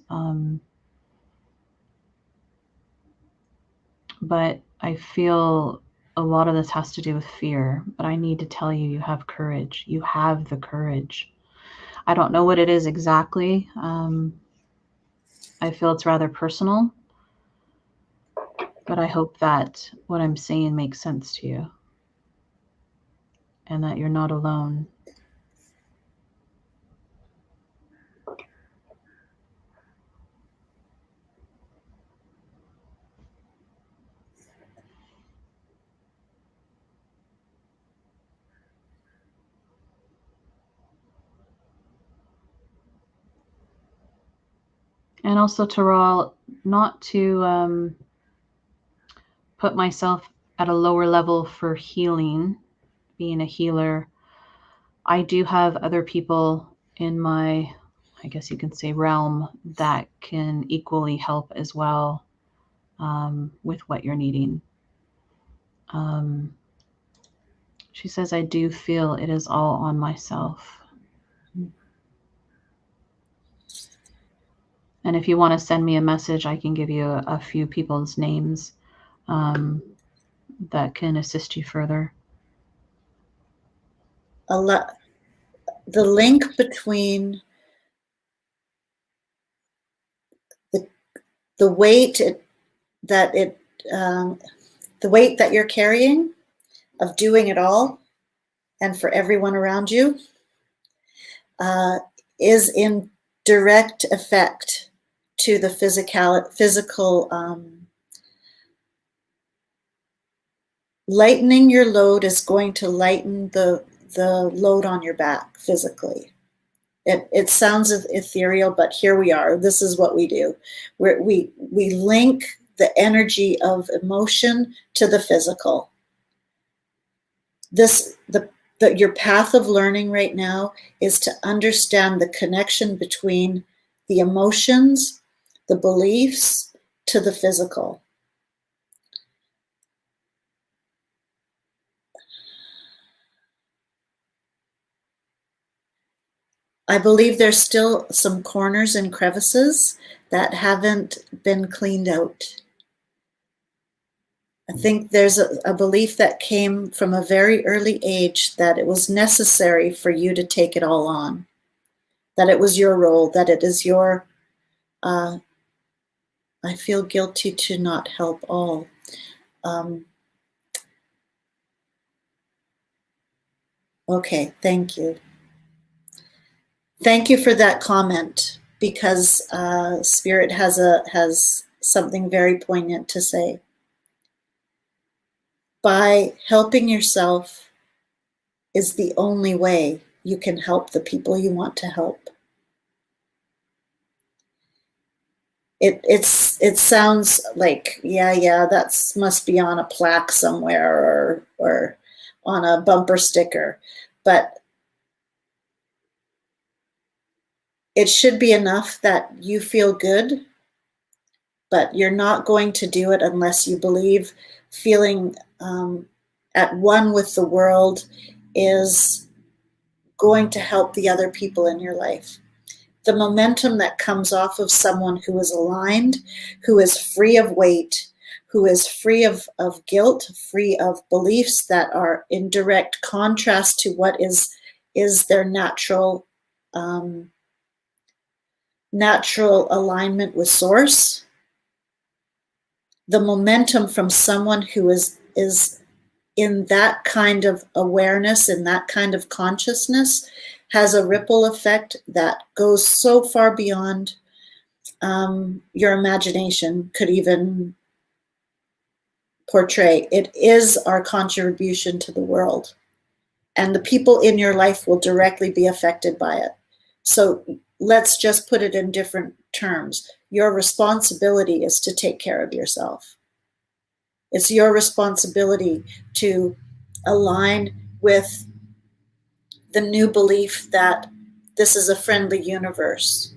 But I feel a lot of this has to do with fear. But I need to tell you, you have courage. You have the courage. I don't know what it is exactly. I feel it's rather personal. But I hope that what I'm saying makes sense to you, and that you're not alone. And also, Taral, not to put myself at a lower level for healing, being a healer. I do have other people in my, I guess you can say, realm that can equally help as well, with what you're needing. She says, I do feel it is all on myself. And if you want to send me a message, I can give you a few people's names that can assist you further. The link between the weight that you're carrying of doing it all and for everyone around you is in direct effect to the physical lightening your load is going to lighten the load on your back physically. It sounds ethereal, but here we are. This is what we do. We link the energy of emotion to the physical. Your path of learning right now is to understand the connection between the emotions, the beliefs, to the physical. I believe there's still some corners and crevices that haven't been cleaned out. I think there's a belief that came from a very early age that it was necessary for you to take it all on, that it was your role, that it is your, I feel guilty to not help all. Okay, thank you. Thank you for that comment, because Spirit has something very poignant to say. By helping yourself is the only way you can help the people you want to help. It sounds like, yeah, that must be on a plaque somewhere or on a bumper sticker, but it should be enough that you feel good, but you're not going to do it unless you believe feeling at one with the world is going to help the other people in your life. The momentum that comes off of someone who is aligned, who is free of weight, who is free of guilt, free of beliefs that are in direct contrast to what is their natural alignment with source. The momentum from someone who is in that kind of awareness, in that kind of consciousness, has a ripple effect that goes so far beyond your imagination could even portray. It is our contribution to the world, and the people in your life will directly be affected by it. So let's just put it in different terms. Your responsibility is to take care of yourself. It's your responsibility to align with the new belief that this is a friendly universe.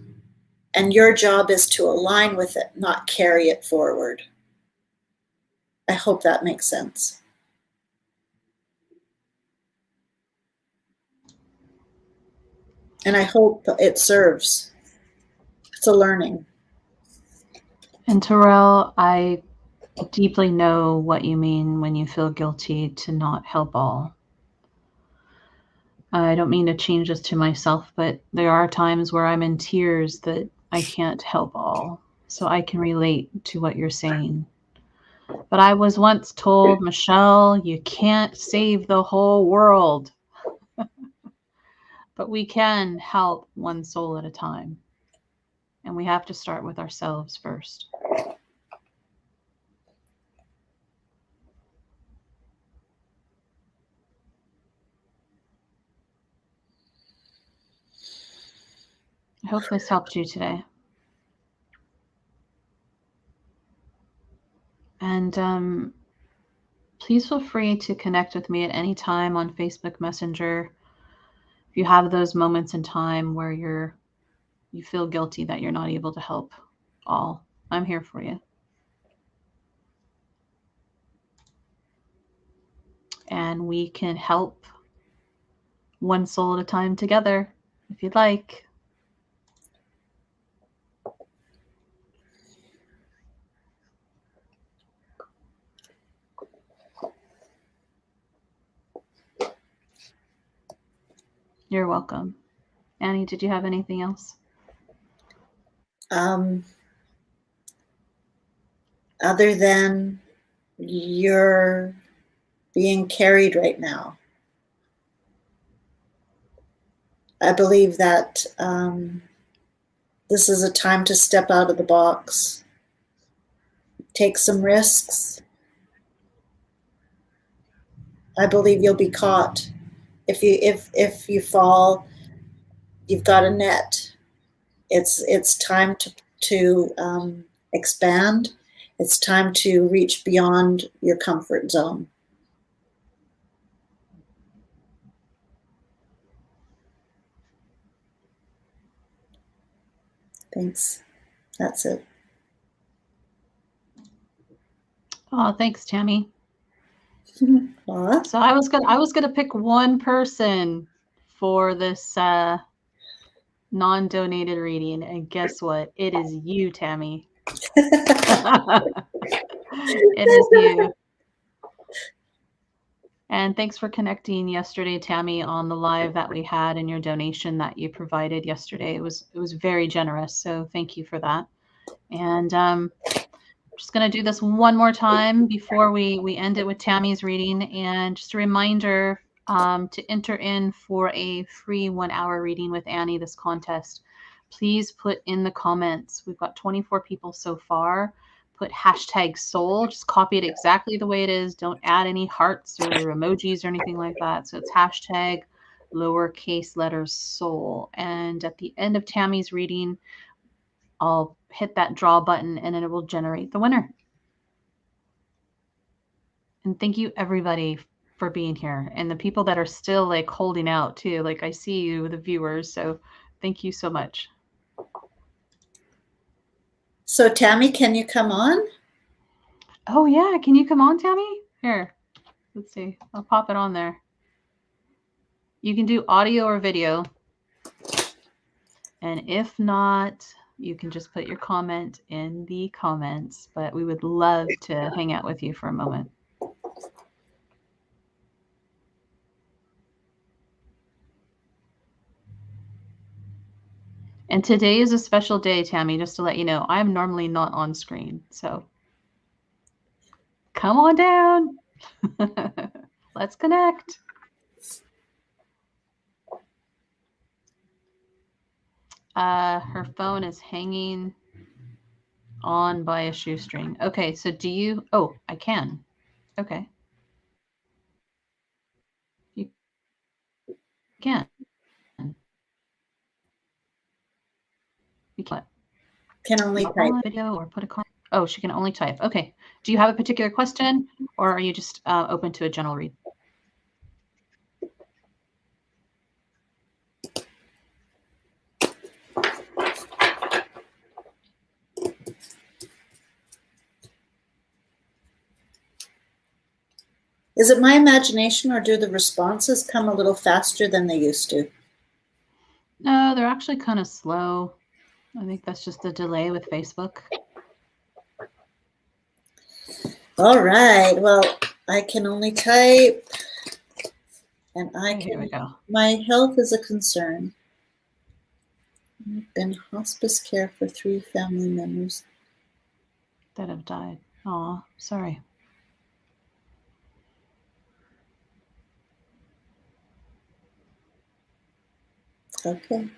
And your job is to align with it, not carry it forward. I hope that makes sense. And I hope it serves. It's a learning. And Terrell, I deeply know what you mean when you feel guilty to not help all. I don't mean to change this to myself, but there are times where I'm in tears that I can't help all. So I can relate to what you're saying. But I was once told, Michelle, you can't save the whole world. But we can help one soul at a time. And we have to start with ourselves first. I hope this helped you today. And please feel free to connect with me at any time on Facebook Messenger. If you have those moments in time where you feel guilty that you're not able to help all, I'm here for you. And we can help one soul at a time together, if you'd like. You're welcome. Annie, did you have anything else? Other than you're being carried right now. I believe that this is a time to step out of the box, take some risks. I believe you'll be caught. If you fall, you've got a net. It's time to expand. It's time to reach beyond your comfort zone. Thanks. That's it. Oh, thanks, Tammy. Aww. So I was gonna pick one person for this non-donated reading, and guess what? It is you, Tammy. It is you. And thanks for connecting yesterday, Tammy, on the live that we had and your donation that you provided yesterday. It was very generous. So thank you for that. And just going to do this one more time before we end it with Tammy's reading. And just a reminder to enter in for a free 1 hour reading with Annie this contest. Please put in the comments. We've got 24 people so far. Put #soul. Just copy it exactly the way it is. Don't add any hearts or emojis or anything like that. So it's #lowercase letters soul. And at the end of Tammy's reading, I'll hit that draw button and it will generate the winner. And thank you everybody for being here, and the people that are still like holding out too. Like I see you, the viewers. So thank you so much. So Tammy, can you come on? Oh yeah, can you come on, Tammy? Here, let's see. I'll pop it on there. You can do audio or video. And if not, you can just put your comment in the comments, but we would love to hang out with you for a moment. And today is a special day, Tammy, just to let you know. I'm normally not on screen, so come on down. Let's connect. Her phone is hanging on by a shoestring. Okay, so do you... Oh, I can. Okay. You can. You can. Can only type. Video or put a comment. Oh, she can only type. Okay. Do you have a particular question, or are you just open to a general read? Is it my imagination, or do the responses come a little faster than they used to? No, they're actually kind of slow. I think that's just a delay with Facebook. All right. Well, I can only type, and Here we go. My health is a concern. I've been hospice care for 3 family members that have died. Oh, sorry. Okay.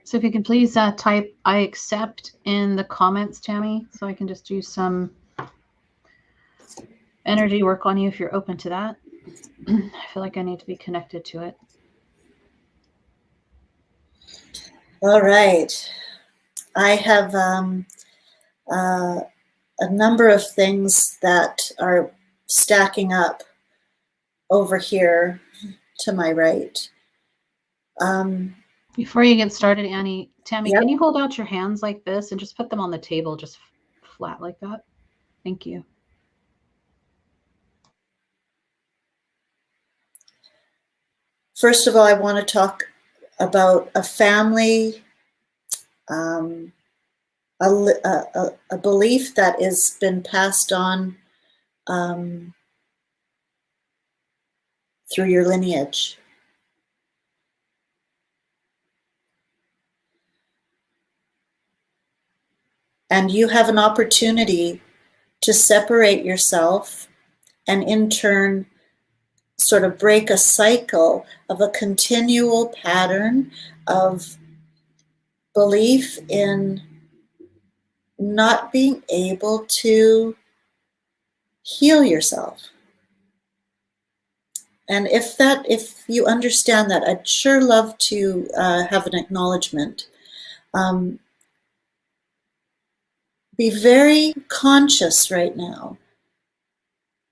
So if you can please type "I accept" in the comments, Tammy, so I can just do some energy work on you if you're open to that. I feel like I need to be connected to it. All right. I have a number of things that are stacking up over here to my right. Before you get started, Annie, Tammy, Yep. Can you hold out your hands like this and just put them on the table, just flat like that? Thank you. First of all, I want to talk about a family, a belief that has been passed on through your lineage. And you have an opportunity to separate yourself and in turn sort of break a cycle of a continual pattern of belief in not being able to heal yourself. And if you understand that, I'd sure love to have an acknowledgement. Be very conscious right now,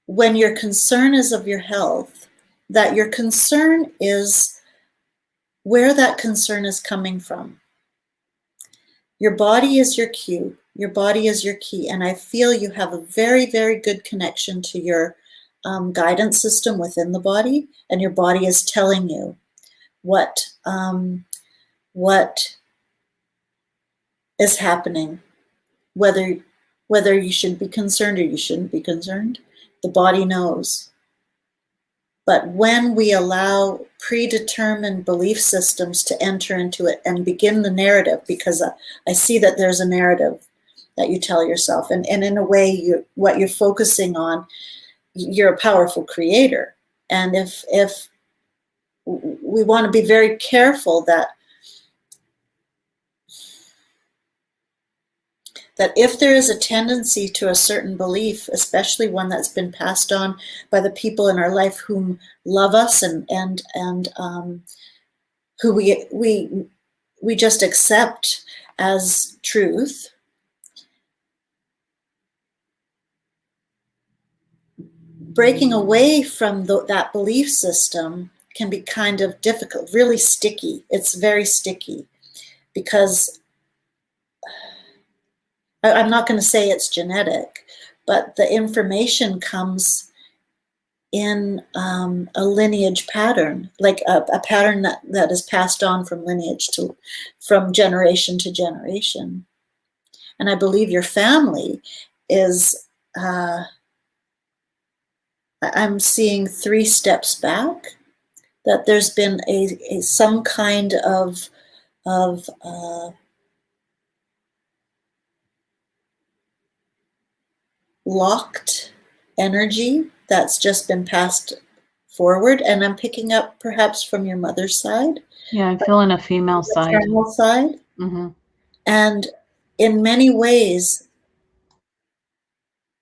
when your concern is of your health, that your concern is where that concern is coming from. Your body is your cue. Your body is your key. And I feel you have a very, very good connection to your guidance system within the body. And your body is telling you what is happening, whether whether you should be concerned or you shouldn't be concerned. The body knows. But when we allow predetermined belief systems to enter into it and begin the narrative, because I see that there's a narrative that you tell yourself, and in a way, what you're focusing on, you're a powerful creator. And if we want to be very careful that if there is a tendency to a certain belief, especially one that's been passed on by the people in our life whom love us and who we just accept as truth, breaking away from that belief system can be kind of difficult, really sticky. It's very sticky because I'm not going to say it's genetic, but the information comes in a lineage pattern, like a pattern that is passed on from lineage from generation to generation. And I believe your family is, I'm seeing 3 steps back, that there's been some kind of locked energy that's just been passed forward. And I'm picking up perhaps from your mother's side. Yeah, I'm feeling a female side. Maternal side. Mm-hmm. And in many ways,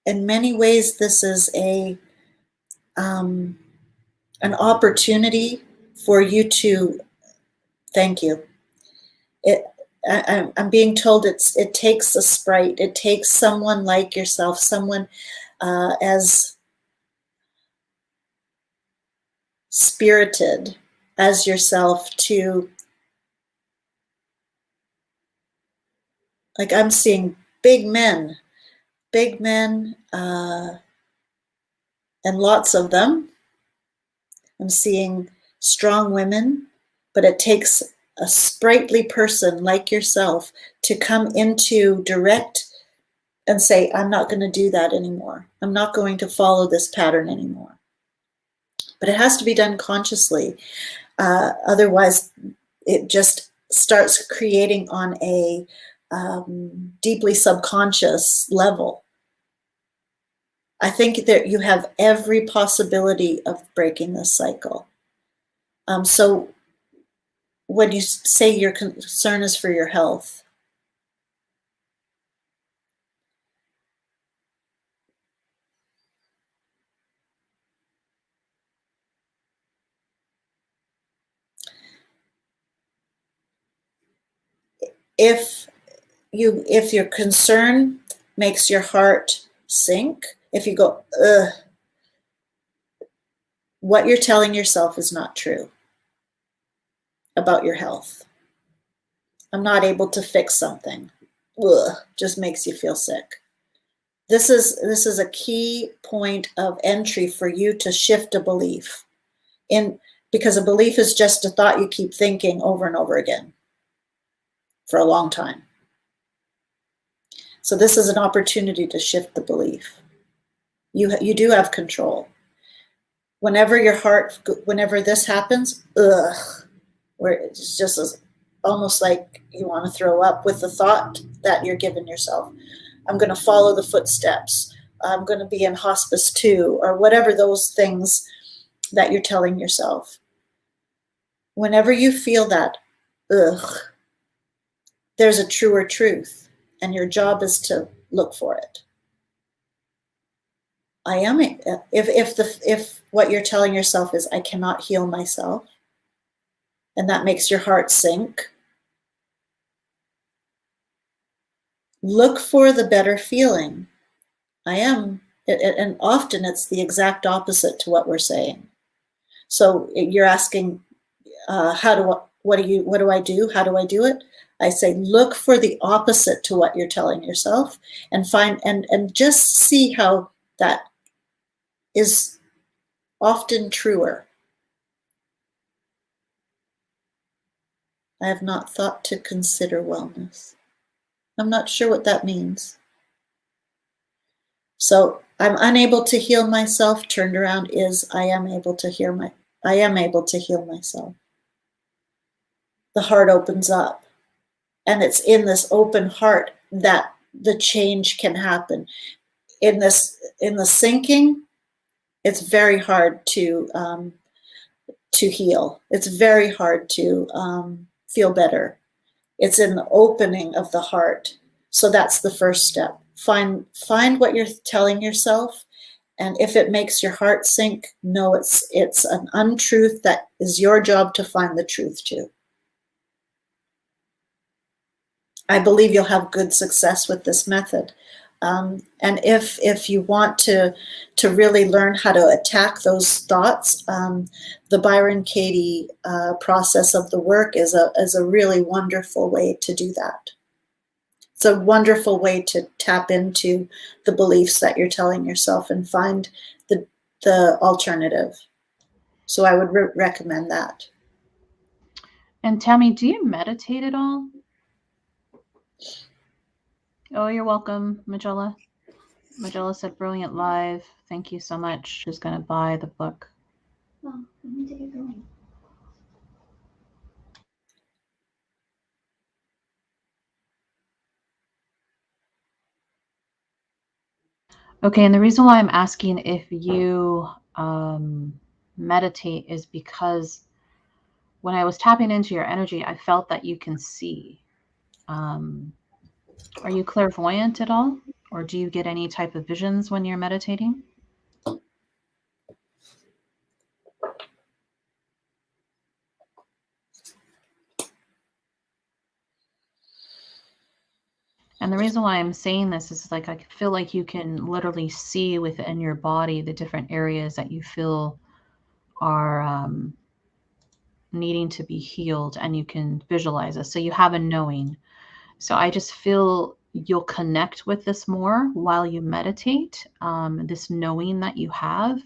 this is an opportunity for you to thank you. I'm being told it takes a sprite. It takes someone like yourself, someone as spirited as yourself to, like, I'm seeing big men, and lots of them. I'm seeing strong women, but it takes a sprightly person like yourself to come into direct and say, I'm not going to do that anymore. I'm not going to follow this pattern anymore. But it has to be done consciously. Otherwise, it just starts creating on a deeply subconscious level. I think that you have every possibility of breaking this cycle. So when you say your concern is for your health, if your concern makes your heart sink, if you go, ugh, what you're telling yourself is not true about your health. I'm not able to fix something. Ugh, just makes you feel sick. This is a key point of entry for you to shift a belief because a belief is just a thought you keep thinking over and over again for a long time. So this is an opportunity to shift the belief. You do have control. Whenever this happens, ugh, where it's just almost like you want to throw up with the thought that you're giving yourself. I'm going to follow the footsteps. I'm going to be in hospice too, or whatever those things that you're telling yourself. Whenever you feel that, ugh, there's a truer truth, and your job is to look for it. If what you're telling yourself is, I cannot heal myself, and that makes your heart sink, look for the better feeling. And often it's the exact opposite to what we're saying. So you're asking, what do I do? How do I do it? I say, look for the opposite to what you're telling yourself and find, and just see how that is often truer. I have not thought to consider wellness. I'm not sure what that means. So I'm unable to heal myself. Turned around is I am able to heal myself. The heart opens up, and it's in this open heart that the change can happen. In the sinking, it's very hard to heal. It's very hard to feel better. It's in the opening of the heart. So that's the first step. Find what you're telling yourself, and if it makes your heart sink, know it's an untruth that is your job to find the truth to. I believe you'll have good success with this method. And if you want to really learn how to attack those thoughts, the Byron Katie process of the work is a really wonderful way to do that. It's a wonderful way to tap into the beliefs that you're telling yourself and find the alternative. So I would recommend that. And Tammy, do you meditate at all? Oh, you're welcome, Magella. Magella said, brilliant live. Thank you so much. She's going to buy the book. Well, we need to get going. Okay, and the reason why I'm asking if you meditate is because when I was tapping into your energy, I felt that you can see. Are you clairvoyant at all? Or do you get any type of visions when you're meditating? And the reason why I'm saying this is like I feel like you can literally see within your body the different areas that you feel are needing to be healed, and you can visualize it. So you have a knowing. So I just feel you'll connect with this more while you meditate, this knowing that you have,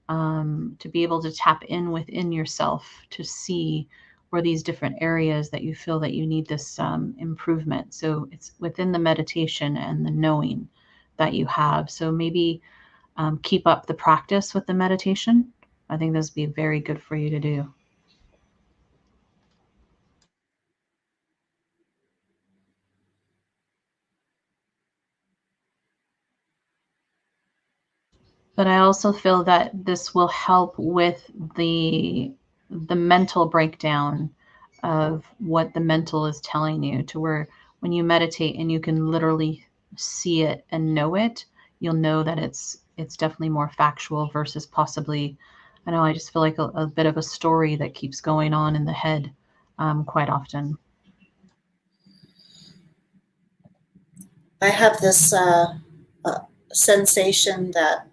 to be able to tap in within yourself to see where these different areas that you feel that you need this improvement. So it's within the meditation and the knowing that you have. So maybe keep up the practice with the meditation. I think this would be very good for you to do. But I also feel that this will help with the mental breakdown of what the mental is telling you, to where when you meditate and you can literally see it and know it, you'll know that it's definitely more factual versus possibly, I know, I just feel like a bit of a story that keeps going on in the head quite often. I have this sensation that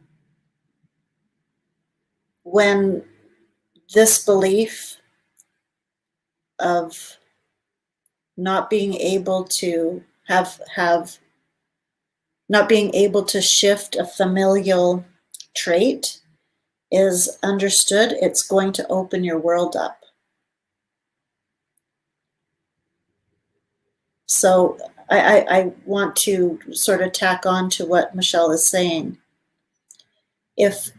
when this belief of not being able to not being able to shift a familial trait is understood, it's going to open your world up. So I want to sort of tack on to what Michelle is saying. If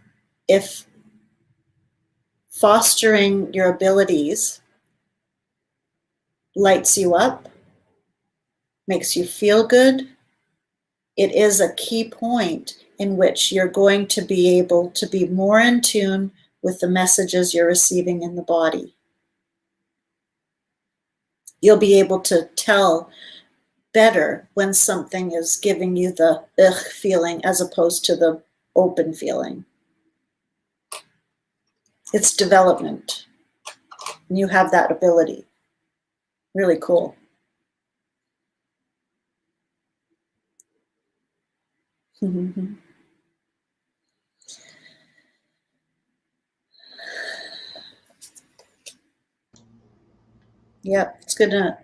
fostering your abilities lights you up, makes you feel good, it is a key point in which you're going to be able to be more in tune with the messages you're receiving in the body. You'll be able to tell better when something is giving you the ugh feeling as opposed to the open feeling. It's development. And you have that ability. Really cool. Yep, it's going to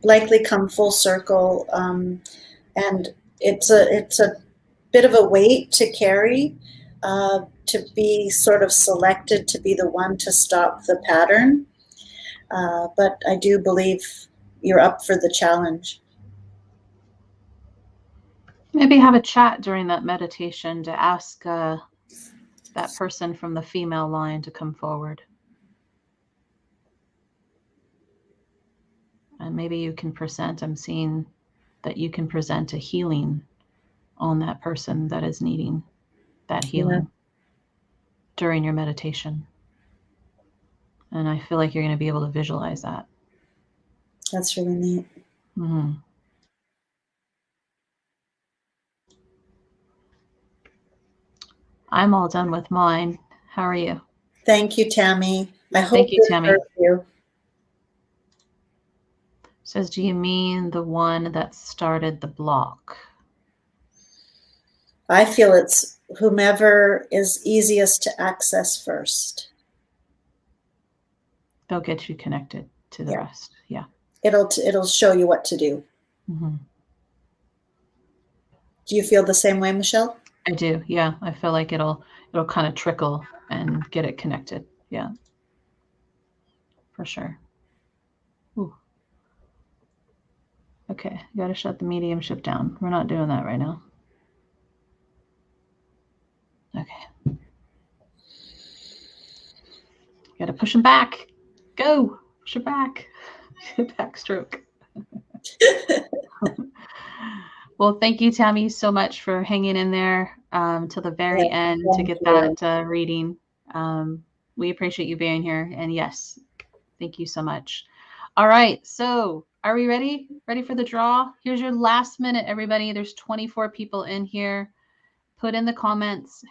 likely come full circle, and it's a bit of a weight to carry, to be sort of selected to be the one to stop the pattern, but I do believe you're up for the challenge. Maybe have a chat during that meditation to ask that person from the female line to come forward. And maybe you can present, I'm seeing that you can present a healing on that person that is needing that healing during your meditation. And I feel like you're going to be able to visualize that. That's really neat. Mm-hmm. I'm all done with mine. How are you? Thank you, Tammy. I hope Thank you, this Tammy. hurt you. Says, do you mean the one that started the block? I feel it's whomever is easiest to access first. They'll get you connected to the rest. Yeah. It'll show you what to do. Mm-hmm. Do you feel the same way, Michelle? I do. Yeah. I feel like it'll kind of trickle and get it connected. Yeah. For sure. Ooh. Okay. You got to shut the mediumship down. We're not doing that right now. Okay. Got to push him back. Go. Push it back. Backstroke. Well, thank you, Tammy, so much for hanging in there till the very end to get that reading. We appreciate you being here. And yes, thank you so much. All right. So are we ready? Ready for the draw? Here's your last minute, everybody. There's 24 people in here. Put in the comments,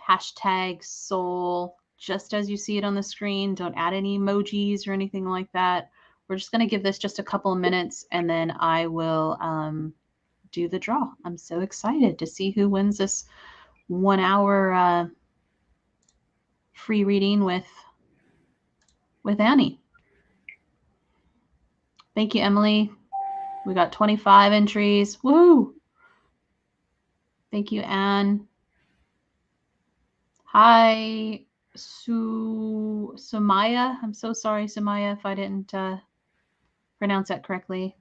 #soul, just as you see it on the screen. Don't add any emojis or anything like that. We're just going to give this just a couple of minutes, and then I will do the draw. I'm so excited to see who wins this 1 hour free reading with Annie. Thank you, Emily. We got 25 entries. Woo! Thank you, Anne. Hi, Sumaya. I'm so sorry, Sumaya, if I didn't pronounce that correctly.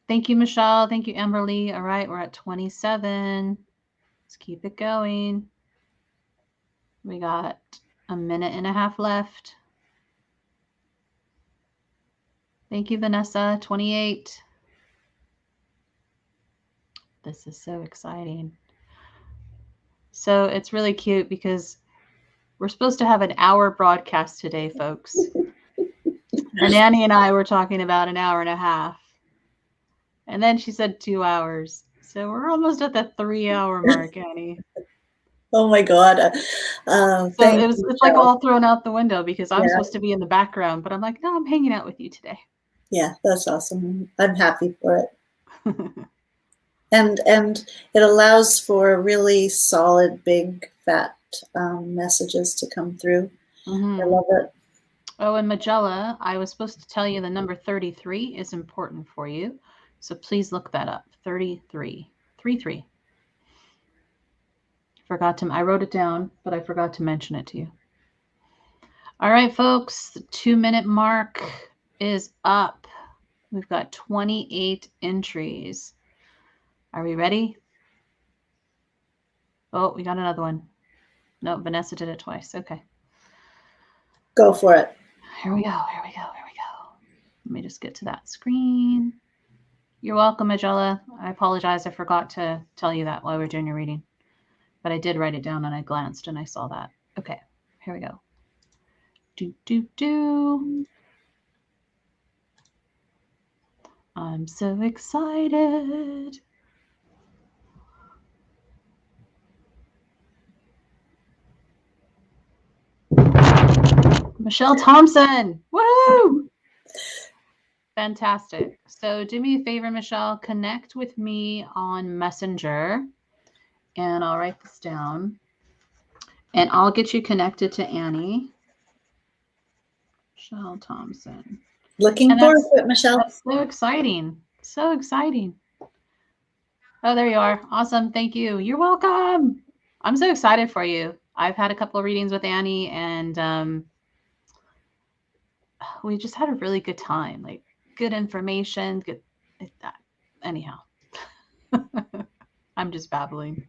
Thank you, Michelle. Thank you, Amberly. All right, we're at 27. Let's keep it going. We got a minute and a half left. Thank you, Vanessa. 28. This is so exciting. So it's really cute because we're supposed to have an hour broadcast today, folks. And Annie and I were talking about an hour and a half. And then she said 2 hours. So we're almost at the 3-hour mark, Annie. Oh my God. So it's like all thrown out the window because I'm supposed to be in the background, but I'm like, no, I'm hanging out with you today. Yeah, that's awesome. I'm happy for it. And it allows for really solid, big, fat messages to come through. Mm-hmm. I love it. Oh, and Magella, I was supposed to tell you the number 33 is important for you. So please look that up. 33. 33. I wrote it down, but I forgot to mention it to you. All right, folks, the 2-minute mark is up. We've got 28 entries. Are we ready? Oh, we got another one. No, Vanessa did it twice. Okay. Go for it. Here we go. Let me just get to that screen. You're welcome, Magella. I apologize. I forgot to tell you that while we were doing your reading. But I did write it down and I glanced and I saw that. Okay, here we go. I'm so excited. Michelle Thompson. Woo! Fantastic. So do me a favor, Michelle, connect with me on Messenger and I'll write this down and I'll get you connected to Annie. Michelle Thompson. Looking forward to it, Michelle. That's so exciting. So exciting. Oh, there you are. Awesome. Thank you. You're welcome. I'm so excited for you. I've had a couple of readings with Annie and we just had a really good time. Like good information, good anyhow. I'm just babbling.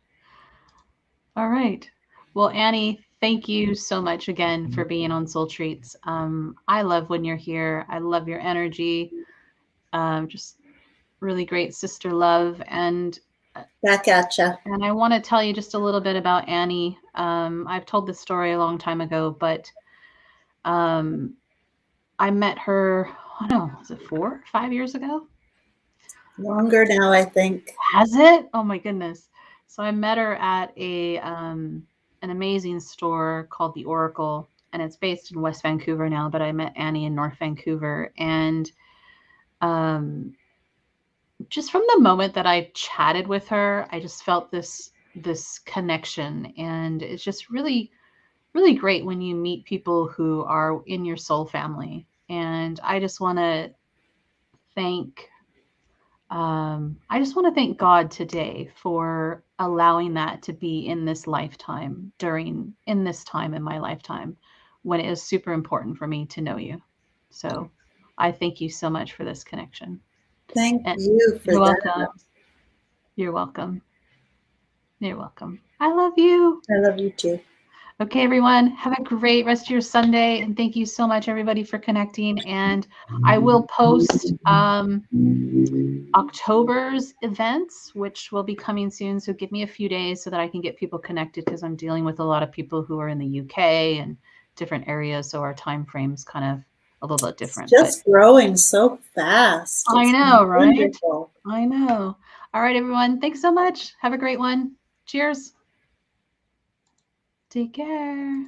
All right. Well, Annie, thank you so much again for being on Soul Treats. I love when you're here. I love your energy. Just really great sister love. And Back at ya. I want to tell you just a little bit about Annie. I've told this story a long time ago, but I met her, I don't know, was it 4 or 5 years ago? Longer now, I think. Has it? Oh my goodness. So I met her at an amazing store called The Oracle, and it's based in West Vancouver now, but I met Annie in North Vancouver. And just from the moment that I chatted with her, I just felt this connection. And it's just really, really great when you meet people who are in your soul family. And I just want to thank God today for allowing that to be in this lifetime, in this time in my lifetime, when it is super important for me to know you. So I thank you so much for this connection. Thank And you for you're that. welcome. You're welcome. You're welcome. I love you. I love you too. Okay, everyone, have a great rest of your Sunday. And thank you so much, everybody, for connecting. And I will post October's events, which will be coming soon. So give me a few days so that I can get people connected, because I'm dealing with a lot of people who are in the UK and different areas. So our time frame's kind of a little bit different. It's just growing so fast. I It's know, right? wonderful. I know. All right, everyone. Thanks so much. Have a great one. Cheers. Take care.